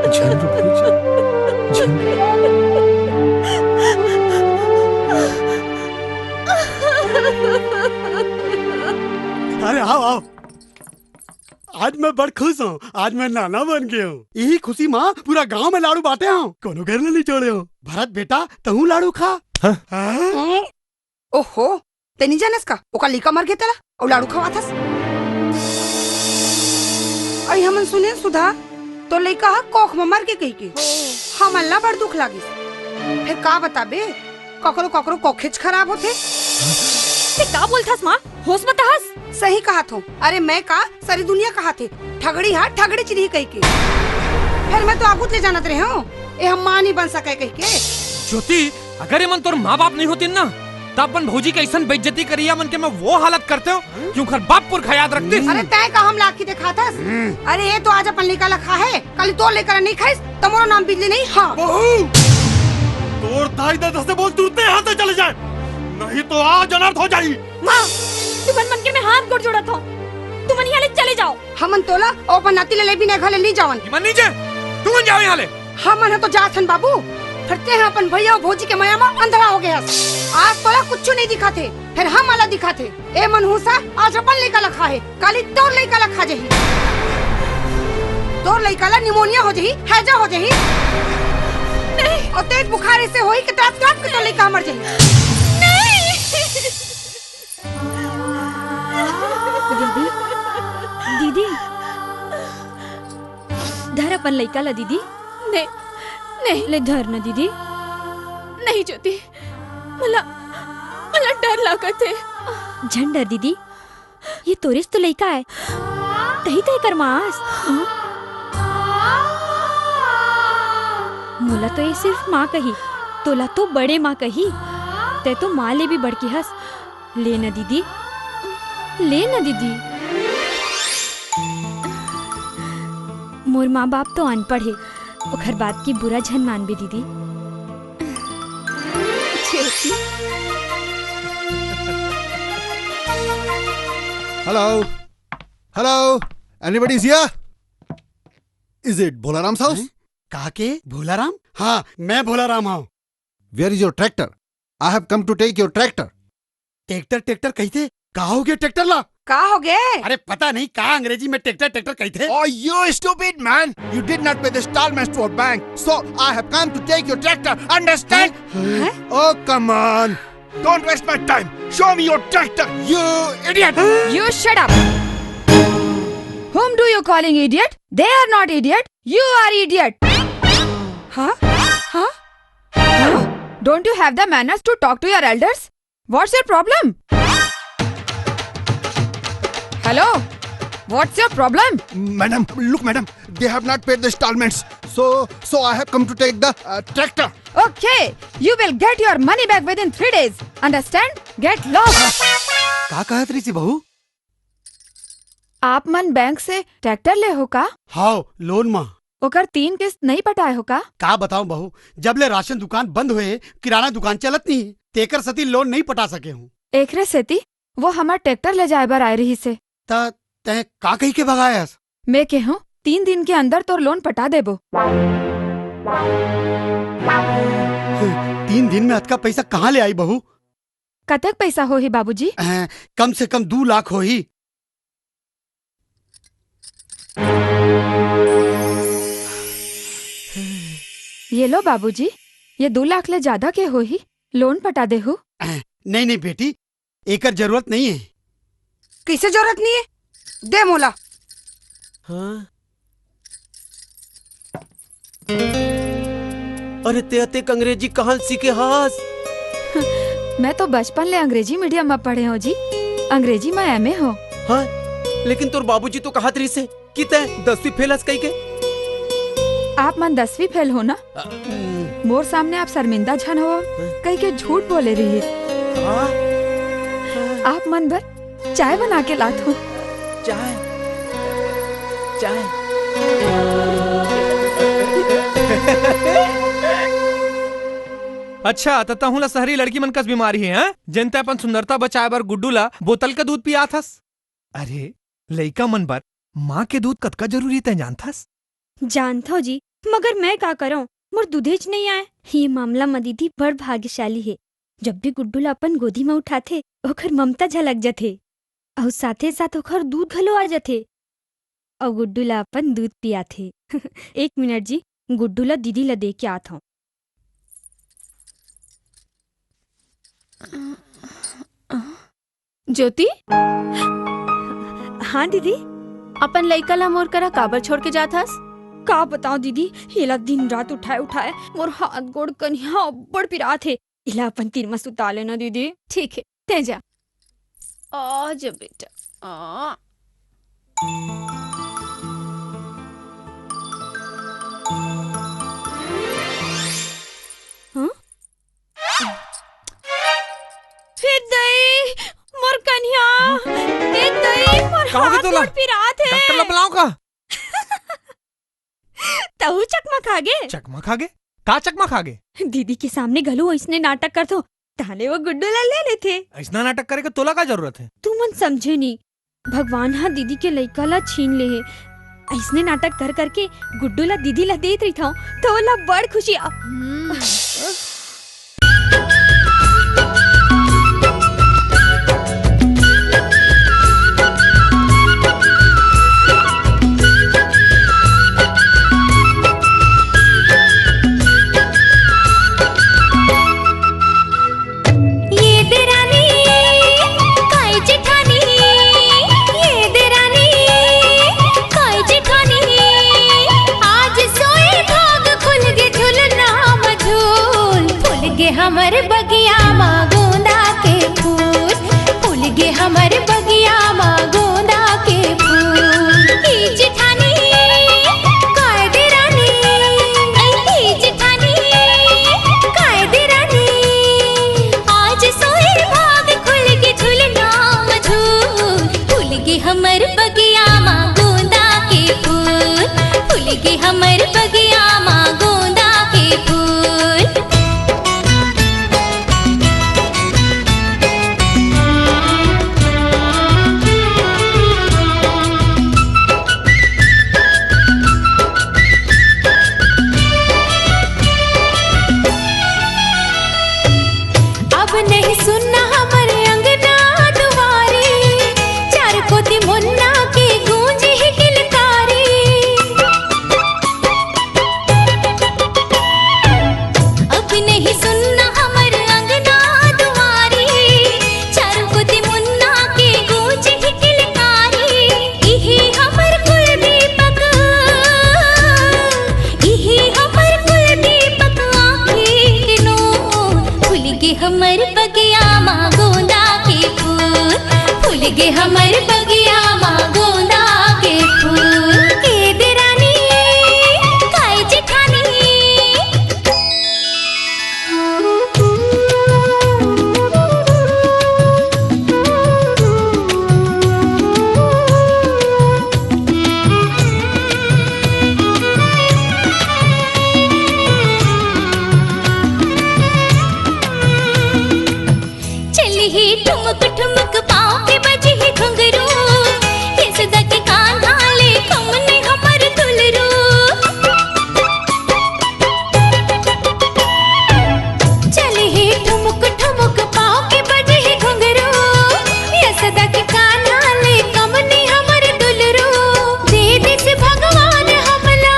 झनरो भौजी, झनरो। अरे आओ आओ, आज मैं बड़ खुश हूँ। आज मैं नाना बन गया हूँ। यही खुशी माँ पूरा गांव में लाड़ू बांटे हूँ, कोनो घर में नहीं छोड़े हो। भरत बेटा तहू लाड़ू खा। ओहो ते नहीं जानस का ओका लिका मर गया तेरा और लाड़ू खवा थस। आई हमन सुने सुधा तो लइका कोख में मर के कही के हमन ला बड़ दुख लागी। फिर का बताबे ककरो ककरो कोखेच खराब होते। ते का बोलथस माँ, होश मत हंस। सही कहा थो। अरे मैं का सारी दुनिया कहा थे ठगड़ी हाथ ठगड़ी चिड़ी कही के। फिर मैं तो आगुत ले जानत रहे हूँ ए हम माँ नहीं बन सके कही के। ज्योति अगर ये मन तोर माँ बाप नहीं होती ना तब अपन भौजी के ऐसा बेइज्जती करिया मन के मैं वो हालत करते हो क्यों खर बाप पुर का याद रखते। अरे तय का हम लाखी देखा था। अरे ये तो आज अपन लेकर लखा है, कल तो लेकर नहीं खाइस तुम्हारा नाम बिजली नहीं। हाँ तोर दाई दादा से बोल तुरंत यहाँ से चले जाए नहीं तो आज अनर्थ हो जाई। माँ तुमन मन के मैं हाथ गोड़ जोड़ा था, तुमन यहाँ ले चले जाओ। हमन तोला और अपन नाती ले भी नहीं घले नहीं जावन। मन नहीं जे तुम जाओ यहाँ ले। हमन तो जाथन बाबू फिरते हैं अपन भैया और भौजी के माया में अंधेरा हो गया। आज तोला कुछ नहीं दिखाते फिर हम वाला दिखाते। ए मनहूसा आज अपन लेकर लखा है काली तोर लेकर लखा जही। तोर लेकर ला निमोनिया हो जही, हैजा हो जही नहीं और तेज बुखार ऐसे होई कि त्रास त्रास के तो लेकर मर जही। दीदी दीदी धर अपन लइका ला दीदी। नहीं नहीं ले धर न दीदी। नहीं ज्योति मला डर लागत है। झन डर दीदी, ये तोरिस तो लइका है तही तही कर मास। मोला तो ये सिर्फ माँ कही, तोला तो बड़े माँ कही, ते तो माँ ले भी बड़की हंस। ले न दीदी, ले न दीदी। मोर माँ बाप तो अनपढ़ है, ओखर बात की बुरा झन मानबे दीदी। Hello hello anybody is here? Is it Bholaram's house? कहा के भोलाराम? हाँ मैं भोलाराम हूँ। Where is your tractor? I have come to take your tractor. Tractor tractor कही थे? कहा हो गया ट्रैक्टर ला? कहा हो गए? अरे पता नहीं कहा अंग्रेजी में ट्रैक्टर ट्रैक्टर कही थे। Oh, you stupid man! You did not pay the installments to our bank, so I have come to take your tractor. Understand? Oh, come on! Don't waste my time. Show me your tractor, you idiot! You shut up. Whom do you calling idiot? They are not idiot. You are idiot. Huh? Huh? Don't you have the manners to talk to your elders? What's your problem? Hello, what's your problem? Madam, look, madam, they have not paid the installments. So I have come to take the tractor. Okay, you will get your money back within 3 days. Understand? Get lost. का कहत रही सी बहू? आप मन bank से tractor ले हो का? हाँ, लोन माँ। ओकर 3 किस्त नहीं पटाए हो का? का बताऊं बहू, जब ले राशन दुकान बंद हुए किराना दुकान चलत नहीं, तेकर सती लोन नहीं पटा सके हूँ। एकरे सेती वो हमार ट्रैक्टर ले जाए बर आए रही से। तै का कही के भगायस? मैं कहूँ 3 दिन के अंदर तोर लोन पटा देबो। 3 दिन में अतका पैसा कहाँ ले आई बहू? कतक पैसा हो ही बाबूजी? कम से कम 2 लाख हो ही। ये लो बाबूजी, ये 2 लाख ले ज्यादा के हो ही, लोन पटा दे हो। नहीं नहीं बेटी, एकर जरूरत नहीं है। किसे जरूरत नहीं है? दे मोला। हाँ? अरे ते अंग्रेजी कहाँ सीखे हास? मैं तो बचपन ले अंग्रेजी मीडियम में पढ़े हो जी, अंग्रेजी में एमए हो। हाँ, लेकिन तोर बाबूजी तो कहा तरी से कि तै 10वीं फेल हस कही के। आप मन 10वीं फेल हो ना? मोर सामने आप शर्मिंदा झन हो कही के झूठ बोले रही। आप मन भर चाय बना के लात हो। चाय चाय अच्छा तता हूँ ला शहरी लड़की मन कस बीमारी है, हैं? जनते अपन सुंदरता बचाए बर गुड्डू ला बोतल का दूध पिया थस। अरे लइका मन बर माँ के दूध कतका जरूरी तय जानथस? जानता हो जी, मगर मैं का करूं, मोर दूधेज नहीं आए। ये मामला मदीदी बड़ भाग्यशाली है। जब भी गुड्डू ला अपन गोदी में उठाथे ओखर ममता झलक जाथे और साथे साथ ओखर दूध घलो आ जाथे और गुड्डू ला अपन दूध पियाथे। 1 मिनट जी, गुड्डू ला दीदी ला दे के आत हूँ। ज्योति, हाँ दीदी। अपन लइका ला मोर करा काबर छोड़ के जात हस? का बताओ दीदी, हिला दिन रात उठाए उठाए मोर हाथ गोड़ कन्हिया बड़ पिरा थे। इला अपन तीर में सुता लेना दीदी। ठीक है, ते जा। जा बेटा। हाँ? फिर दई मोर कन्हिया, फिर दई मोर हाथ गोड़ पिरा थे। डॉक्टर ला बुलाऊं का? तहु चकमा खागे? चकमा खागे? का चकमा खागे? दीदी के सामने गलू ऐसने नाटक कर दो, ताले वो गुड्डू ला ले लेते। ऐसना नाटक करे के तोला का जरूरत है? तू मन समझे नहीं, भगवान हाँ दीदी के लइका ला छीन ले है। ऐसने नाटक कर करके गुड्डू ला दीदी ला देत रही था, तो ला बड़ खुशी। हमर बगिया मा गोंदा के फूल फूल गे, हमर बगिया मा गोंदा के फूल। ई जेठानी कायदे रानी, ई जेठानी कायदे रानी, आज सोए भाग खुल गे झुलना मझूल। फूल गे हमर बगिया मा गोंदा के फूल, फूल गे हमर बगिया मा गोंदा के फूल। गे हमर बगिया माँ गोंदा के फूल के देरानी काय जेठानी चली ही ठुमक ठुमक पाँव के बजी ही घुंघरू ये सदा के कान्हा ले कमने हमर दुलरू चली ही ठुमक ठुमक पाँव के बजी ही घुंघरू ये सदा के कान्हा ले कमने हमर दुलरू दे दिस भगवान हमला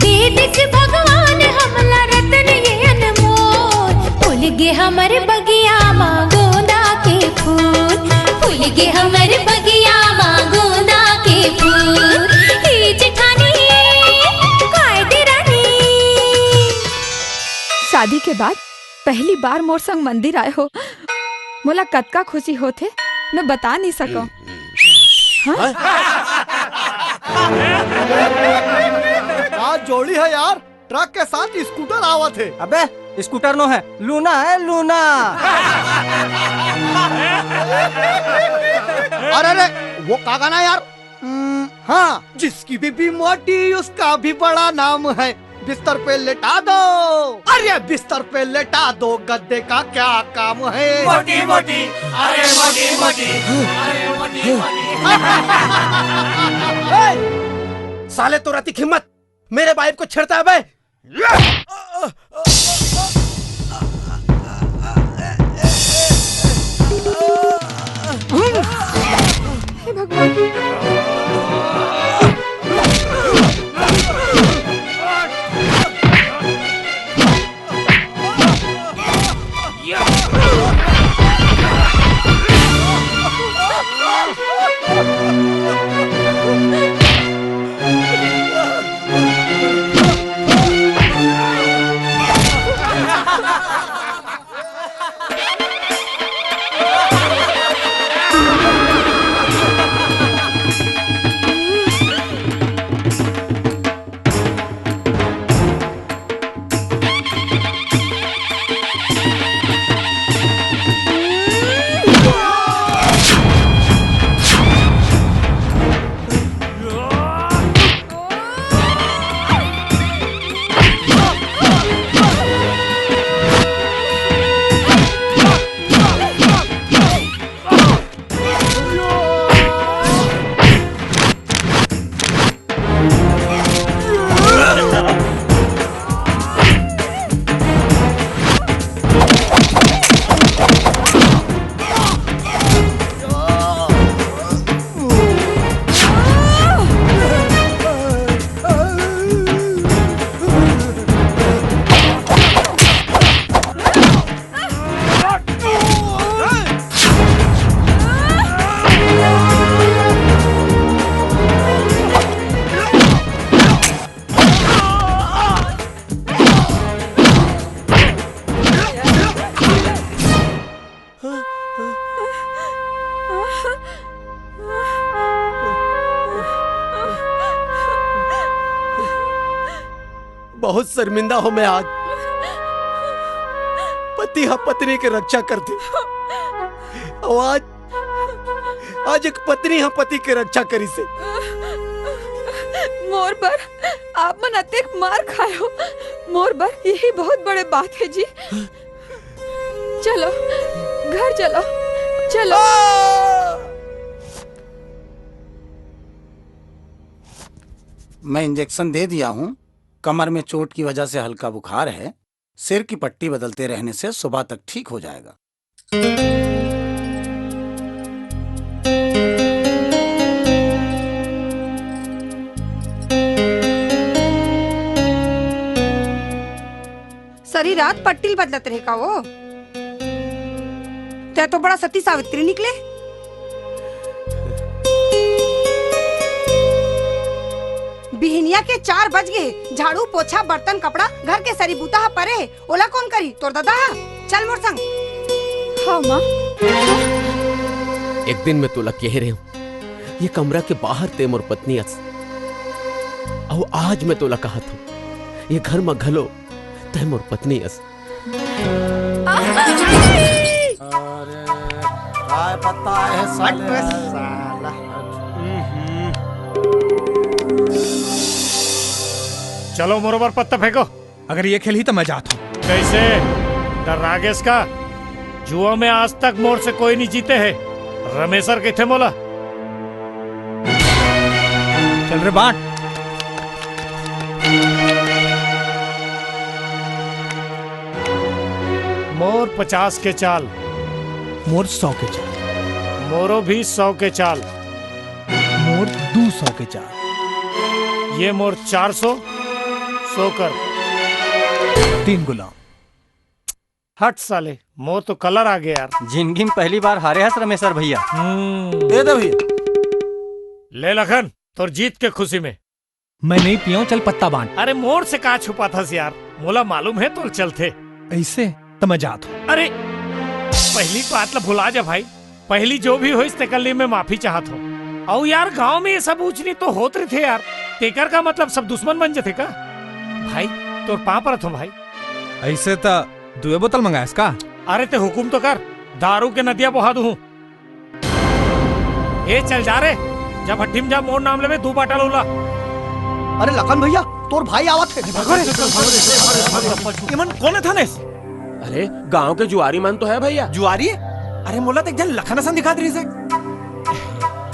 दे दिस भगवान हमला रतन ये अनमोल फूल गे हमर बगिया माँ गोंदा के फूल फूल गे हमर बगिया माँ गोंदा के फूल हे जेठानी काय देरानी। शादी के बाद पहली बार मोर संग मंदिर आए हो, मोला कतका खुशी होथे मैं बता नहीं सको। क्या जोड़ी है यार, ट्रक के साथ स्कूटर आवत है। अबे स्कूटर नो है, लूना है लूना। अरे अरे वो का गाना यार? हाँ, जिसकी बीबी मोटी उसका भी बड़ा नाम है, बिस्तर पे लेटा दो। अरे बिस्तर पे लेटा दो, गद्दे का क्या काम है? मोटी मोटी, अरे मोटी मोटी, अरे मोटी मोटी। साले तो राती हिम्मत मेरे बाइक को छेड़ता है बे। हे भगवान। बहुत शर्मिंदा हो मैं आज। पति हा पत्नी की रक्षा करती और आज एक पत्नी हा पति की रक्षा करी से। मोर बर आप मन अतेक मार खाए हो, मोर बर यही बहुत बड़े बात है जी। चलो घर चलो चलो। मैं इंजेक्शन दे दिया हूँ। कमर में चोट की वजह से हल्का बुखार है। सिर की पट्टी बदलते रहने से सुबह तक ठीक हो जाएगा। सारी रात पट्टी बदलत रहे का वो? ते तो बड़ा सती सावित्री निकले। बिहनिया के 4 बज गए। झाड़ू पोछा बर्तन कपड़ा घर के सरी बूता हा परे ओला कौन करी? तोर दादा हा? चल मोर संग। हाँ माँ। एक दिन मैं तुला कह रही हूँ ये कमरा के बाहर ते मोर पत्नी अस और आज मैं तुला कहा था ये घर में घलो ते मोर पत्नी अस। काय पता है साला। चलो मोरोबर पत्ता फेंको। अगर ये खेल ही तो मैं जाता हूँ। कैसे डर रागेश का जुआ में आज तक मोर से कोई नहीं जीते है। रमेशर के थे मोला चल रे बाट। मोर 50 के चाल, मोर 100 के चाल, मोरो भी 100 के चाल, मोर 200 के चाल, ये मोर 400 100 कर 3 गुलाम। हट साले मोर तो कलर आ गया यार। जिंदगी में पहली बार हारे हस रमेशर भैया। दे दो भैया। ले लखन तोर जीत के खुशी में। मैं नहीं पिया, चल पत्ता बांट। अरे मोर से कहा छुपा था यार, मोला मालूम है तोर चलते ऐसे तो मैं जाता हूँ। अरे पहली बात ला भुला जा भाई, पहली जो भी हो इस कल में माफी चाहत हूँ। और यार गांव में ये सब ऊंचनी तो होत रहे थे यार, तेकर का मतलब सब दुश्मन बन जाते का भाई। तोर पाँव पर हूँ भाई। ऐसे तो 2 बोतल मंगाया इसका। अरे ते हुकुम तो कर, दारू के नदिया बहा दूं। ए चल जा रे, जब हड्डीम जा मोर नाम लेवे 2 बाटल होला। अरे लखन भैया तोर भाई आवत है। इमन कौन है थानेस? अरे गांव के जुआरी मन तो है भैया। जुआरी? अरे मोला तो एक जन लखन हसन दिखा रही से।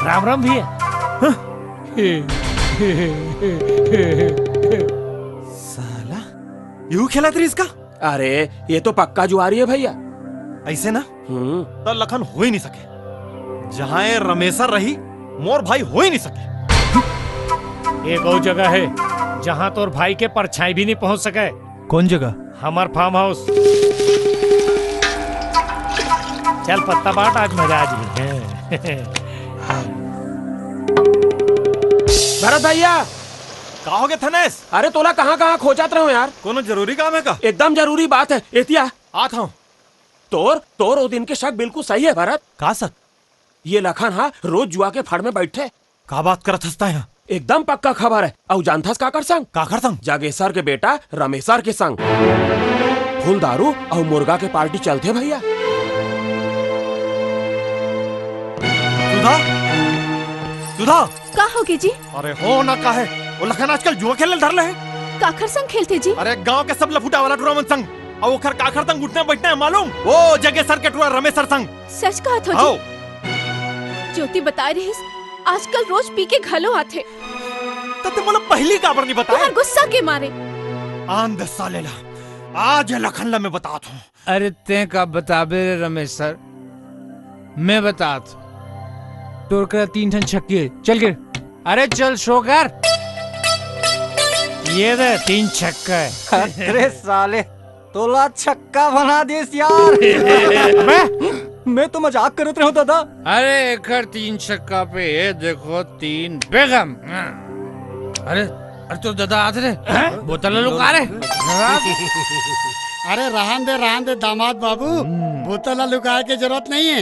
राम राम भैया। साला यू खेला तरी इसका? अरे ये तो पक्का जुआरी है भैया। ऐसे ना तो लखन हो ही नहीं सके। जहां ये रमेशर रही मोर भाई हो ही नहीं सके। एक और जगह है जहां तोर भाई के परछाई भी नहीं पहुंच सके। कौन जगह? हमार फार्म हाउस। चल पत्ता बाट, आज मजा आ जाए। भरत भैया कहा हो गया थनेस? अरे तोला कहाँ खोजात रहो यार? कोनो जरूरी काम है का? एकदम जरूरी बात है। एतिया आता हूँ। तोर ओ दिन के शक बिल्कुल सही है भरत। का शक? ये लखन हा रोज जुआ के फड़ में बैठे। का बात करत हंसता है? एकदम पक्का खबर है। और जानथस काकर संग? काकर संग? जागेसर के बेटा रमेशर के संग फुल दारू और मुर्गा के पार्टी चलते भैया। सुधा, सुधा का होगे जी? अरे हो ना का है वो लखन आजकल जुआ खेलने धर ले है। काखर संग खेलते जी? अरे गांव के सब लफूटा वाला टूर्नामेंट संग और ओखर काखर संग उठने बैठने मालूम? वो जगेसर के टूरा रमेशर संग। सच कहा था जी? ज्योति बता रही आजकल रोज पी के घलो आते। तब तो बोला पहली काबर नहीं बताया? गुस्सा के मारे। आंध सालेला आज लखन ला मैं बतात हूँ। अरे ते का बताबे रमेश सर, मैं बतात तोर का 3 ठन छक्के चल गिर। अरे चल शो कर। ये दे 3 छक्का है। अरे साले तोला छक्का बना दिस यार। मैं तो मजाक करत रहा हूँ दादा। अरे एकर 3 छक्का पे ये देखो 3 बेगम। अरे तो दादा आते रे बोतल लुका रे। अरे रहन दे दामाद बाबू, बोतल लुकाए की जरूरत नहीं है।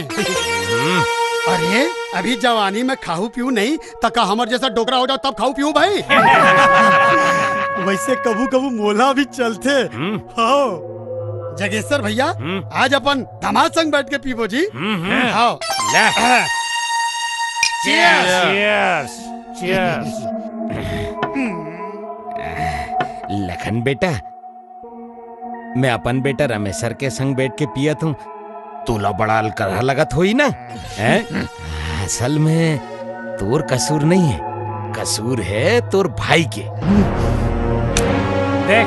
अरे अभी जवानी में खाऊ पीऊ नहीं तका हमर जैसा डोकरा हो जाओ तब खाऊ पीऊ भाई। वैसे कबू कबू मोला भी चलते। हाँ जगेश्वर भैया आज अपन दामाद संग बैठ के पीबो जी। हाँ चीयर्स चीयर्स। लखन बेटा, मैं अपन बेटा रमेशर के संग बैठ के पियत हूँ, तोला बड़ा अलकरहा लगत होई ना? असल में तोर कसूर नहीं है, कसूर है तोर भाई के। देख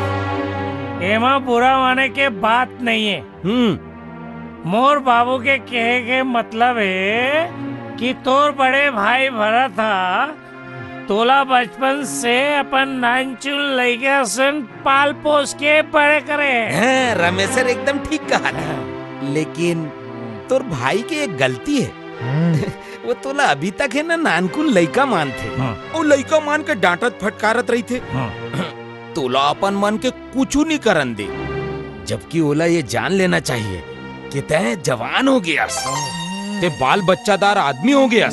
एमा बुरा माने के बात नहीं है। मोर बाबू के कहे के मतलब है कि तोर बड़े भाई भरत था तोला बचपन से अपन नानचुन लइका सन पाल पोस के बड़े करे। रमेशर एकदम ठीक कहा था, लेकिन तोर भाई के एक गलती है। वो तोला अभी तक है ना नानकुन लइका मानते और लइका मान के डांटत फटकारत रही थे। तोला अपन मन के कुछ नहीं करन दे, जबकि ओला ये जान लेना चाहिए कि तय जवान हो गया। ते बाल बच्चादार आदमी हो गया।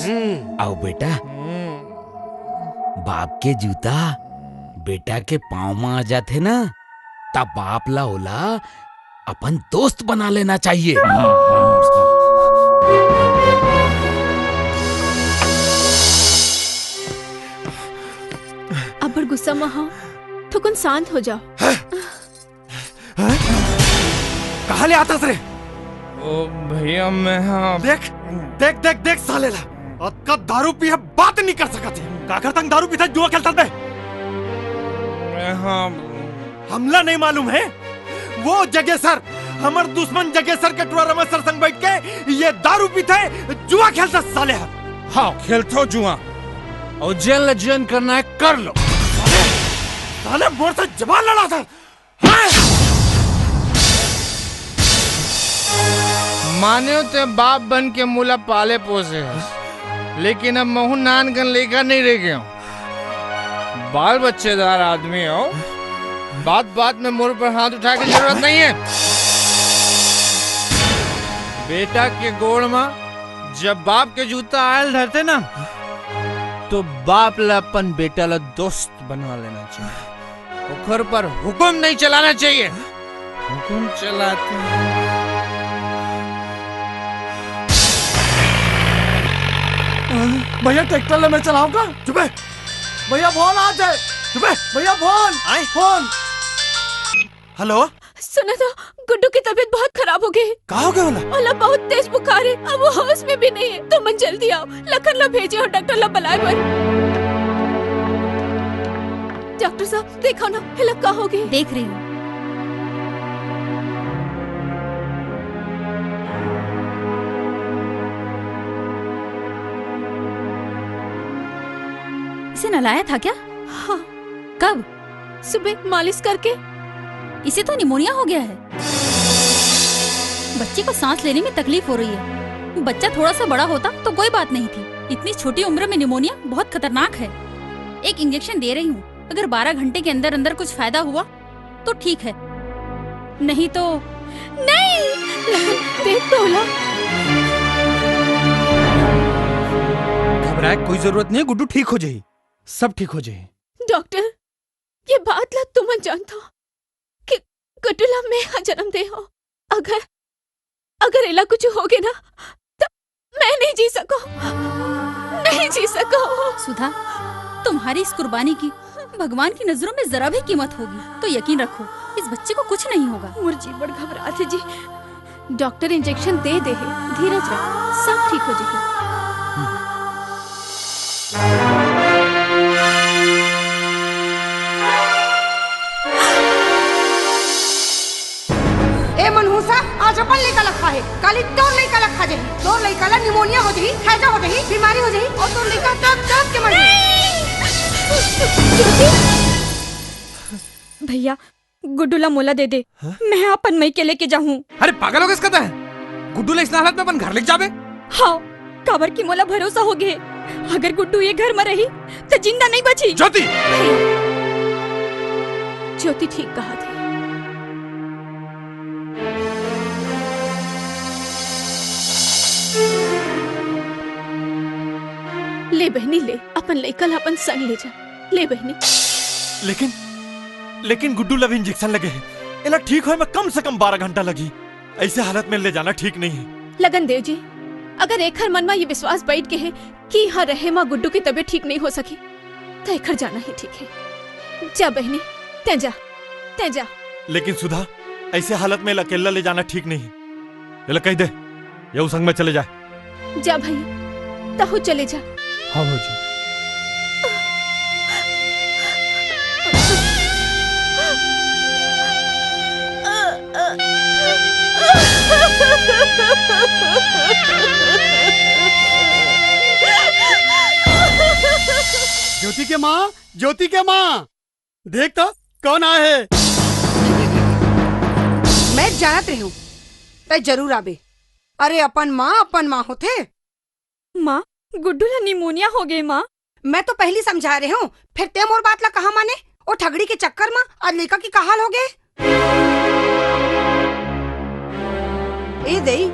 आओ बेटा, बाप के जूता बेटा के पाँव में आ जाते ना, तब बाप ला ओला अपन दोस्त बना लेना चाहिए। अब बड़ गुस्सा में हो तो कुछ शांत हो जाओ। कहा ले आता रे? ओ भैया मैं देख देख देख देख साले ला, अक्का दारू पिए बात नहीं कर सकती। काकर तंग दारू पीता जुआ खेलता बे? हमला नहीं मालूम है? वो जगेसर, हमर दुश्मन जगेसर के टुरा रमेसर संग बैठ के ये दारू पीते जुआ खेलता साले। हाँ खेलतो जुआ, और जेल ज्वाइन करना है कर लो। साले मोर से जवान लड़ा था। माने ते बाप बन के मुला पाले पोसे, लेकिन अब महू नान गन लेकर नहीं रह गया। बाल बच्चेदार आदमी हो, बात बात में मुंह पर हाथ उठा के जरूरत नहीं है। बेटा के गोड़ में जब बाप के जूता आयल धरते ना, तो बाप ला अपन बेटा ला दोस्त बना लेना चाहिए। उखर पर हुक्म नहीं चलाना चाहिए। हुक्म चलाते हैं। भैया ट्रैक्टर ले मैं चलाऊंगा। चुप है भैया, फोन आ जाए। चुप है भैया, फोन आए। फोन। हेलो, सुना तो गुड्डू की तबीयत बहुत खराब हो गई। कहाँ हो गया बोला? ओला बहुत तेज बुखार है, अब वो होश में भी नहीं है। तो मन जल्दी आओ, लखन ला भेजे और डॉक्टर ला बुलाए बर। डॉक्टर साहब देखो ना, हिला का हो गई? देख रही हूँ। इसे नलाया था क्या? हाँ। कब? सुबह मालिश करके। इसे तो निमोनिया हो गया है। बच्चे को सांस लेने में तकलीफ हो रही है। बच्चा थोड़ा सा बड़ा होता तो कोई बात नहीं थी। इतनी छोटी उम्र में निमोनिया बहुत खतरनाक है। एक इंजेक्शन दे रही हूँ, अगर 12 घंटे के अंदर अंदर कुछ फायदा हुआ तो ठीक है, नहीं तो नहीं। देख तोला, घबराए कोई जरूरत नहीं, गुड्डू ठीक हो जाए, सब ठीक हो जाए। डॉक्टर ये बात ला तुम जानता हो कि गुड्डू ला मैं यहाँ जन्म दे हो। अगर एला कुछ हो गया ना तो मैं नहीं जी सको, नहीं जी सको। सुधा, तुम्हारी इस कुर्बानी की भगवान की नजरों में जरा भी कीमत होगी तो यकीन रखो इस बच्चे को कुछ नहीं होगा। मुझे बड़ घबराते जी। डॉक्टर इंजेक्शन दे दे है, धीरज रख, सब ठीक हो जाएगी। ए मनहूसा, आज अपन लइका लखा है, काली तोर लइका लखा जाही। तोर लइका ला निमोनिया हो जाही, हैजा हो जाही, बीमारी हो जाही और तोर लइका दब के मर जाही। भैया गुड्डू ला मोला दे दे, मैं अपन मई के लेके जाऊँ। अरे पागल हो किसका है? गुड्डू ला इस हालत में अपन घर लेके जाबे? हाँ, काबर की मोला भरोसा हो गए। अगर गुड्डू ये घर में रही तो जिंदा नहीं बची। ज्योति, ज्योति ठीक कहा थी। ले बहनी ले, अपन लइका ला अपन संग ले जा। ले बहनी। लेकिन गुड्डू ला भी इंजेक्शन लगे है, इला ठीक होए में कम से कम 12 घंटा लगी। ऐसे हालत में ले जाना ठीक नहीं है। लगन देव जी, अगर एखर मन में ये विश्वास बैठ के है कि यहाँ रहे माँ गुड्डू की तबीयत ठीक नहीं हो सकी तो एखर जाना ही ठीक है। जा बहनी, ते जा। लेकिन सुधा, ऐसे हालत में अकेला ले जाना ठीक नहीं है। इला कह दे ये संग में चले जाए। जा भैया, तहु चले जा। हाँ जी। ज्योति के माँ देख तो कौन आए है। मैं जानत रही हूँ तय जरूर आबे। अरे अपन माँ होते। माँ, गुड्डू ला निमोनिया हो गई। माँ, मैं तो पहली समझा रही हूँ, फिर ते मोर बात ला कहा माने। ओ ठगड़ी के चक्कर में आज लेका की कहाल हो गए। ए दई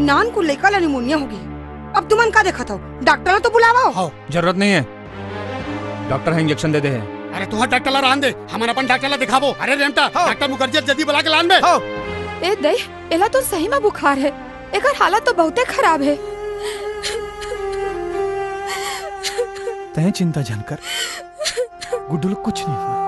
नान को लेका ला निमोनिया होगी अब तुमन का देखा था डॉक्टर तो बुलावा हो। जरूरत नहीं है, डॉक्टर है इंजेक्शन दे दे है। अरे तू डॉक्टर ला रान दे, हम अपन डॉक्टर ला दिखाबो। अरे रेमटा डॉक्टर मुखर्जी जल्दी बुला के लान में। ए दे, एला तो सही में बुखार है, एकर हालत तो बहुते खराब है। तय चिंता जानकर गुड्डू लोग कुछ नहीं हुआ।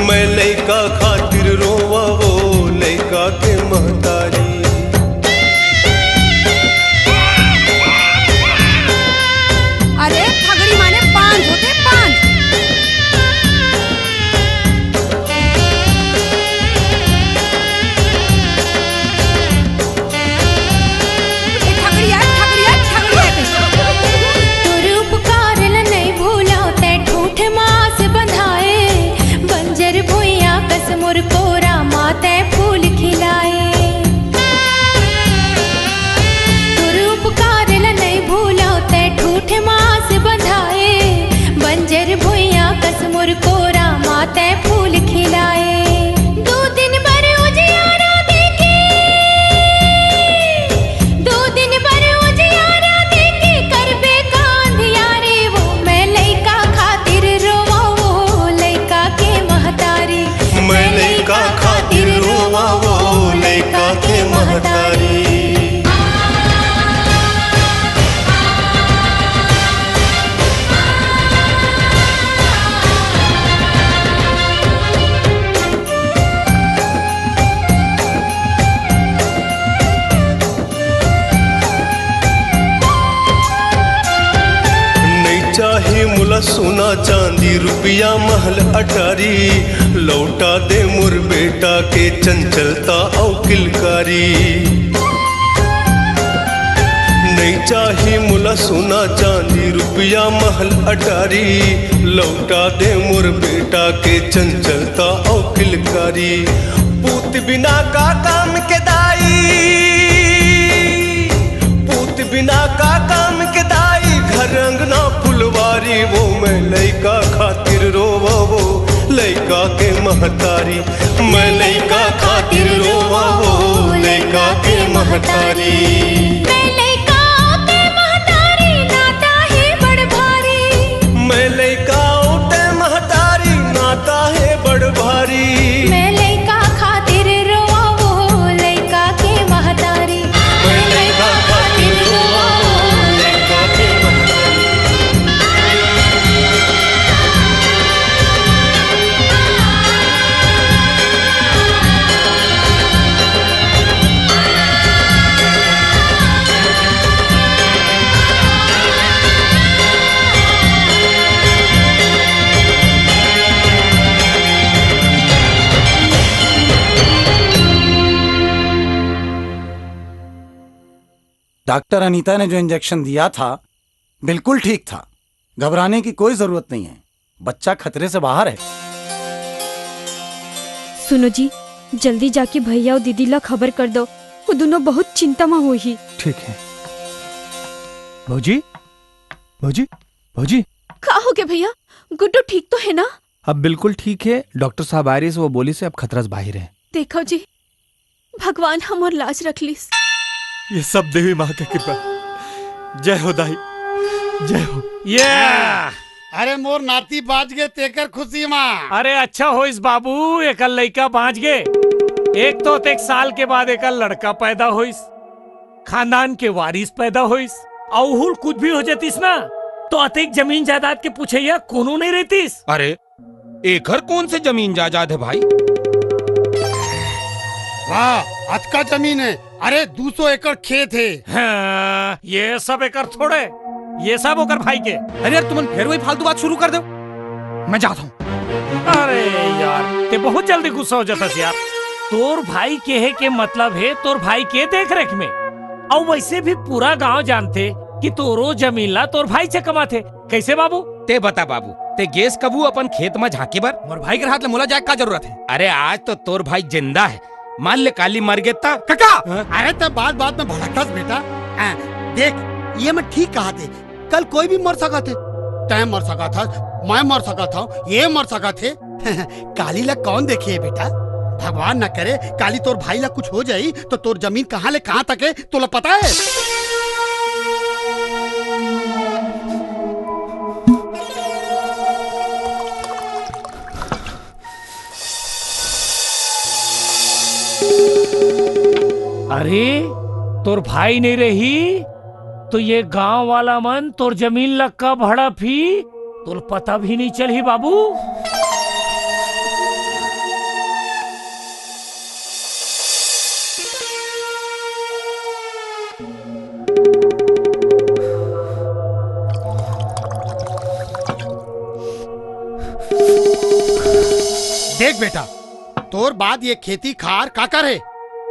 मैं लइका खातिर रोवा वो लइका के महतारी। अरे फगड़ी माने पांच होते पांच। सोना चांदी रुपया महल अटारी लौटा दे मुर बेटा के चंचलता औ किलकारी। नहीं चाही मुला सोना चांदी रुपया महल अटारी लौटा दे मुर बेटा के चंचलता औ किलकारी। पूत बिना का काम के दाई, पूत बिना का काम के दाई घर अंगना फुलवारी। वो मैं लइका खातिर रोवा वो लइका के महतारी। मैं लइका खातिर रोवा वो लइका के महतारी। मैं लइका ते महतारी नाता है बड़ भारी। मैं लइका ते महतारी नाता है बड़ भारी। मैं लइका खातिर रोवा वो लइका के महतारी। मैं लइका खातिर रोवा वो लइका के महतारी। डॉक्टर अनीता ने जो इंजेक्शन दिया था बिल्कुल ठीक था, घबराने की कोई जरूरत नहीं है, बच्चा खतरे से बाहर है। सुनो जी, जल्दी जाके भैया और दीदी ला खबर कर दो, वो दोनों बहुत चिंता में हुई। ठीक है। भौजी, भौजी, भौजी। का हो गया भैया? गुड्डू ठीक तो है ना? अब बिल्कुल ठीक है, डॉक्टर साहब आ रही से वो बोली से अब खतरा से बाहर है। देखो जी, भगवान हमर लाज रख लीस। ये सब देवी माँ की कृपा। जय हो दाई, जय हो। अरे मोर नाती बाज गए तेकर खुशी माँ। अरे अच्छा हो इस बाबू, एक लड़का बाँच गए। एक तो एक साल के बाद एक लड़का पैदा होइस, खानदान के वारिस पैदा होइस, और कुछ भी हो जातीस ना तो अतिक जमीन जायदाद के पूछे या कोनो नहीं रहतीस। अरे एकर कौन से जमीन जायदाद है भाई? वाह अतका जमीन है। अरे 200 एकड़ खेत है। हाँ, ये सब एकर थोड़े, ये सब ओकर भाई के। अरे यार तुमन फिर वही फालतू बात शुरू कर दो, मैं जाता हूँ। अरे यार ते बहुत जल्दी गुस्सा हो जाता यार। तोर भाई के है के मतलब है तोर भाई के देख रेख में। और वैसे भी पूरा गांव जानते कि तोरो जमीन ला तोर भाई से कमाते। कैसे बाबू? ते बता बाबू, ते गेस कबू अपन खेत में झाके बर? मोर भाई के हाथ ले मोला जाए का जरूरत है? अरे आज तो तोर भाई जिंदा है, मान ले काली मर गया था। काका अरे तब बात में भड़कतास बेटा। देख ये मैं ठीक कहा थे, कल कोई भी मर सका थे। तय मर सका था, मैं मर सका था, ये मर सका थे। काली ला कौन देखे है बेटा? भगवान न करे काली तोर भाई ला कुछ हो जाई तो तोर जमीन कहाँ ले कहाँ तक है तोला पता है? अरे तोर भाई नहीं रही तो ये गांव वाला मन तोर जमीन ला कब हड़प ही तोर पता भी नहीं चल ही बाबू। देख बेटा तोर बाद ये खेती खार काकर है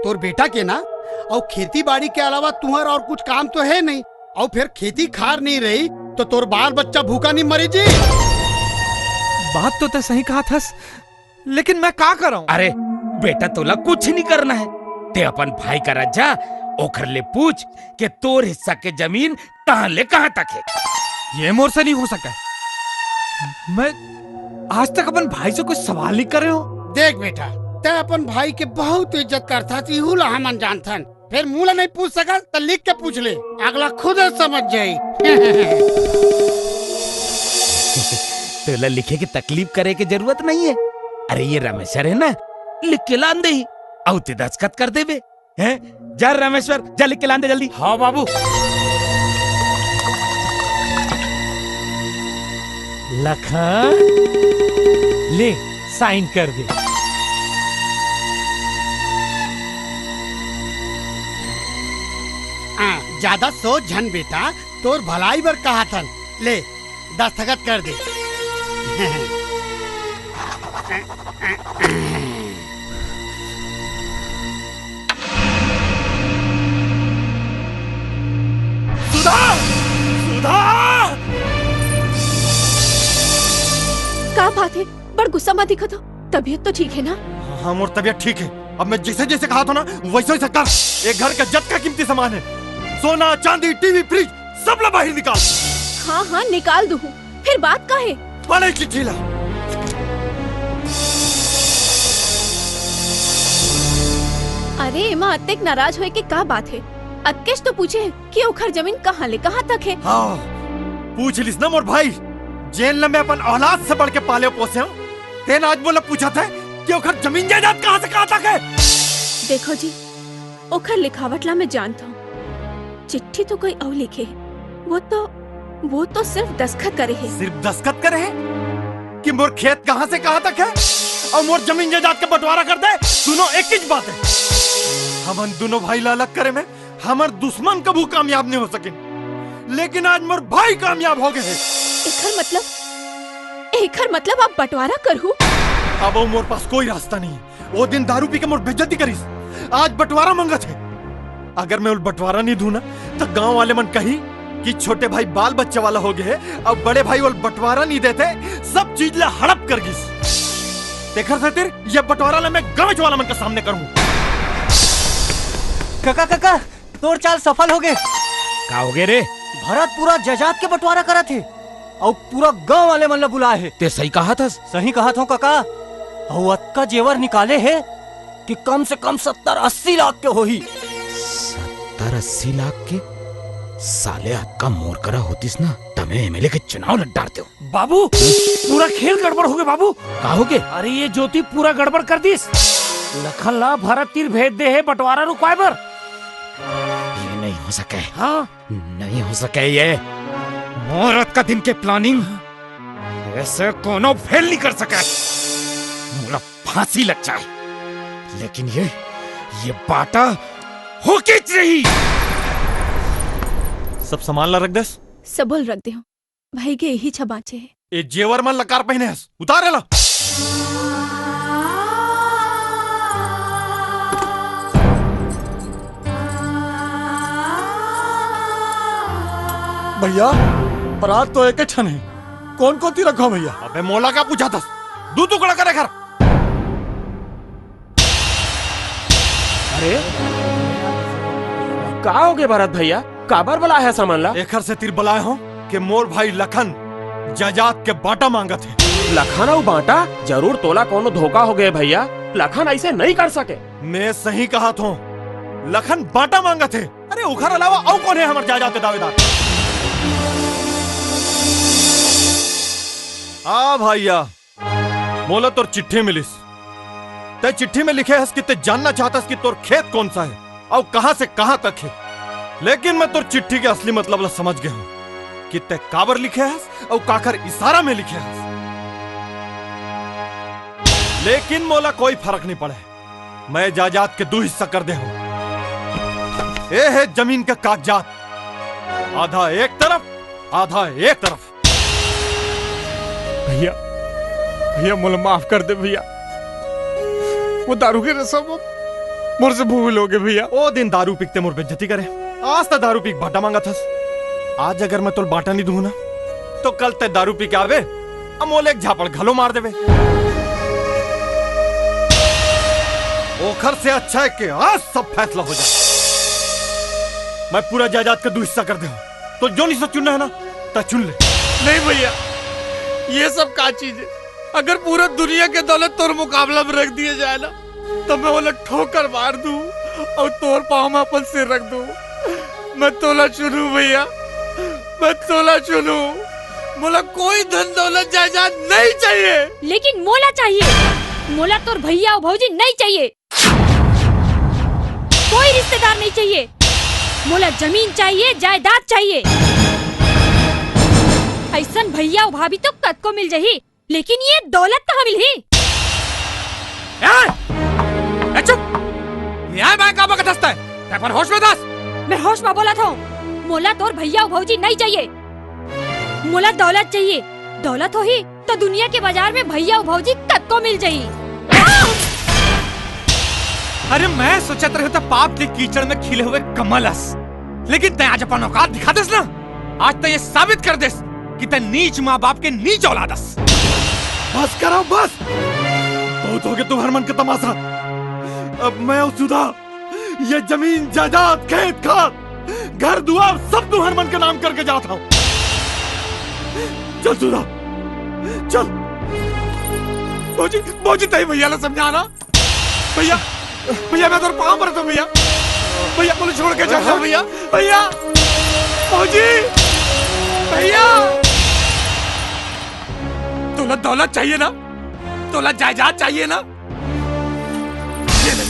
तोर बेटा के ना, और खेती बाड़ी के अलावा तुम्हारा और कुछ काम तो है नहीं। और फिर खेती खार नहीं रही तो तोर बाल बच्चा भूखा नहीं मरी जी। बात तो सही कहा था, लेकिन मैं क्या कर रहा हूँ? अरे बेटा तोला कुछ नहीं करना है, ते अपन भाई का राजा ओखर ले पूछ के तोर हिस्सा के जमीन कहाँ ले कहाँ तक है। ये मोर से नहीं हो सका। मैं आज तक अपन भाई से कोई सवाल नहीं कर रहे हो। देख बेटा ते अपन भाई के बहुत इज्जत करता थी, हुला हमन जानथन। फिर मुला नहीं पूछ सका तो लिख के पूछ ले, अगला खुद समझ जाई। तोला लिखे की तकलीफ करे की जरूरत नहीं है। अरे ये रामेश्वर है ना, लिख के लान दे ही और ते दस्तखत कर देबे हैं। जा रामेश्वर जा लिख के लान दे जल्दी। हाँ बाबू। लखन ले साइन कर दे। ज्यादा सोच झन बेटा, तोर भलाई बर कहा थन। ले दस्तखत कर दे। सुधा! सुधा! का बात है? बड़ गुस्सा मत दिखा तो, तबीयत तो ठीक है ना? हाँ मोर तबीयत ठीक है। अब मैं जैसे जैसे कहा था ना वैसे वैसे कर। एक घर का जद का कीमती सामान है, सोना चांदी टीवी फ्रिज सब ला बाहर निकाल। हाँ हाँ निकाल दूँ, फिर बात का है? बड़े चिट्ठी ला। अरे एमा अत्तेक नाराज होए के का बात है? अत्केश तो पूछे कि ओखर जमीन कहाँ ले कहाँ तक है। हाँ पूछ लिस ना मोर भाई, जेल में अपन औलाद से बढ़ के पाले पोसे हूँ। तेन आज बोला पूछा था कि ओखर जमीन जायदाद कहाँ से कहाँ तक है। देखो जी, ओखर लिखावट ला मैं जानता हूँ, चिट्ठी तो कोई और लिखे है, वो तो सिर्फ दस्तखत करे है। सिर्फ दस्तखत करे है कि मोर खेत कहाँ से कहाँ तक है और मोर जमीन जायदाद का बंटवारा कर दे। दोनों एक ही बात है। हम दोनों भाई ला अलग करे में हमार दुश्मन कबू कामयाब नहीं हो सके, लेकिन आज मोर भाई कामयाब हो गए। एखर मतलब आप बंटवारा करहु? अब वो मोर पास कोई रास्ता नहीं है। वो दिन दारू पी के मोर बेइज्जती करीस, आज बंटवारा मंगत है। अगर मैं उल बंटवारा नहीं दूं ना तो गांव वाले मन कही कि छोटे भाई बाल बच्चे वाला हो गए अब बड़े भाई उल बंटवारा नहीं देते, सब चीज ला हड़प कर गिस। देखा था तेरे ये बंटवारा ला मैं गांव वाला मन के सामने करूं। काका काका तोर चाल सफल हो गए। का हो गए रे? भरत पूरा जजात के बंटवारा करा थे और पूरा गांव वाले मन ला बुलाए है। ते सही कहा था? सही कहा था काका। और अक्का जेवर निकाले है कि कम से कम 70-80 लाख के हो ही। 70-80 लाख के? साले अक्का मोर करा होतीस ना तमे एमएलए के चुनाव लड़ डालते हो। बाबू पूरा खेल गड़बड़ हो गए बाबू। का हो गए? अरे ये ज्योति पूरा गड़बड़ कर दीस। लखन ला भरत तीर भेज दे है बंटवारा रुकवाए बर। ये नहीं हो सके। हाँ नहीं हो सके ये। मुहूर्त का दिन के प्लानिंग ऐसे कोनो फेल नहीं कर सका। मोला फांसी लग जाए, लेकिन ये बाटा होके रही। सब सामान ला रख दे। सबल रख दे भाई के यही छबाचे है। ए जेवर मन लकार पहने हस, उतारे ला। भैया परात तो एक ठन है, कौन कौन ती रखो भैया? अबे मोला क्या पूछा था? दू टुकड़ा करे घर। अरे का हो गए भरत भैया, काबर बुलाया है सामान ला? एखर से तीर बुलाए हो कि मोर भाई लखन जायदाद के बाटा मांगा थे। लखन और बाटा जरूर तोला कोनो धोखा हो गए भैया, लखन ऐसे नहीं कर सके। मैं सही कहा था, लखन बाटा मांगा थे। अरे उखर अलावा और कौन है हमारे जायदाद के दावेदार? आ भैया मोला तोर चिट्ठी मिलिस। ते चिट्ठी में लिखे हस कि ते जानना चाहतस कि तोर खेत कौन सा है और कहां से कहां तक है। लेकिन मैं तोर चिट्ठी के असली मतलब ला समझ गया हूं कि ते काबर लिखे हस और काकर इशारा में लिखे हस। लेकिन मोला कोई फर्क नहीं पड़े, मैं जायदाद के 2 हिस्सा कर दे हूं। ये है जमीन के कागजात, आधा एक तरफ आधा एक तरफ। भैया भैया मोला माफ कर दे भैया, वो दारू के रसम मोर से भूल हो गए भैया। ओ दिन दारू पीते मोर बेइज्जती करे, आज तक दारू पीक बाटा मांगा थस। आज अगर मैं तोल बाटा नहीं दूं ना तो कल ते दारू पी के आवे अमोल एक झापड़ घलो मार देवे। ओखर से अच्छा है कि आज सब फैसला हो जाए। मैं पूरा जायदाद का 2 हिस्सा कर दे, तो जो नहीं चुनना है ना तो चुन ले। नहीं भैया, ये सब का चीज है? अगर पूरा दुनिया के दौलत तोर मुकाबला में रख दिए जाए ना तो मैं बोला ठोकर मार दूं और तोर पाँव में अपन सिर रख दूं। मैं तोला चुनू भैया, मैं तोला चुनू। मोला कोई धन दौलत जायदाद नहीं चाहिए। लेकिन मोला चाहिए। मोला तोर भैया और भौजी नहीं चाहिए, कोई रिश्तेदार नहीं चाहिए। मोला जमीन चाहिए, जायदाद चाहिए। ऐसन भैया और भाभी तो कद को मिल जाही, लेकिन ये दौलत कहाँ मिली? चुप! न्याय बाय का बकत हंसता है, पर होश में दस। मैं होश में बोला था। मोला तोर भैया और भौजी नहीं चाहिए, मोला दौलत चाहिए। दौलत हो ही तो दुनिया के बाजार में भैया और भौजी कद को मिल जाही। अरे मैं सोचत रहे था पाप के कीचड़ में खिले हुए कमलस, लेकिन तै आज अपन औकात दिखा देस ना। आज तै ये साबित कर देस कि तै नीच माँ बाप के नीच औलादस। बस करो बस, बहुत हो गया तुम्हारे मन का तमाशा। अब मैं और सुधा ये जमीन जायदाद खेत खाद घर दुआर सब तुम्हारे मन के नाम करके जाता हूँ। चल सुधा चल। भौजी भौजी तय भैया ने समझाना। भैया भैया मैं तो पाँव पर हूँ भैया। भैया मुझे छोड़ के जाओ भैया। भैया भौजी भैया, तोला दौलत चाहिए ना, तोला जायदाद चाहिए ना, ये ले,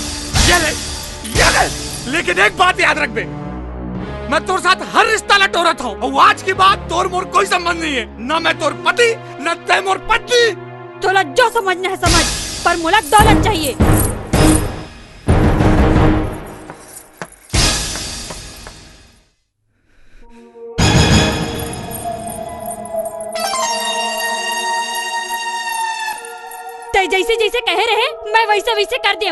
ये ले, ये ले। लेकिन एक बात याद रख बे, मैं तोर साथ हर रिश्ता लटोरत हूँ और आज की बात तोर मोर कोई संबंध नहीं है। ना मैं तोर पति न तै मोर पत्नी। तोला जो समझना है समझ, पर मोला दौलत चाहिए। जैसे जैसे कह रहे मैं वैसे वैसे कर दे।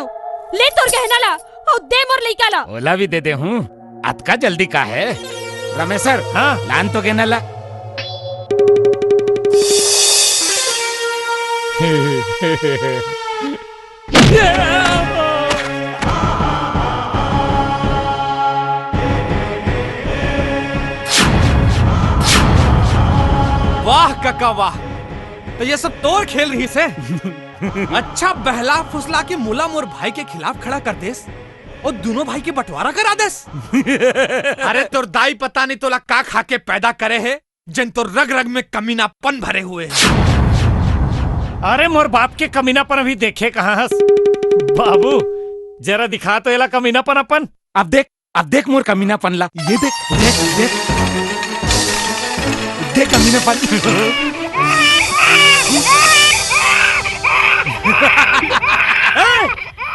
ले तोर गहना ला और दे मोर लइका ला। ओला भी दे दे हूँ, अतका जल्दी का है रमेशर? हाँ लान तो गहना ला। वाह काका वाह, तो ये सब तोर खेल रही से। अच्छा बहला फुसला के मुला मोर भाई के खिलाफ खड़ा कर देस और दोनों भाई के बंटवारा करा देस। अरे तोर दाई पता नहीं तोला का खा के पैदा करे है, जिन तो रग रग में कमीनापन भरे हुए है। अरे मोर बाप के कमीनापन अभी देखे कहाँ हस? बाबू जरा दिखा तो एला कमीनापन अपन। अब देख मोर कमीनापन ला। ये देख देख देख देख अम्मी ने पानी।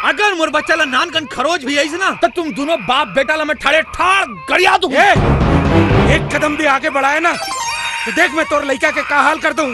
अगर मोर बच्चा ला नान कन खरोज भी आई ना तो तुम दोनों बाप बेटा ला मैं ठाड़े ठाड़ गड़िया दूं। एक कदम भी आगे बढ़ाए ना तो देख मैं तोर लड़का के का हाल कर दूं।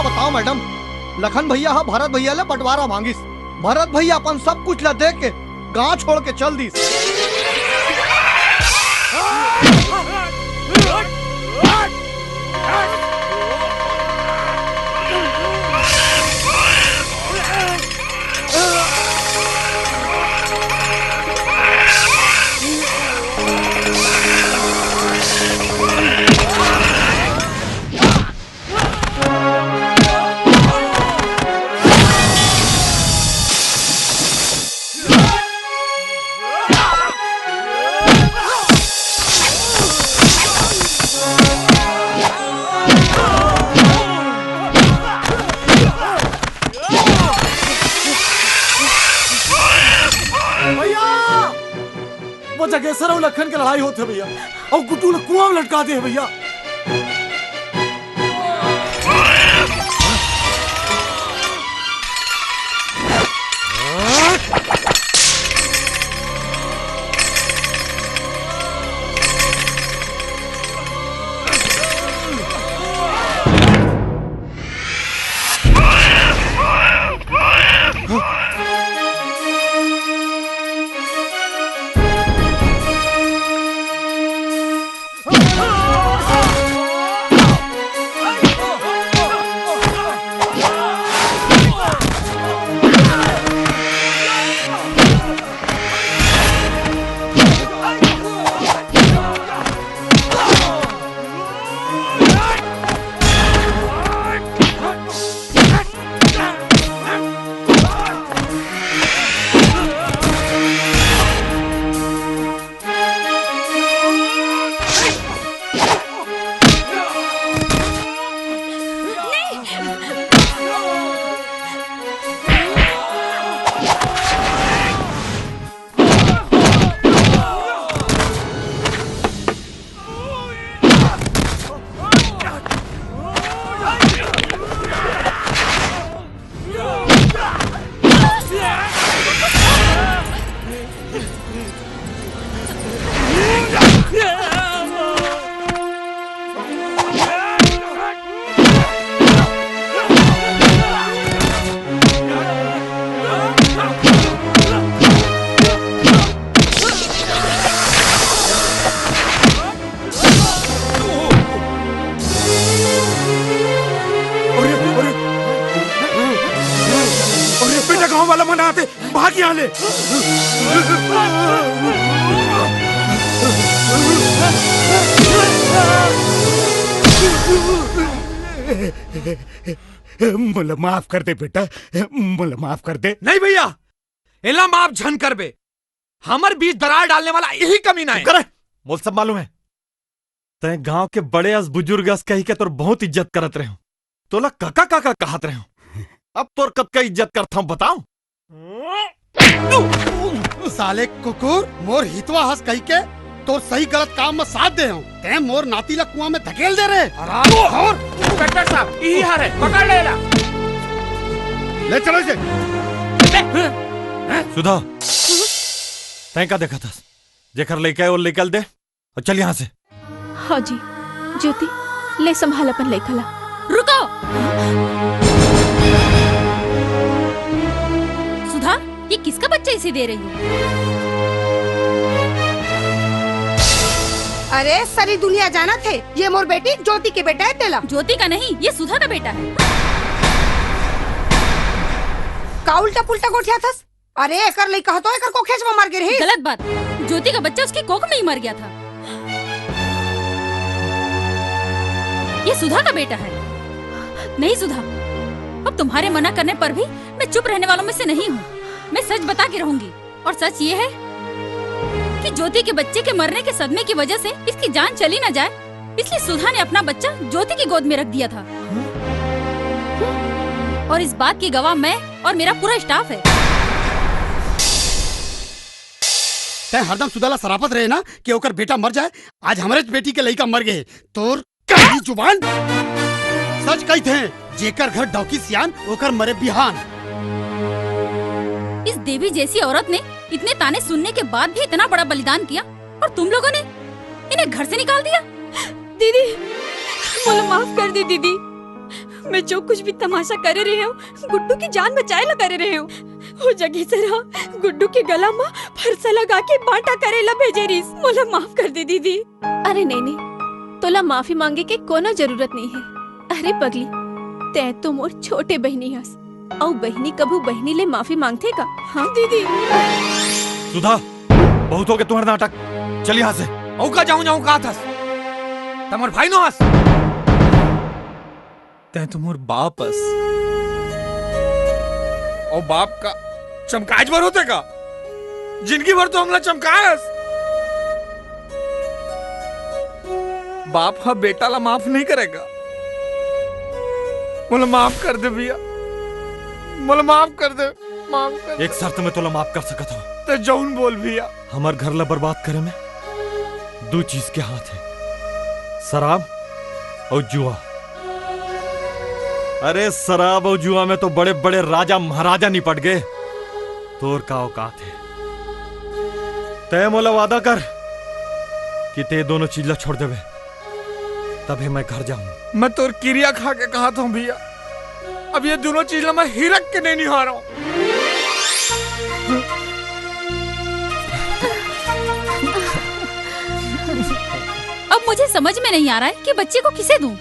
बताओ मैडम, लखन भैया हा भरत भैया ले बंटवारा मांगिस। भरत भैया अपन सब कुछ ला दे के गांव छोड़ के चल दिस। जगेसर और लखन की लड़ाई होती है भैया, और गुड्डू ने कुआं में लटका दिए भैया। मुझे माफ कर दे बेटा, मुझे माफ कर दे। नहीं भैया, एला माफ झन कर बे। हमर बीच दरार डालने वाला यही कमीना है। करे बोल, सब मालूम है। तय गांव के बड़े अस बुजुर्ग अस कही के तोर बहुत इज्जत करत रहे हो। तोला काका काका कहत रहे हो। अब तोर कब का इज्जत करता हूं बताओ। साले कुकुर, मोर हितवा हंस कही के तो सही गलत काम में साथ दे हूं। ते मोर नाती ला कुआं में धकेल दे रहे। इंस्पेक्टर साहब यही हार है, पकड़ लेला। ले चलो इसे। सुधा, तय का देखा था? जेकर लेके और निकल दे और चल यहाँ से। हाँ जी ज्योति, ले संभाल अपन लेखला। रुको सुधा, ये किसका बच्चा इसे दे रही हो? अरे सारी दुनिया जाना थे ये मोर बेटी ज्योति के बेटा है तेला। ज्योति का नहीं, ये सुधा का बेटा है। का उल्टा पुल्टा गोठिया थस। अरे एकर लई कहतो एकर को खेच में मर गिर। गलत बात। ज्योति का बच्चा उसकी कोख में ही मर गया था। ये सुधा का बेटा है। नहीं सुधा, अब तुम्हारे मना करने पर भी मैं चुप रहने वालों में से नहीं हूँ। मैं सच बता के रहूंगी, और सच ये है कि ज्योति के बच्चे के मरने के सदमे की वजह से इसकी जान चली न जाए, इसलिए सुधा ने अपना बच्चा ज्योति की गोद में रख दिया था। और इस बात की गवाह मैं और मेरा पूरा स्टाफ है। तै हरदम सुदाला सरापत रहे ना कि ओकर बेटा मर जाए। आज हमारे बेटी के लड़का मर गए। तोर कही जुबान सच कही थे, जेकर घर डौकी सियान ओकर मरे बिहान। इस देवी जैसी औरत ने इतने ताने सुनने के बाद भी इतना बड़ा बलिदान किया, और तुम लोगों ने इन्हें घर से निकाल दिया। दीदी मुझे माफ कर दी दीदी। मैं जो कुछ भी तमाशा कर रही हूँ, गुड्डू की जान बचाए ला कर रही हूँ। वो जगह से रहा गुड्डू के गला में फरसा लगा के बांटा करेला भेजे रही। मुझे माफ कर दी दीदी। अरे नहीं, तोला माफी मांगे के कोनो जरूरत नहीं है। अरे पगली, तै तो मोर छोटे बहनी हस, और बहनी कभू बहनी ले माफी मांगते का? हाँ दीदी। सुधा, बहुत हो गया तुम्हारा नाटक। चल यहाँ से। औका जाऊं कहा था तमर भाई नो हस। तै तुमोर बाप हस, और बाप का चमकाज भर होते का? जिंदगी भर तो हमला चमकायस। बाप हा बेटा ला माफ नहीं करेगा। मुझे माफ कर दे भैया, मुझे माफ कर दे, माफ कर दे। एक शर्त में तोला माफ कर सकता हूँ। तो जौन बोल भैया। हमार घर ला बर्बाद करे में दो चीज के हाथ है, शराब और जुआ। अरे शराब और जुआ में तो बड़े बड़े राजा महाराजा निपट गए। तोर का औकात है? तय मोला वादा कर कि ते दोनों चीज ला छोड़ देवे, तभी मैं घर जाऊं। मैं तोर किरिया खा के कहा था भैया, अब ये दोनों चीज मैं हिरक के नहीं निहा रहा हूं। अब मुझे समझ में नहीं आ रहा है कि बच्चे को किसे दूं?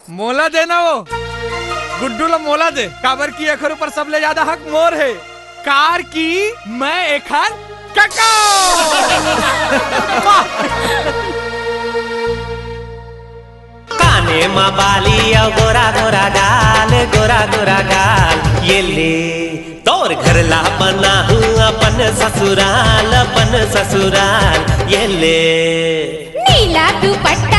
मोला देना वो गुड्डू ला मोला दे। काबर की एखर ऊपर सबले ज्यादा हक मोर है। कार की मैं एखर कका। काने माँ बाली और गोरा गोरा गाल, गोरा गोरा गाल। ये ले तोर घर ला बना हूँ अपन ससुराल, अपन ससुराल। ये ले नीला दुपट्टा